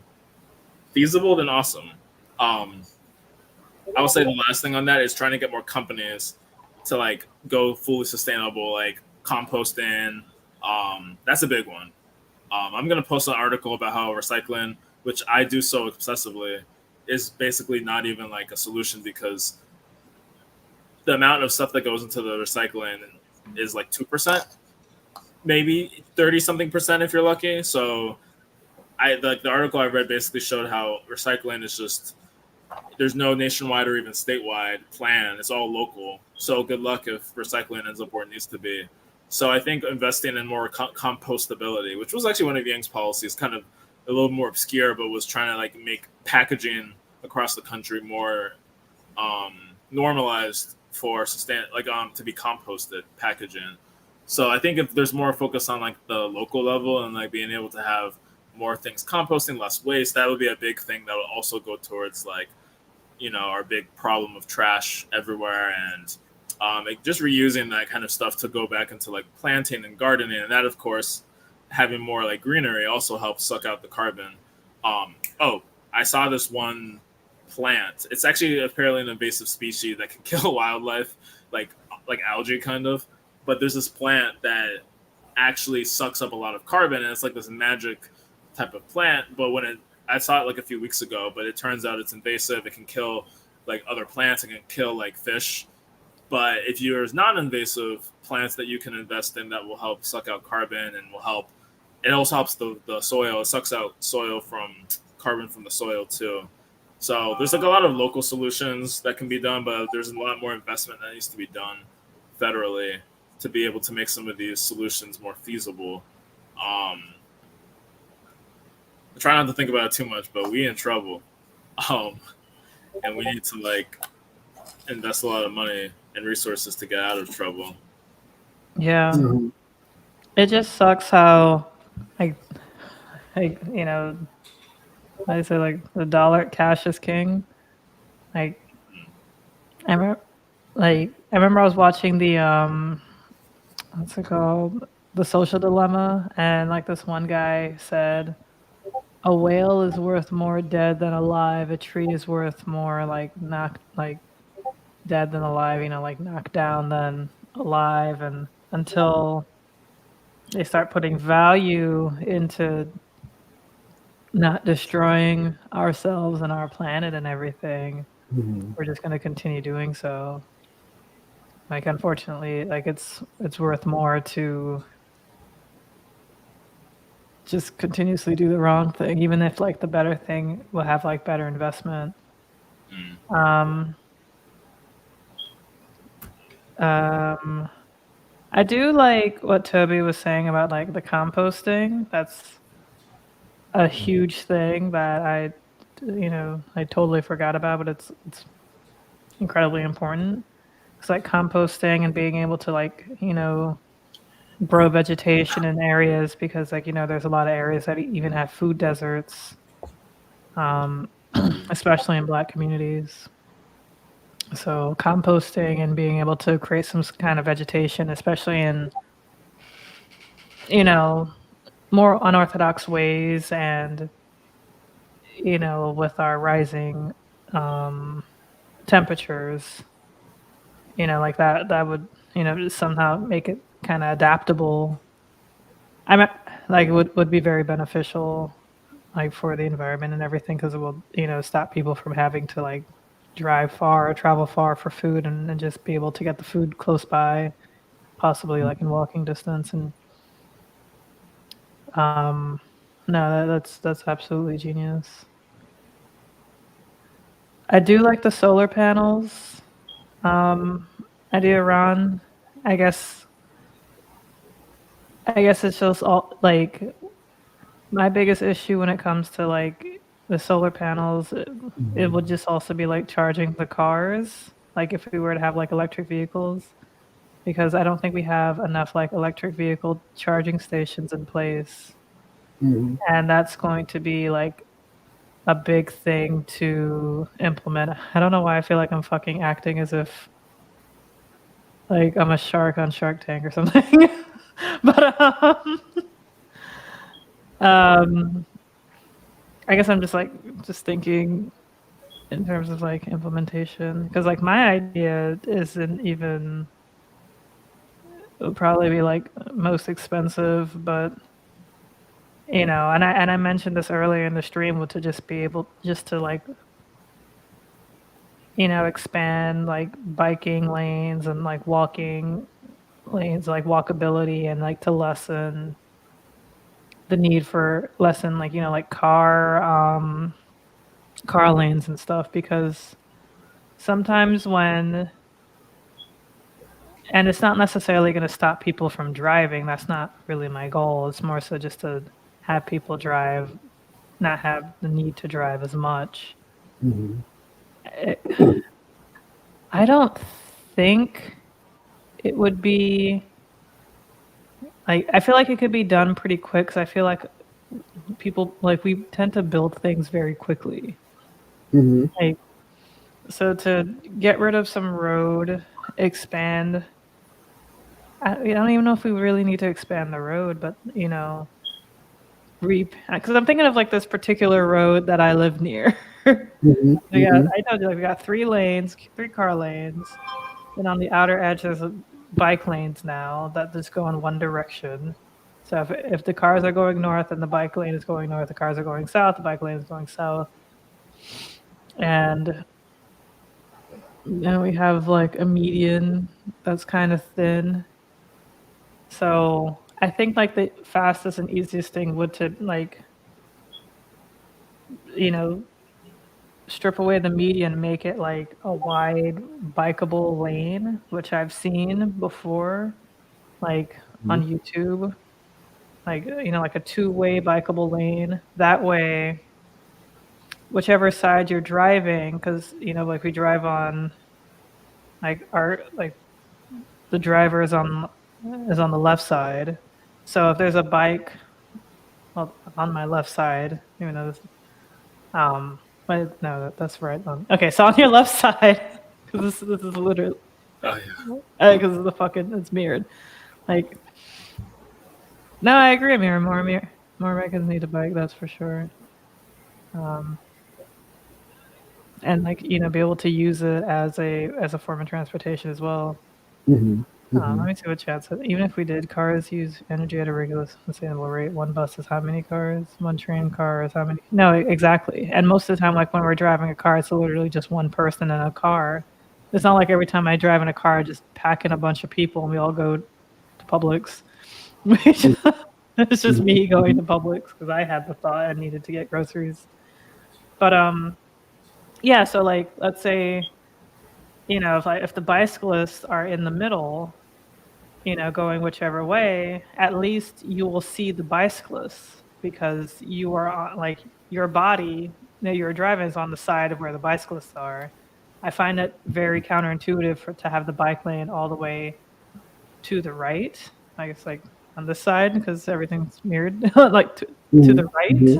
feasible, then awesome. I would say the last thing on that is trying to get more companies to like go fully sustainable, like composting. That's a big one. I'm going to post an article about how recycling, which I do so obsessively, is basically not even like a solution, because the amount of stuff that goes into the recycling is like 2%, maybe 30 something percent if you're lucky. So the article I read basically showed how recycling is just, there's no nationwide or even statewide plan. It's all local. So good luck if recycling ends up where it needs to be. So I think investing in more compostability, which was actually one of Yang's policies, kind of a little more obscure, but was trying to like make packaging across the country more normalized for to be composted packaging. So I think if there's more focus on like the local level and like being able to have more things composting, less waste, that would be a big thing that would also go towards like, our big problem of trash everywhere, and like just reusing that kind of stuff to go back into like planting and gardening. And that, of course, having more like greenery also helps suck out the carbon. I saw this one plant. It's actually apparently an invasive species that can kill wildlife, like algae kind of. But there's this plant that actually sucks up a lot of carbon, and it's like this magic type of plant. But I saw it like a few weeks ago, but it turns out it's invasive. It can kill like other plants. It can kill like fish. But if there's non-invasive plants that you can invest in that will help suck out carbon and will help, it also helps the soil. It sucks out soil from carbon from the soil too. So there's like a lot of local solutions that can be done, but there's a lot more investment that needs to be done federally to be able to make some of these solutions more feasible. I try not to think about it too much, but we in trouble, and we need to like invest a lot of money and resources to get out of trouble. Yeah. Mhm. It just sucks how, like, you know, I say like the dollar cash is king. Like, I remember I was watching the what's it called, The Social Dilemma, and like this one guy said, a whale is worth more dead than alive. A tree is worth more like dead than alive. You know, like knocked down than alive, and until they start putting value into not destroying ourselves and our planet and everything, Mhm. we're just going to continue doing so. Like, unfortunately, like it's worth more to just continuously do the wrong thing, even if like the better thing will have like better investment. Mm. Um, um, I do like what Toby was saying about like the composting. That's a huge thing that I totally forgot about, but it's incredibly important. It's like composting and being able to like, grow vegetation in areas because like, there's a lot of areas that even have food deserts, um, especially in Black communities. So composting and being able to create some kind of vegetation, especially in, you know, more unorthodox ways and, with our rising um, temperatures, like that would, somehow make it kind of adaptable. I mean, like would be very beneficial, like for the environment and everything, because it will, stop people from having to like drive far or travel far for food and just be able to get the food close by, possibly like in walking distance. And um, no, that's absolutely genius. I do like the solar panels. Um, I do, Iran. I guess I guess it's just all like my biggest issue when it comes to like the solar panels. It would just also be like charging the cars. Like if we were to have like electric vehicles, because I don't think we have enough like electric vehicle charging stations in place, Mhm. and that's going to be like a big thing to implement. I don't know why I feel like I'm fucking acting as if like I'm a shark on Shark Tank or something. But um, I guess I'm just thinking in terms of like implementation, because like my idea isn't even, it would probably be like most expensive, but and I mentioned this earlier in the stream, to just be able just to like expand like biking lanes and like walking lanes, like walkability, and like to lessen the need for lessen like like car lanes and stuff, because sometimes when, and it's not necessarily going to stop people from driving, that's not really my goal. It's more so just to have people drive, not have the need to drive as much. Mhm. it, I don't think it would be like, I feel like it could be done pretty quick, because I feel like people, like, we tend to build things very quickly. Mhm. Like, so to get rid of some road, expand, I don't even know if we really need to expand the road, but because I'm thinking of like this particular road that I live near. Mhm. Mhm. I told you, like, we got 3 lanes, 3 car lanes. Then on the outer edge, there's bike lanes now that just go in one direction. So if the cars are going north and the bike lane is going north, the cars are going south, the bike lane is going south. And then we have like a median that's kind of thin. So I think like the fastest and easiest thing would to like you know, strip away the median, make it like a wide bikeable lane, which I've seen before, like on YouTube, like, like a two-way bikeable lane. That way, whichever side you're driving, because, like we drive on, like the driver is on the left side. So if there's a bike, well, on my left side, even though this, but no, that's right. Okay, so on your left side, because this is literally, Oh yeah. because the fucking it's mirrored. Like, no, I agree. More Americans need a bike. That's for sure. And like be able to use it as a form of transportation as well. Let me see what chat said. Even if we did, cars use energy at a regular sustainable rate. One bus is how many cars? One train car is how many? No, exactly. And most of the time, like when we're driving a car, it's literally just one person in a car. It's not like every time I drive in a car, I just pack in a bunch of people and we all go to Publix. It's just me going to Publix because I had the thought I needed to get groceries. But yeah. So like, let's say, if the bicyclists are in the middle, going whichever way, at least you will see the bicyclists because you are on, like, your body that you're driving is on the side of where the bicyclists are. I find it very counterintuitive to have the bike lane all the way to the right. I guess like on this side because everything's mirrored, like to the right.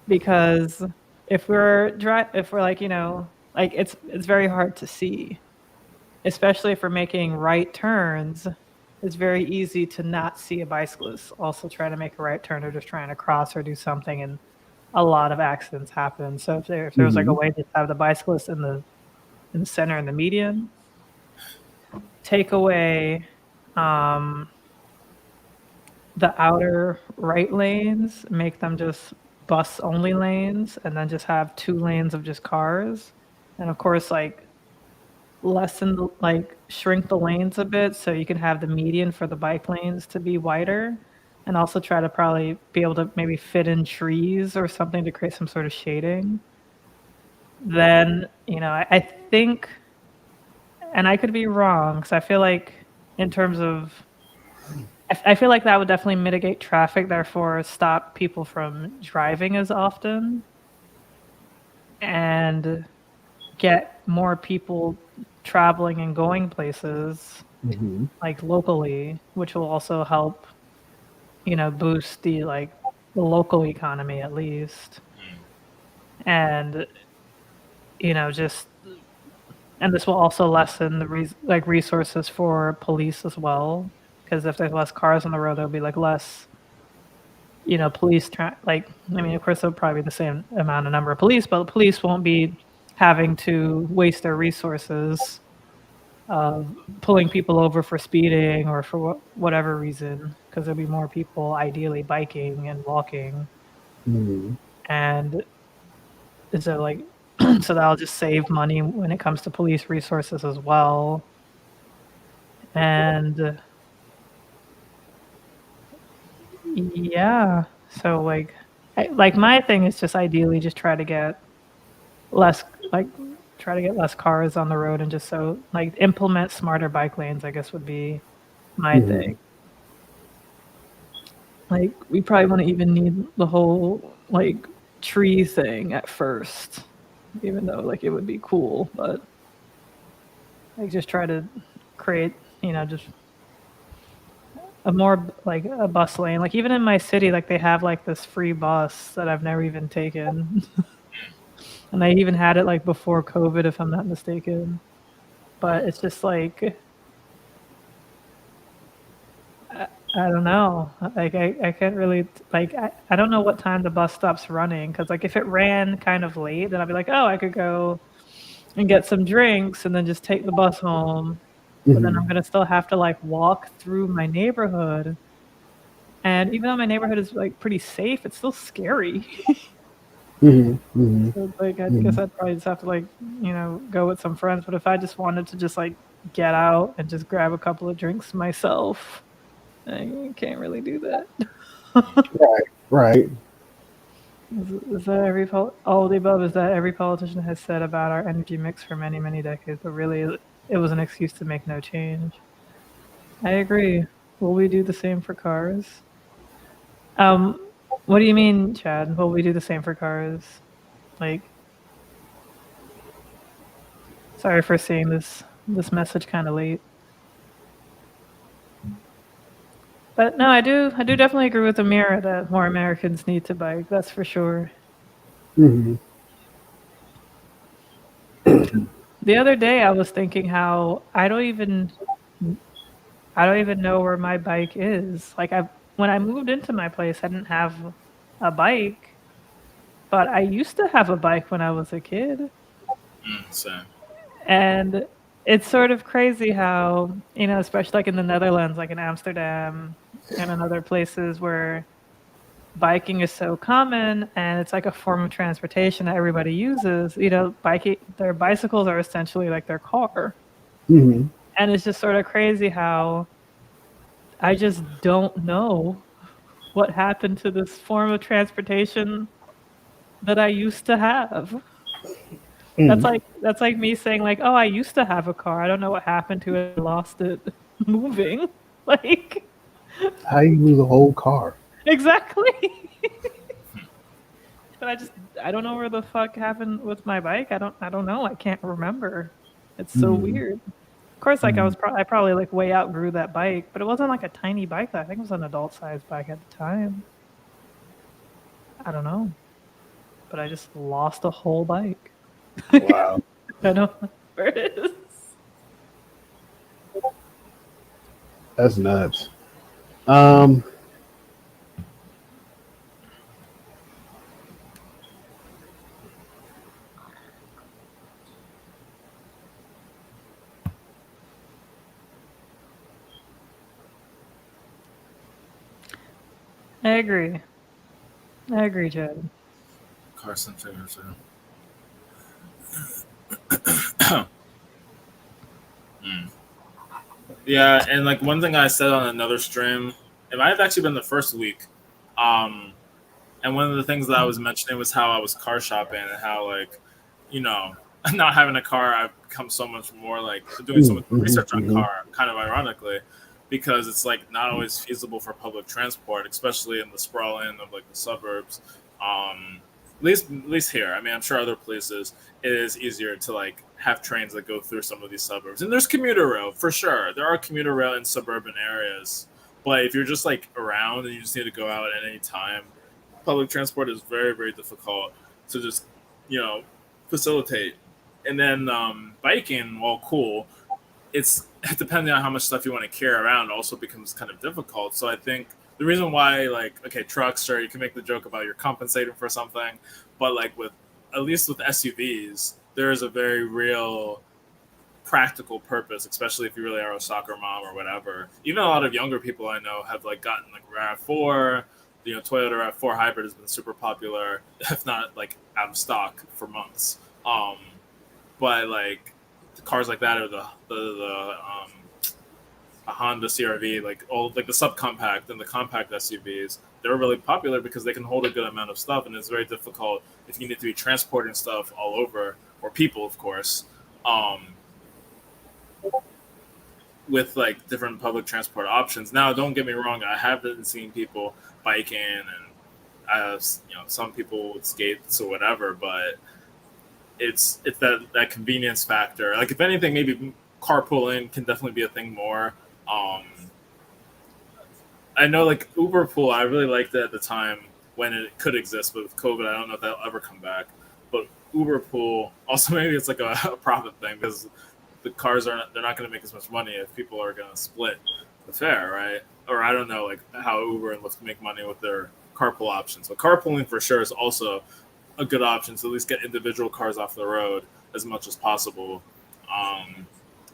Because if we're like like it's very hard to see, especially if we're making right turns. It's very easy to not see a bicyclist also trying to make a right turn or just trying to cross or do something, and a lot of accidents happen. So if there was like a way to have the bicyclist in the center and the median, take away the outer right lanes, make them just bus only lanes, and then just have 2 lanes of just cars, and of course like shrink the lanes a bit so you can have the median for the bike lanes to be wider, and also try to probably be able to maybe fit in trees or something to create some sort of shading. Then I think, and I could be wrong because I feel like in terms of I feel like that would definitely mitigate traffic, therefore stop people from driving as often and get more people traveling and going places like locally, which will also help boost the local economy at least. And just, and this will also lessen the resources for police as well, because if there's less cars on the road, there'll be like less police of course there'll probably be the same amount of number of police, but the police won't be having to waste their resources pulling people over for speeding or for whatever reason, because there'll be more people ideally biking and walking. And so like so that'll just save money when it comes to police resources as well. And yeah, so like my thing is just ideally just try to get less cars on the road, and just so like implement smarter bike lanes, I guess would be my thing. Like we probably wouldn't even need the whole like tree thing at first, even though like it would be cool, but like just try to create just a more like a bus lane. Like even in my city, like they have like this free bus that I've never even taken. And they even had it like before COVID, if I'm not mistaken. But it's just like, I don't know. Like I can't really, like I don't know what time the bus stops running, because like if it ran kind of late, then I'd be like, oh, I could go and get some drinks and then just take the bus home. But then I'm gonna still have to like walk through my neighborhood, and even though my neighborhood is like pretty safe, it's still scary. So like I guess I'd probably just have to like go with some friends. But if I just wanted to just like get out and just grab a couple of drinks myself, I can't really do that. Right. Is that all of the above is that every politician has said about our energy mix for many, many decades, but really it was an excuse to make no change. I agree. Will we do the same for cars? What do you mean, Chad? Will we do the same for cars? Like, sorry for seeing this message kind of late. But no, I do definitely agree with Amira that more Americans need to bike. That's for sure. Mhm. The other day I was thinking how I don't even know where my bike is. Like when I moved into my place, I didn't have a bike, but I used to have a bike when I was a kid. So And it's sort of crazy how, especially like in the Netherlands, like in Amsterdam and in other places where biking is so common and it's like a form of transportation that everybody uses, biking their bicycles are essentially like their car. Mhm. And it's just sort of crazy how I just don't know what happened to this form of transportation that I used to have. That's Mhm. like me saying like, "Oh, I used to have a car. I don't know what happened to it. I lost it moving." Like How you lose a whole car? exactly. But I don't know where the fuck happened with my bike. I don't know. I can't remember. It's so Mhm. weird. Of course, like Mhm. I probably like way outgrew that bike, but it wasn't like a tiny bike. I think it was an adult sized bike at the time. I don't know, but I just lost a whole bike. I Wow, don't know where it is. that's nuts. Um, I agree. I agree, Chad. Carson Taylor too. Mm. Yeah, and like one thing I said on another stream, it might have actually been the first week. Um, and one of the things that I was mentioning was how I was car shopping and how like, you know, not having a car, I've become so much more like doing so much more mhm. research on car, kind of ironically, because it's like not always feasible for public transport, especially in the sprawling of like the suburbs. At least here. I mean, I'm sure other places it is easier to like have trains that go through some of these suburbs. And there's commuter rail for sure. There are commuter rail in suburban areas, but if you're just like around and you just need to go out at any time, public transport is very very difficult to just you know facilitate. And then biking, while cool, it's depending on how much stuff you want to carry around, also becomes kind of difficult. So I think the reason why, like, okay, trucks, sure, you can make the joke about you're compensating for something, but like with at least with SUVs, there is a very real practical purpose, especially if you really are a soccer mom or whatever. Even a lot of younger people I know have like gotten like RAV4. Toyota RAV4 hybrid has been super popular, if not like out of stock for months. But like the cars like that, or the a Honda CRV, like all like the subcompact and the compact SUVs, they're really popular because they can hold a good amount of stuff, and it's very difficult if you need to be transporting stuff all over, or people, of course. Um, with like different public transport options. Now, don't get me wrong, I have been seeing people biking and some people with skates or whatever, but it's that convenience factor. Like if anything, maybe carpooling can definitely be a thing more. Um, I know like Uber pool, I really liked it at the time when it could exist, but with COVID, I don't know if that'll ever come back. But Uber pool, also maybe it's like a profit thing because the cars they're not going to make as much money if people are going to split the fare, right? Or I don't know like how Uber and Lyft make money with their carpool options. But carpooling for sure is also a good option to at least get individual cars off the road as much as possible. Um,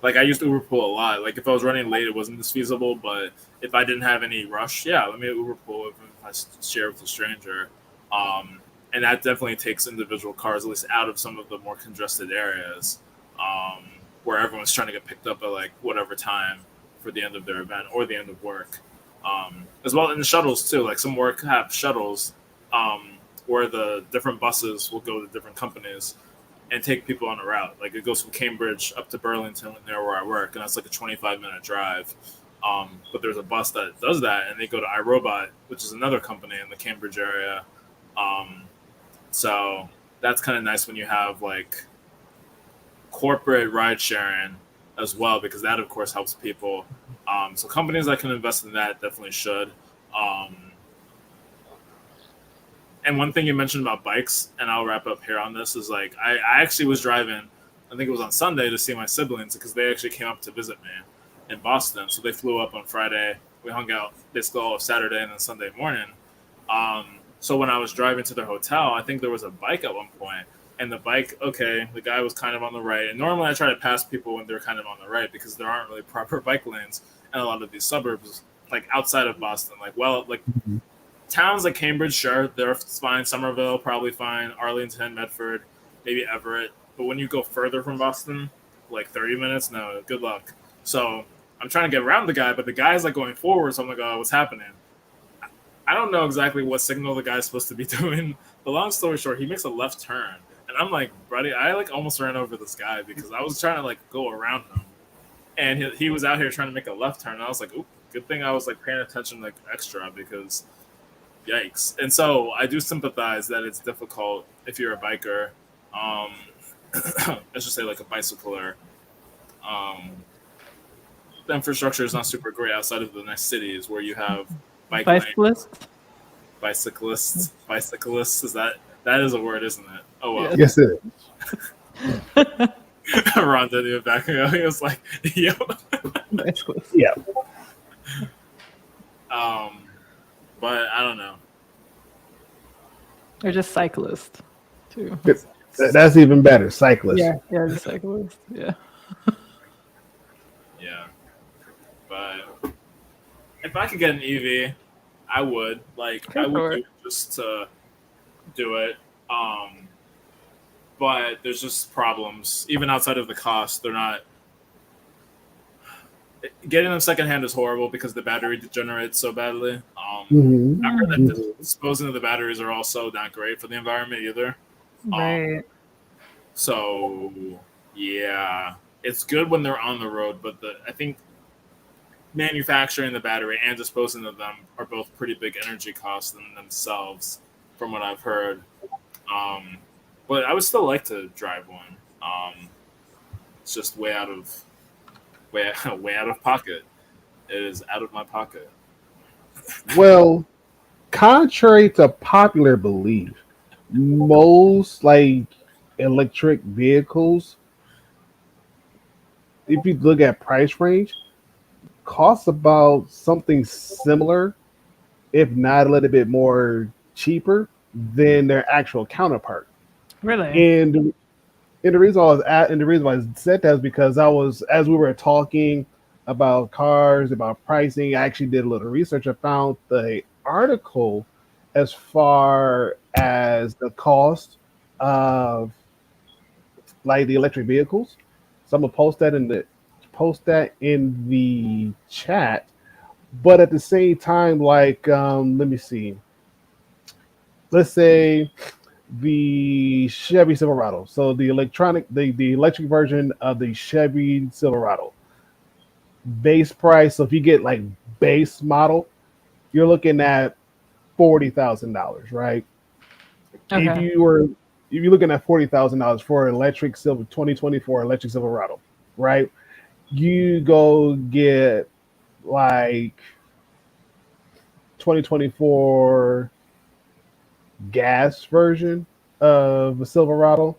like I used Uber pool a lot. Like if I was running late, it wasn't as feasible. But if I didn't have any rush, yeah, let me Uber pool if I share with a stranger. And that definitely takes individual cars at least out of some of the more congested areas. Um, where everyone's trying to get picked up at like whatever time for the end of their event or the end of work. As well in the shuttles too. Like some work have shuttles, um, where the different buses will go to different companies and take people on a route. Like it goes from Cambridge up to Burlington near where I work, and that's like a 25-minute drive. But there's a bus that does that, and they go to iRobot, which is another company in the Cambridge area. So that's kind of nice when you have like corporate ride sharing as well, because that of course helps people. So companies that can invest in that definitely should. And one thing you mentioned about bikes, and I'll wrap up here on this, is like I actually was driving, I think it was on Sunday, to see my siblings because they actually came up to visit me in Boston. So they flew up on Friday. We hung out basically all of Saturday and then Sunday morning. So when I was driving to their hotel, I think there was a bike at one point, and the bike, okay, the guy was kind of on the right. And normally I try to pass people when they're kind of on the right because there aren't really proper bike lanes in a lot of these suburbs, like outside of Boston. Towns like Cambridge, sure, they're fine. Somerville, probably fine. Arlington, Medford, maybe Everett. But when you go further from Boston, like 30 minutes, no, good luck. So I'm trying to get around the guy, but the guy's like going forward. So I'm like, oh, what's happening? I don't know exactly what signal the guy's supposed to be doing. But long story short, he makes a left turn. And I'm like, buddy, I like almost ran over this guy because I was trying to like go around him. And he was out here trying to make a left turn. And I was like, oop, good thing I was like paying attention like extra because yikes. And so I do sympathize that it's difficult if you're a biker. Let's just say like a bicycler. The infrastructure is not super great outside of the next cities where you have Bicyclists. Bicyclists. Is that is a word, isn't it? Oh well. Yes, it is. Ron didn't even back me up. He was like, yo. Bicyclists. Yeah. But I don't know. They're just cyclists, too. That's even better. Cyclist. Yeah, the cyclists. Yeah. Yeah. But if I could get an EV, I would. Like, I would do it just to do it. But there's just problems. Even outside of the cost, they're not. Getting them secondhand is horrible because the battery degenerates so badly. I heard that disposing of the batteries are also not great for the environment either. Right. So yeah, it's good when they're on the road, but I think manufacturing the battery and disposing of them are both pretty big energy costs in themselves, from what I've heard. But I would still like to drive one. It's just way out of pocket. It is out of my pocket. Well, contrary to popular belief, most like electric vehicles, if you look at price range, cost about something similar, if not a little bit more cheaper than their actual counterpart. Really? And the reason why I said that is because as we were talking about cars, about pricing, I actually did a little research. I found the article as far as the cost of like the electric vehicles. So I'm gonna post that in the chat. But at the same time, like let me see. Let's say the Chevy Silverado. So the electric version of the Chevy Silverado. Base price. So if you get like base model, you're looking at $40,000, right? Okay. If you're looking at $40,000 for electric 2024 electric Silverado, right? You go get like 2024 gas version of a Silverado,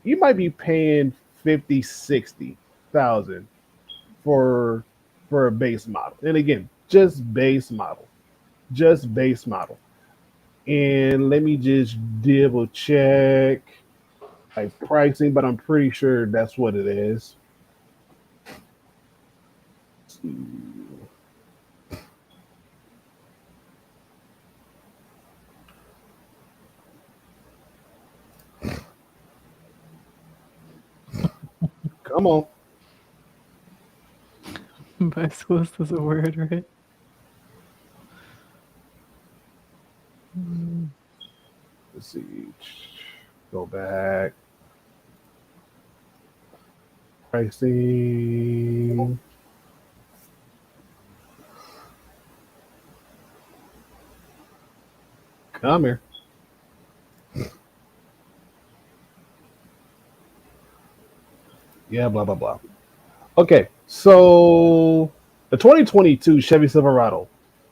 you might be paying 50,000-60,000 for a base model. And again, just base model. And let me just double check like pricing, but I'm pretty sure that's what it is. Come on. Bicyclist is a word, right? go back. Pricing. Come here. Yeah, blah blah blah. Okay, so the 2022 Chevy Silverado,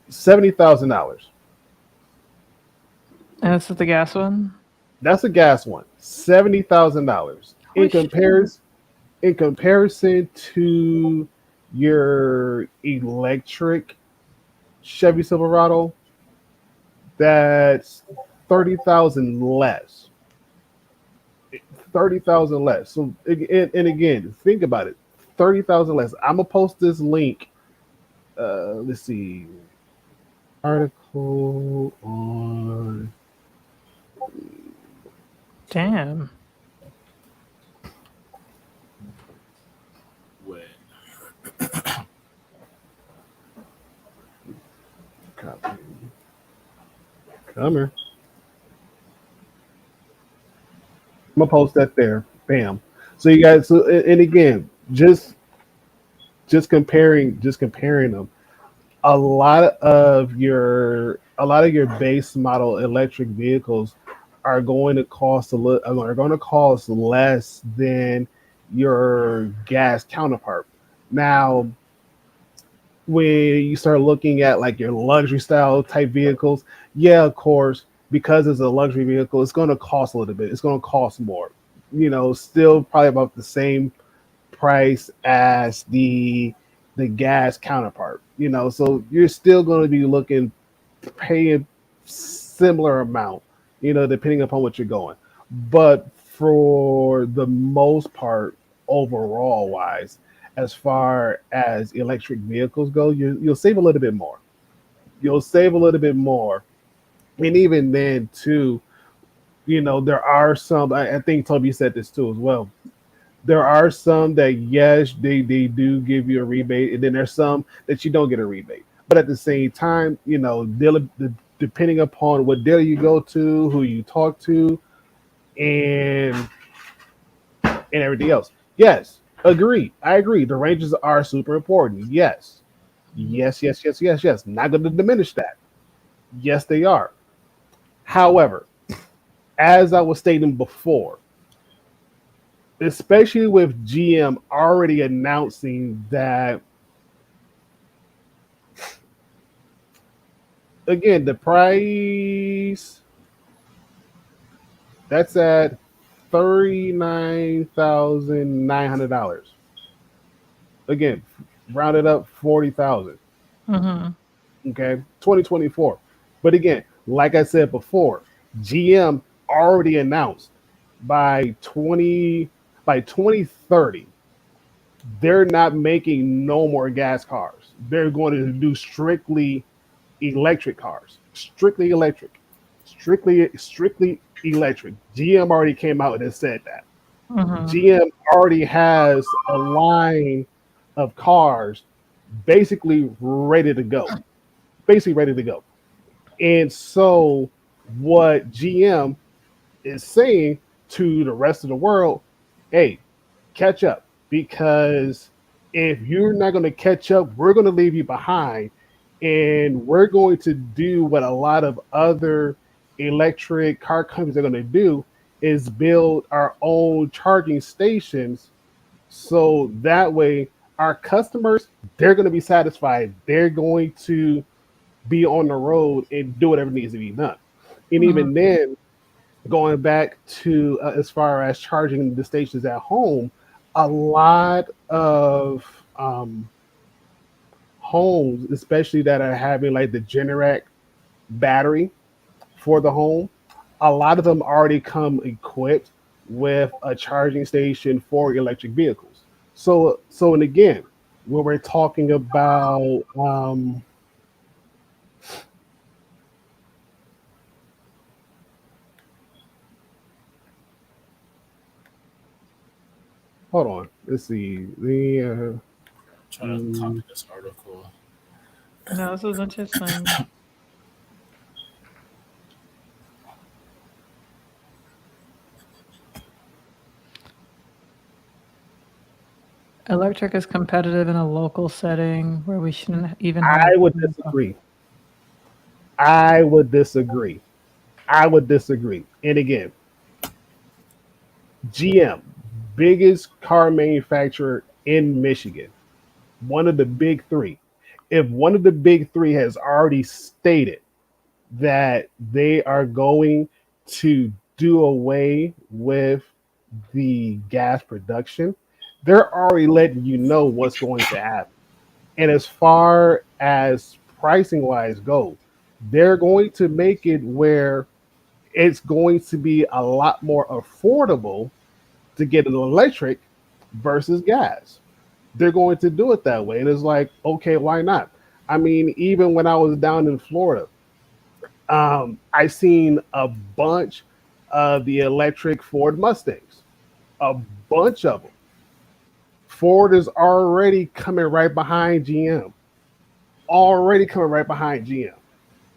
$70,000. And this is the gas one. That's a gas one. $70,000. Holy shit. In comparison to your electric Chevy Silverado, that's 30,000 less. 30,000 less. So and again, think about it. 30,000 less. I'm gonna post this link. Let's see. Article on. Damn. Wait. Copy. Come here. I'm gonna post that there. Bam. So you guys. So and again, just comparing them. A lot of your base model electric vehicles are going to cost are going to cost less than your gas counterpart. Now, when you start looking at like your luxury style type vehicles, yeah, of course, because it's a luxury vehicle, it's going to cost a little bit. It's going to cost more. Still probably about the same price as the gas counterpart. So you're still going to be looking paying similar amount, depending upon what you're going. But for the most part, overall wise, as far as electric vehicles go, you'll save a little bit more. You'll save a little bit more, and even then too, there are some. I think Toby said this too as well. There are some that yes, they do give you a rebate, and then there's some that you don't get a rebate. But at the same time, depending upon what dealer you go to, who you talk to, and everything else. Yes, agree. I agree. The ranges are super important. Yes, yes, yes, yes, yes, yes. Not going to diminish that. Yes, they are. However, as I was stating before, especially with GM already announcing that, again, the price that's at $39,900. Again, rounded up 40,000. Mm-hmm. Okay, 2024. But again, like I said before, GM already announced by 2030 they're not making no more gas cars. They're going to do strictly electric cars, strictly electric, strictly electric. GM already came out and said that. Mm-hmm. GM already has a line of cars basically ready to go. Basically ready to go. And so what GM is saying to the rest of the world, hey, catch up, because if you're not going to catch up, we're going to leave you behind, and we're going to do what a lot of other electric car companies are going to do, is build our own charging stations, so that way our customers, they're going to be satisfied. They're going to be on the road and do whatever needs to be done. And Mm-hmm. even then, going back to as far as charging the stations at home, a lot of homes, especially that are having like the Generac battery for the home, a lot of them already come equipped with a charging station for electric vehicles. And again, when we're talking about hold on, let's see the Trying to copy this article. No, this was interesting. Electric is competitive in a local setting where we shouldn't even have. I would disagree. I would disagree. I would disagree. And again, GM, biggest car manufacturer in Michigan, one of the big three. If one of the big three has already stated that they are going to do away with the gas production, they're already letting you know what's going to happen. And as far as pricing wise go, they're going to make it where it's going to be a lot more affordable to get an electric versus gas. They're going to do it that way. And it's like, okay, why not? I mean, even when I was down in Florida, I seen a bunch of the electric Ford Mustangs, a bunch of them. Ford is already coming right behind GM, already coming right behind GM.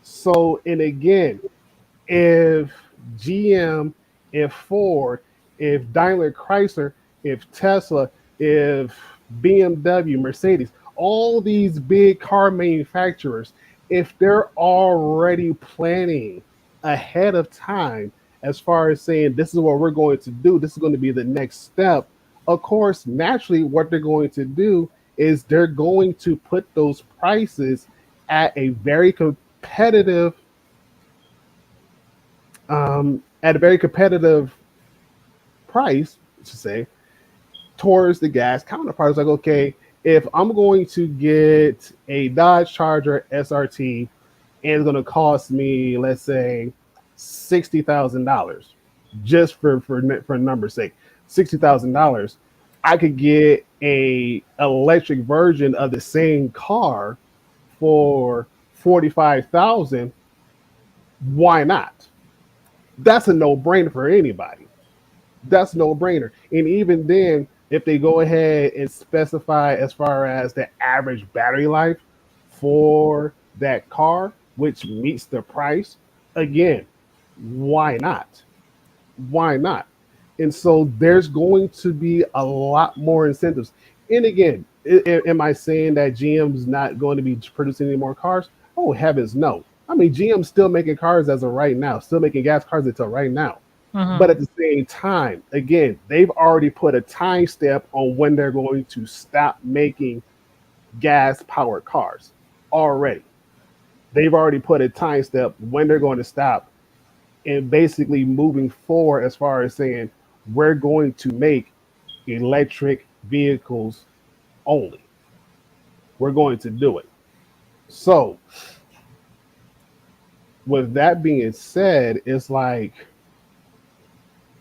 So, and again, if GM, if Ford, if Daimler Chrysler, if Tesla, if BMW, Mercedes, all these big car manufacturers, if they're already planning ahead of time as far as saying this is what we're going to do, this is going to be the next step, of course, naturally, what they're going to do is they're going to put those prices at a very competitive at a very competitive price, to say, towards the gas counterparts. Like, okay, if I'm going to get a Dodge Charger SRT and it's going to cost me, let's say, $60,000, just for number's sake, $60,000, I could get a electric version of the same car for 45,000. Why not? That's a no-brainer for anybody. That's no brainer. And even then, if they go ahead and specify as far as the average battery life for that car, which meets the price, again, why not? Why not? And so there's going to be a lot more incentives. And again, am I saying that GM's not going to be producing any more cars? Oh, heavens, no. I mean, GM's still making cars as of right now, still making gas cars until right now. But at the same time, again, they've already put a time step on when they're going to stop making gas powered cars already. They've already put a time step when they're going to stop and basically moving forward as far as saying we're going to make electric vehicles only. We're going to do it. So, with that being said, it's like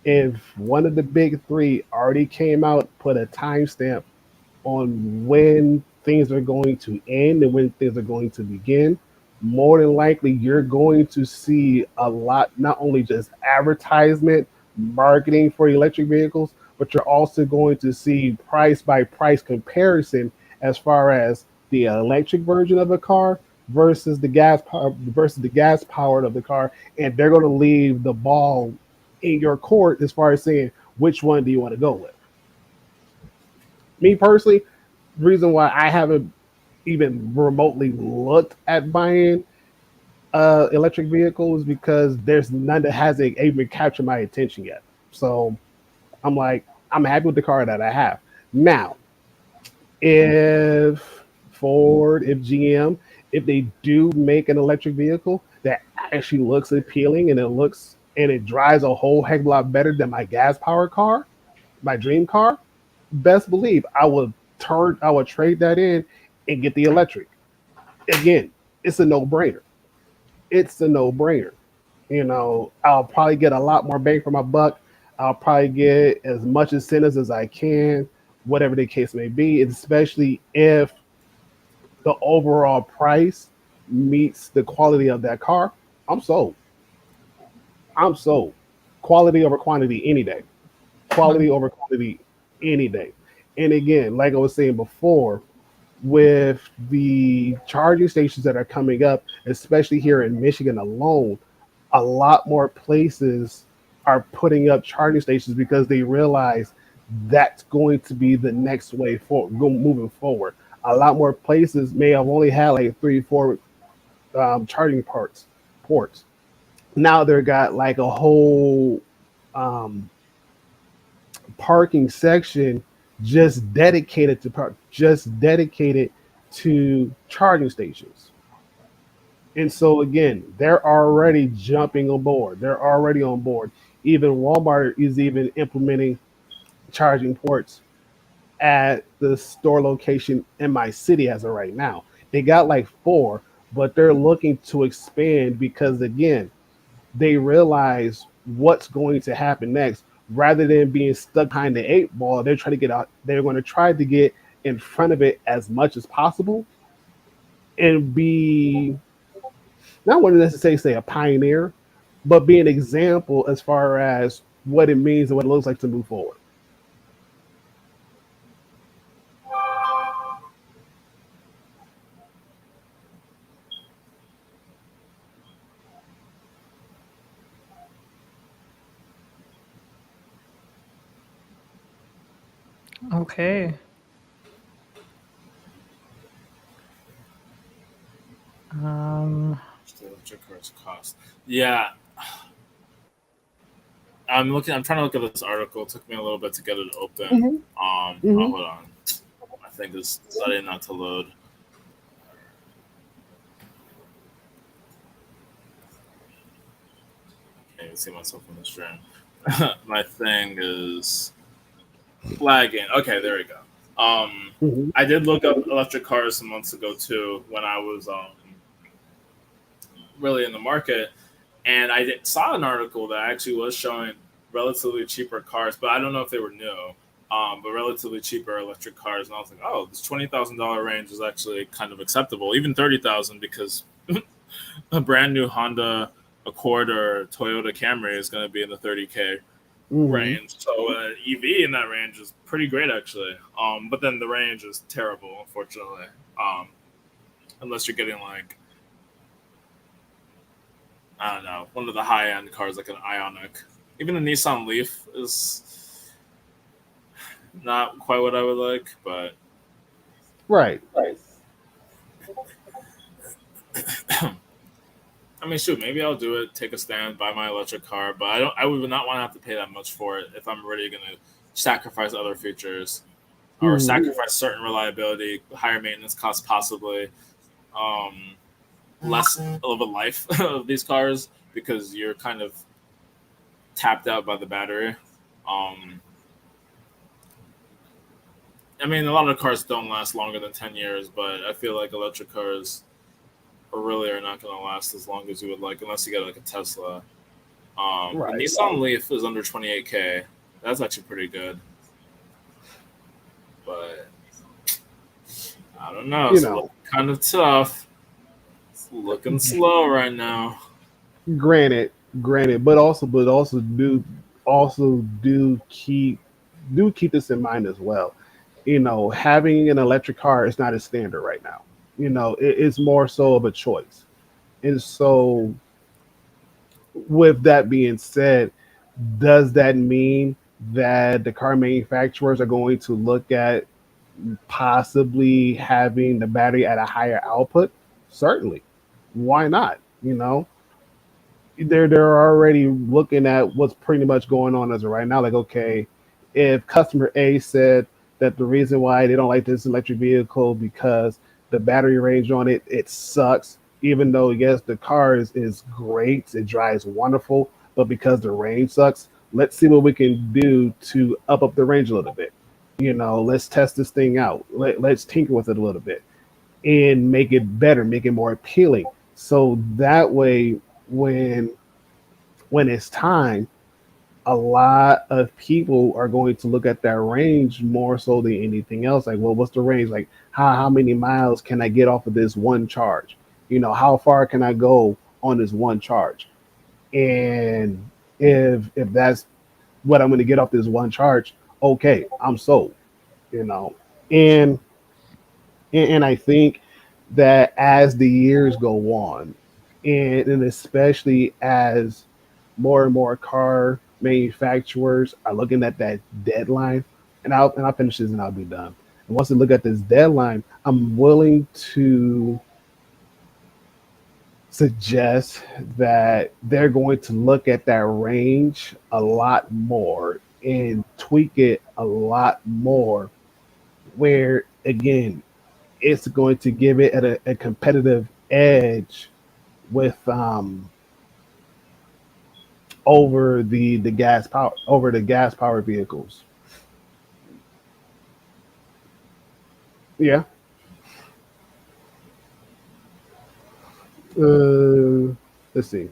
if one of the big three already came out, put a timestamp on when things are going to end and when things are going to begin, more than likely you're going to see a lot, not only just advertisement, marketing for electric vehicles, but you're also going to see price by price comparison as far as the electric version of a car versus the gas powered of the car, and they're going to leave the ball in your court as far as saying which one do you want to go with. Me personally, the reason why I haven't even remotely looked at buying electric vehicles because there's none that hasn't even captured my attention yet. So I'm like, I'm happy with the car that I have. Now, if Ford, if GM, if they do make an electric vehicle that actually looks appealing and it drives a whole heck of a lot better than my gas powered car, my dream car, best believe I would trade that in and get the electric. Again, it's a no-brainer. It's a no-brainer. I'll probably get a lot more bang for my buck. I'll probably get as much incentives as I can, whatever the case may be, especially if the overall price meets the quality of that car. I'm sold. I'm sold. Quality over quantity any day. Quality over quantity any day. And again, like I was saying before, with the charging stations that are coming up, especially here in Michigan alone, a lot more places are putting up charging stations because they realize that's going to be the next way forward, moving forward. A lot more places may have only had like 3, 4 charging ports. Now they've got like a whole um, parking section just dedicated to charging stations. And so again, they're already jumping on board. They're already on board. Even Walmart is even implementing charging ports at the store location in my city as of right now. They got like 4, but they're looking to expand because again, they realize what's going to happen next. Rather than being stuck behind the 8 ball, they're trying to get out. They're going to try to get in front of it as much as possible and be not want to necessarily say a pioneer, but be an example as far as what it means and what it looks like to move forward. Okay. What's the electric cars cost? Yeah, I'm trying to look at this article. It took me a little bit to get it open. Mm-hmm. Oh, Mm-hmm. hold on. I think it's starting not to load. I can't even see myself in the stream. My thing is lagging. Okay, there we go. Mm-hmm. I did look up electric cars some months ago too when I was really in the market, and saw an article that actually was showing relatively cheaper cars, but I don't know if they were new. But relatively cheaper electric cars, and I was like, oh, this $20,000 range is actually kind of acceptable, even 30,000, because a brand new Honda Accord or Toyota Camry is going to be in the 30K Mm-hmm. range. So EV in that range is pretty great actually. But then the range is terrible, unfortunately. Um, Unless you're getting like I don't know one of the high end cars like an Ionic. Even the Nissan Leaf is not quite what I would like, but Right. I mean, shoot, maybe I'll do it. Take a stand, buy my electric car, but I don't. I would not want to have to pay that much for it if I'm really going to sacrifice other features or Mm-hmm. sacrifice certain reliability, higher maintenance costs, possibly um, less of a life of these cars because you're kind of tapped out by the battery. Um, I mean, a lot of cars don't last longer than 10 years, but I feel like electric cars really are not going to last as long as you would like, unless you get like a Tesla. The Right. Nissan Leaf is under 28K. That's actually pretty good, but I don't know. You It's know, kind of tough. It's looking slow right now. granted, but also do keep this in mind as well. Having an electric car is not a standard right now. It's more so of a choice. And so, with that being said, does that mean that the car manufacturers are going to look at possibly having the battery at a higher output? Certainly. Why not? They're already looking at what's pretty much going on as of right now. Like, okay, if customer A said that the reason why they don't like this electric vehicle because the battery range on it sucks, even though yes, the car is great, it drives wonderful, but because the range sucks, let's see what we can do to up the range a little bit. Let's test this thing out. Let's tinker with it a little bit and make it better, make it more appealing. So that way, when when it's time, a lot of people are going to look at that range more so than anything else. Like, well, what's the range? Like, how many miles can I get off of this one charge? How far can I go on this one charge? And if that's what I'm going to get off this one charge, okay, I'm sold. You know, and and I think that as the years go on, and especially as more and more car manufacturers are looking at that deadline and I'll finish this and I'll be done. And once I look at this deadline, I'm willing to suggest that they're going to look at that range a lot more and tweak it a lot more. Where again, it's going to give it a competitive edge with the gas power vehicles. Yeah. Let's see.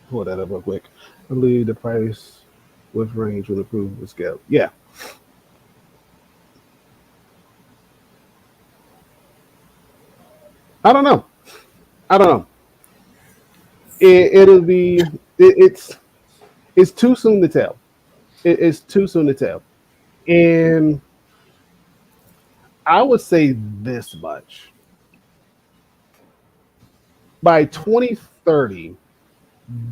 Pull that up real quick. I believe the price with range will improve with scale. Yeah. I don't know. I don't know. It'll be. It's too soon to tell. It's too soon to tell. And I would say this much: by 2030,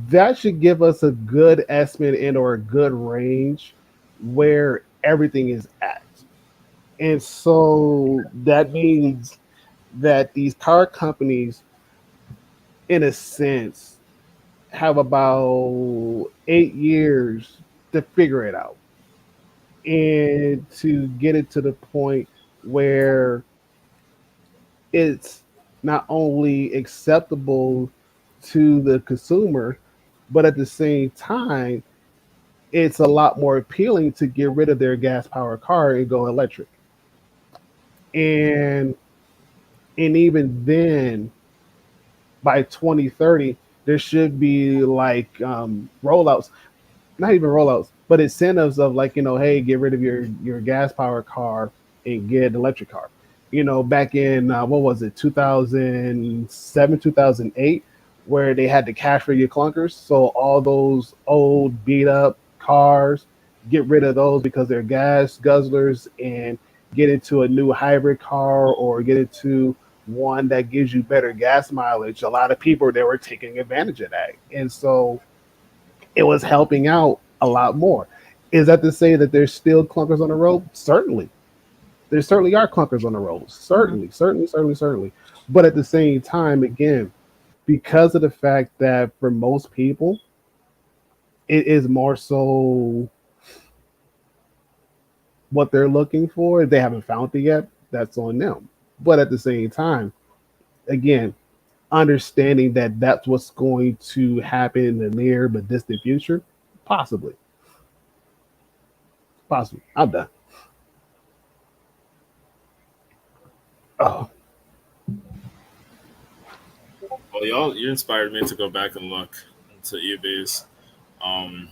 that should give us a good estimate and or a good range where everything is at. And so that means that these car companies, in a sense, have about 8 years to figure it out and to get it to the point where it's not only acceptable to the consumer, but at the same time, it's a lot more appealing to get rid of their gas powered car and go electric. And even then, by 2030, there should be like rollouts, not even rollouts, but incentives of like, hey, get rid of your gas powered car and get an electric car. Back in what was it, 2007, 2008, where they had the cash for your clunkers. So all those old beat up cars, get rid of those because they're gas guzzlers and get into a new hybrid car or get into one that gives you better gas mileage. A lot of people, they were taking advantage of that. And so it was helping out a lot more. Is that to say that there's still clunkers on the road? Certainly. There certainly are clunkers on the road. Certainly, certainly, certainly, certainly. But at the same time, again, because of the fact that for most people, it is more so what they're looking for. If they haven't found it yet, that's on them. But at the same time, again, understanding that that's what's going to happen in the near but distant future, possibly. Possibly. I'm done. Oh, Well, you inspired me to go back and look into EVs. Um,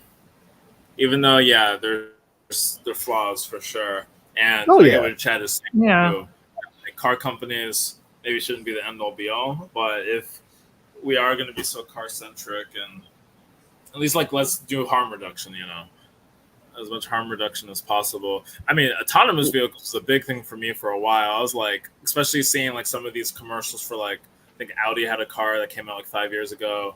Even though, yeah, there's flaws for sure, and oh I get yeah. what Chad is saying Yeah. too. Like, car companies maybe shouldn't be the end all be all, but if we are going to be so car centric, and at least like let's do harm reduction, as much harm reduction as possible. I mean, autonomous vehicles is a big thing for me for a while. I was like, especially seeing like some of these commercials for like, I think Audi had a car that came out like 5 years ago,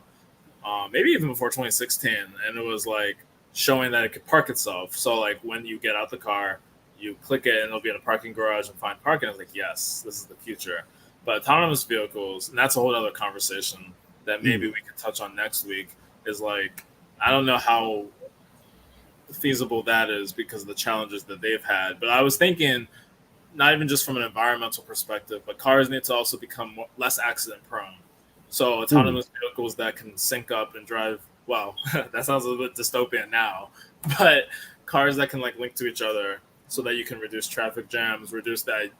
maybe even before 2016, and it was like showing that it could park itself. So like when you get out the car, you click it and it'll be in a parking garage and find parking. I was like, yes, this is the future. But autonomous vehicles, and that's a whole other conversation that maybe we can touch on next week, is like, I don't know how feasible that is because of the challenges that they've had. But I was thinking, not even just from an environmental perspective, but cars need to also become less accident prone. So autonomous vehicles that can sync up and drive. Well, that sounds a little bit dystopian now, but cars that can like link to each other so that you can reduce traffic jams, reduce the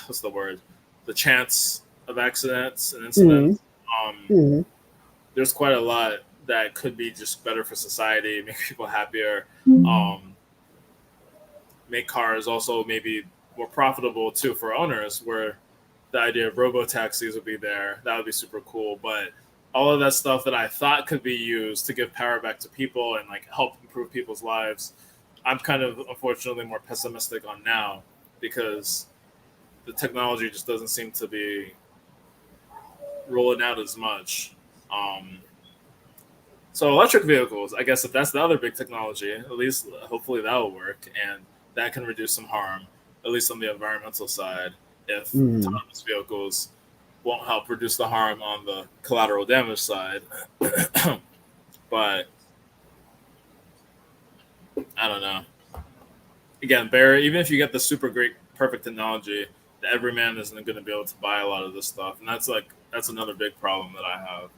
what's the word, the chance of accidents and incidents. Mhm. There's quite a lot that could be just better for society, make people happier, make cars also maybe more profitable too for owners, where the idea of robo taxis would be there. That would be super cool. But all of that stuff that I thought could be used to give power back to people and like help improve people's lives, I'm kind of unfortunately more pessimistic on now because the technology just doesn't seem to be rolling out as much. Um, So electric vehicles, I guess if that's the other big technology, at least hopefully that will work, and that can reduce some harm, at least on the environmental side. If autonomous vehicles won't help reduce the harm on the collateral damage side, but I don't know. Again, Barry, even if you get the super great, perfect technology, the everyman isn't going to be able to buy a lot of this stuff, and that's another big problem that I have.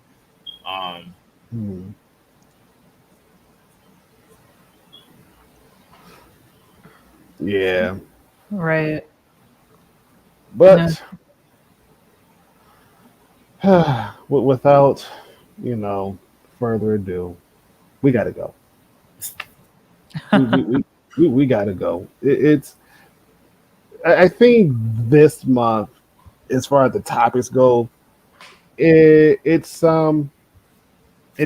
Yeah. Right. But without, further ado, we got to go. we got to go. I think this month, as far as the topics go, it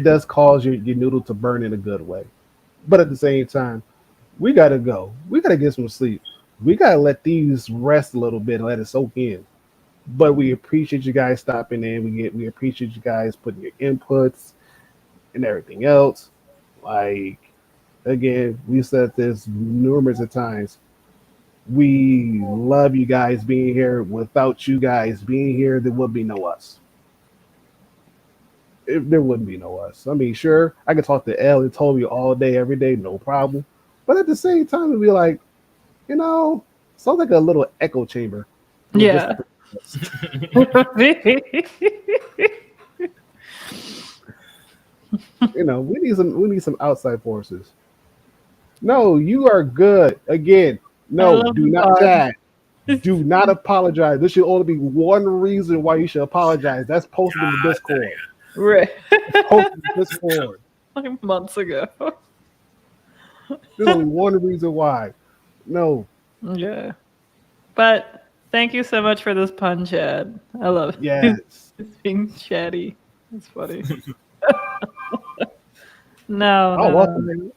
does cause your noodle to burn in a good way. But at the same time, we got to go. We got to get some sleep. We got to let these rest a little bit and let it soak in. But we appreciate you guys stopping in. We appreciate you guys putting your inputs and everything else. Like, again, we said this numerous of times. We love you guys being here. Without you guys being here, there would be no us. There wouldn't be no us. I mean, sure, I could talk to Elle and Toby all day, every day, no problem. But at the same time, it'd be like, sounds like a little echo chamber. Yeah. We need some outside forces. No, you are good. Again, no, do not chat. Do not apologize. There should only be one reason why you should apologize. That's posted in the Discord. Right. Posted in the Discord. Like months ago. There's only one reason why. No. Yeah. But thank you so much for this pun, Chad. I love it. Yes. It's being chatty. It's funny. No. Welcome.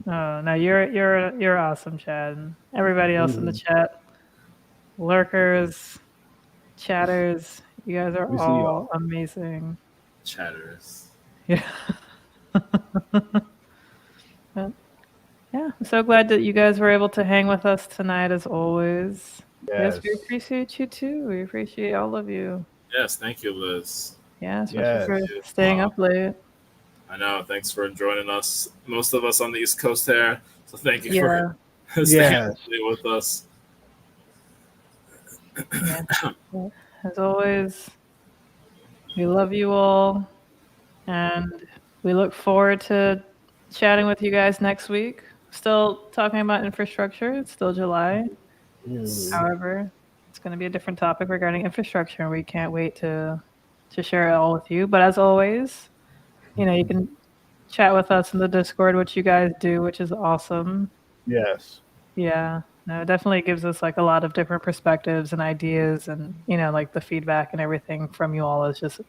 Oh no, you're awesome, Chad. Everybody else in the chat, lurkers, chatters, you guys are all amazing. Chatters. Yeah. Yeah, I'm so glad that you guys were able to hang with us tonight, as always. Yes, we appreciate you too. We appreciate all of you. Yes, thank you, Liz. Yeah, especially for staying up late. I know. Thanks for joining us. Most of us on the East Coast here, so thank you for staying up late with us. Yeah. As always, we love you all, and we look forward to chatting with you guys next week. Still talking about infrastructure. It's still July. However, it's going to be a different topic regarding infrastructure, and we can't wait to share it all with you. But as always, you can chat with us in the Discord, which you guys do, which is awesome. Yes. Yeah. No, it definitely gives us like a lot of different perspectives and ideas, and like the feedback and everything from you all is just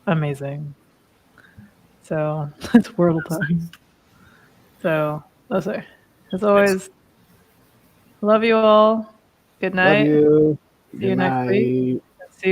amazing. So it's world time. So as always, love you all. Good night. Love you. See you next week.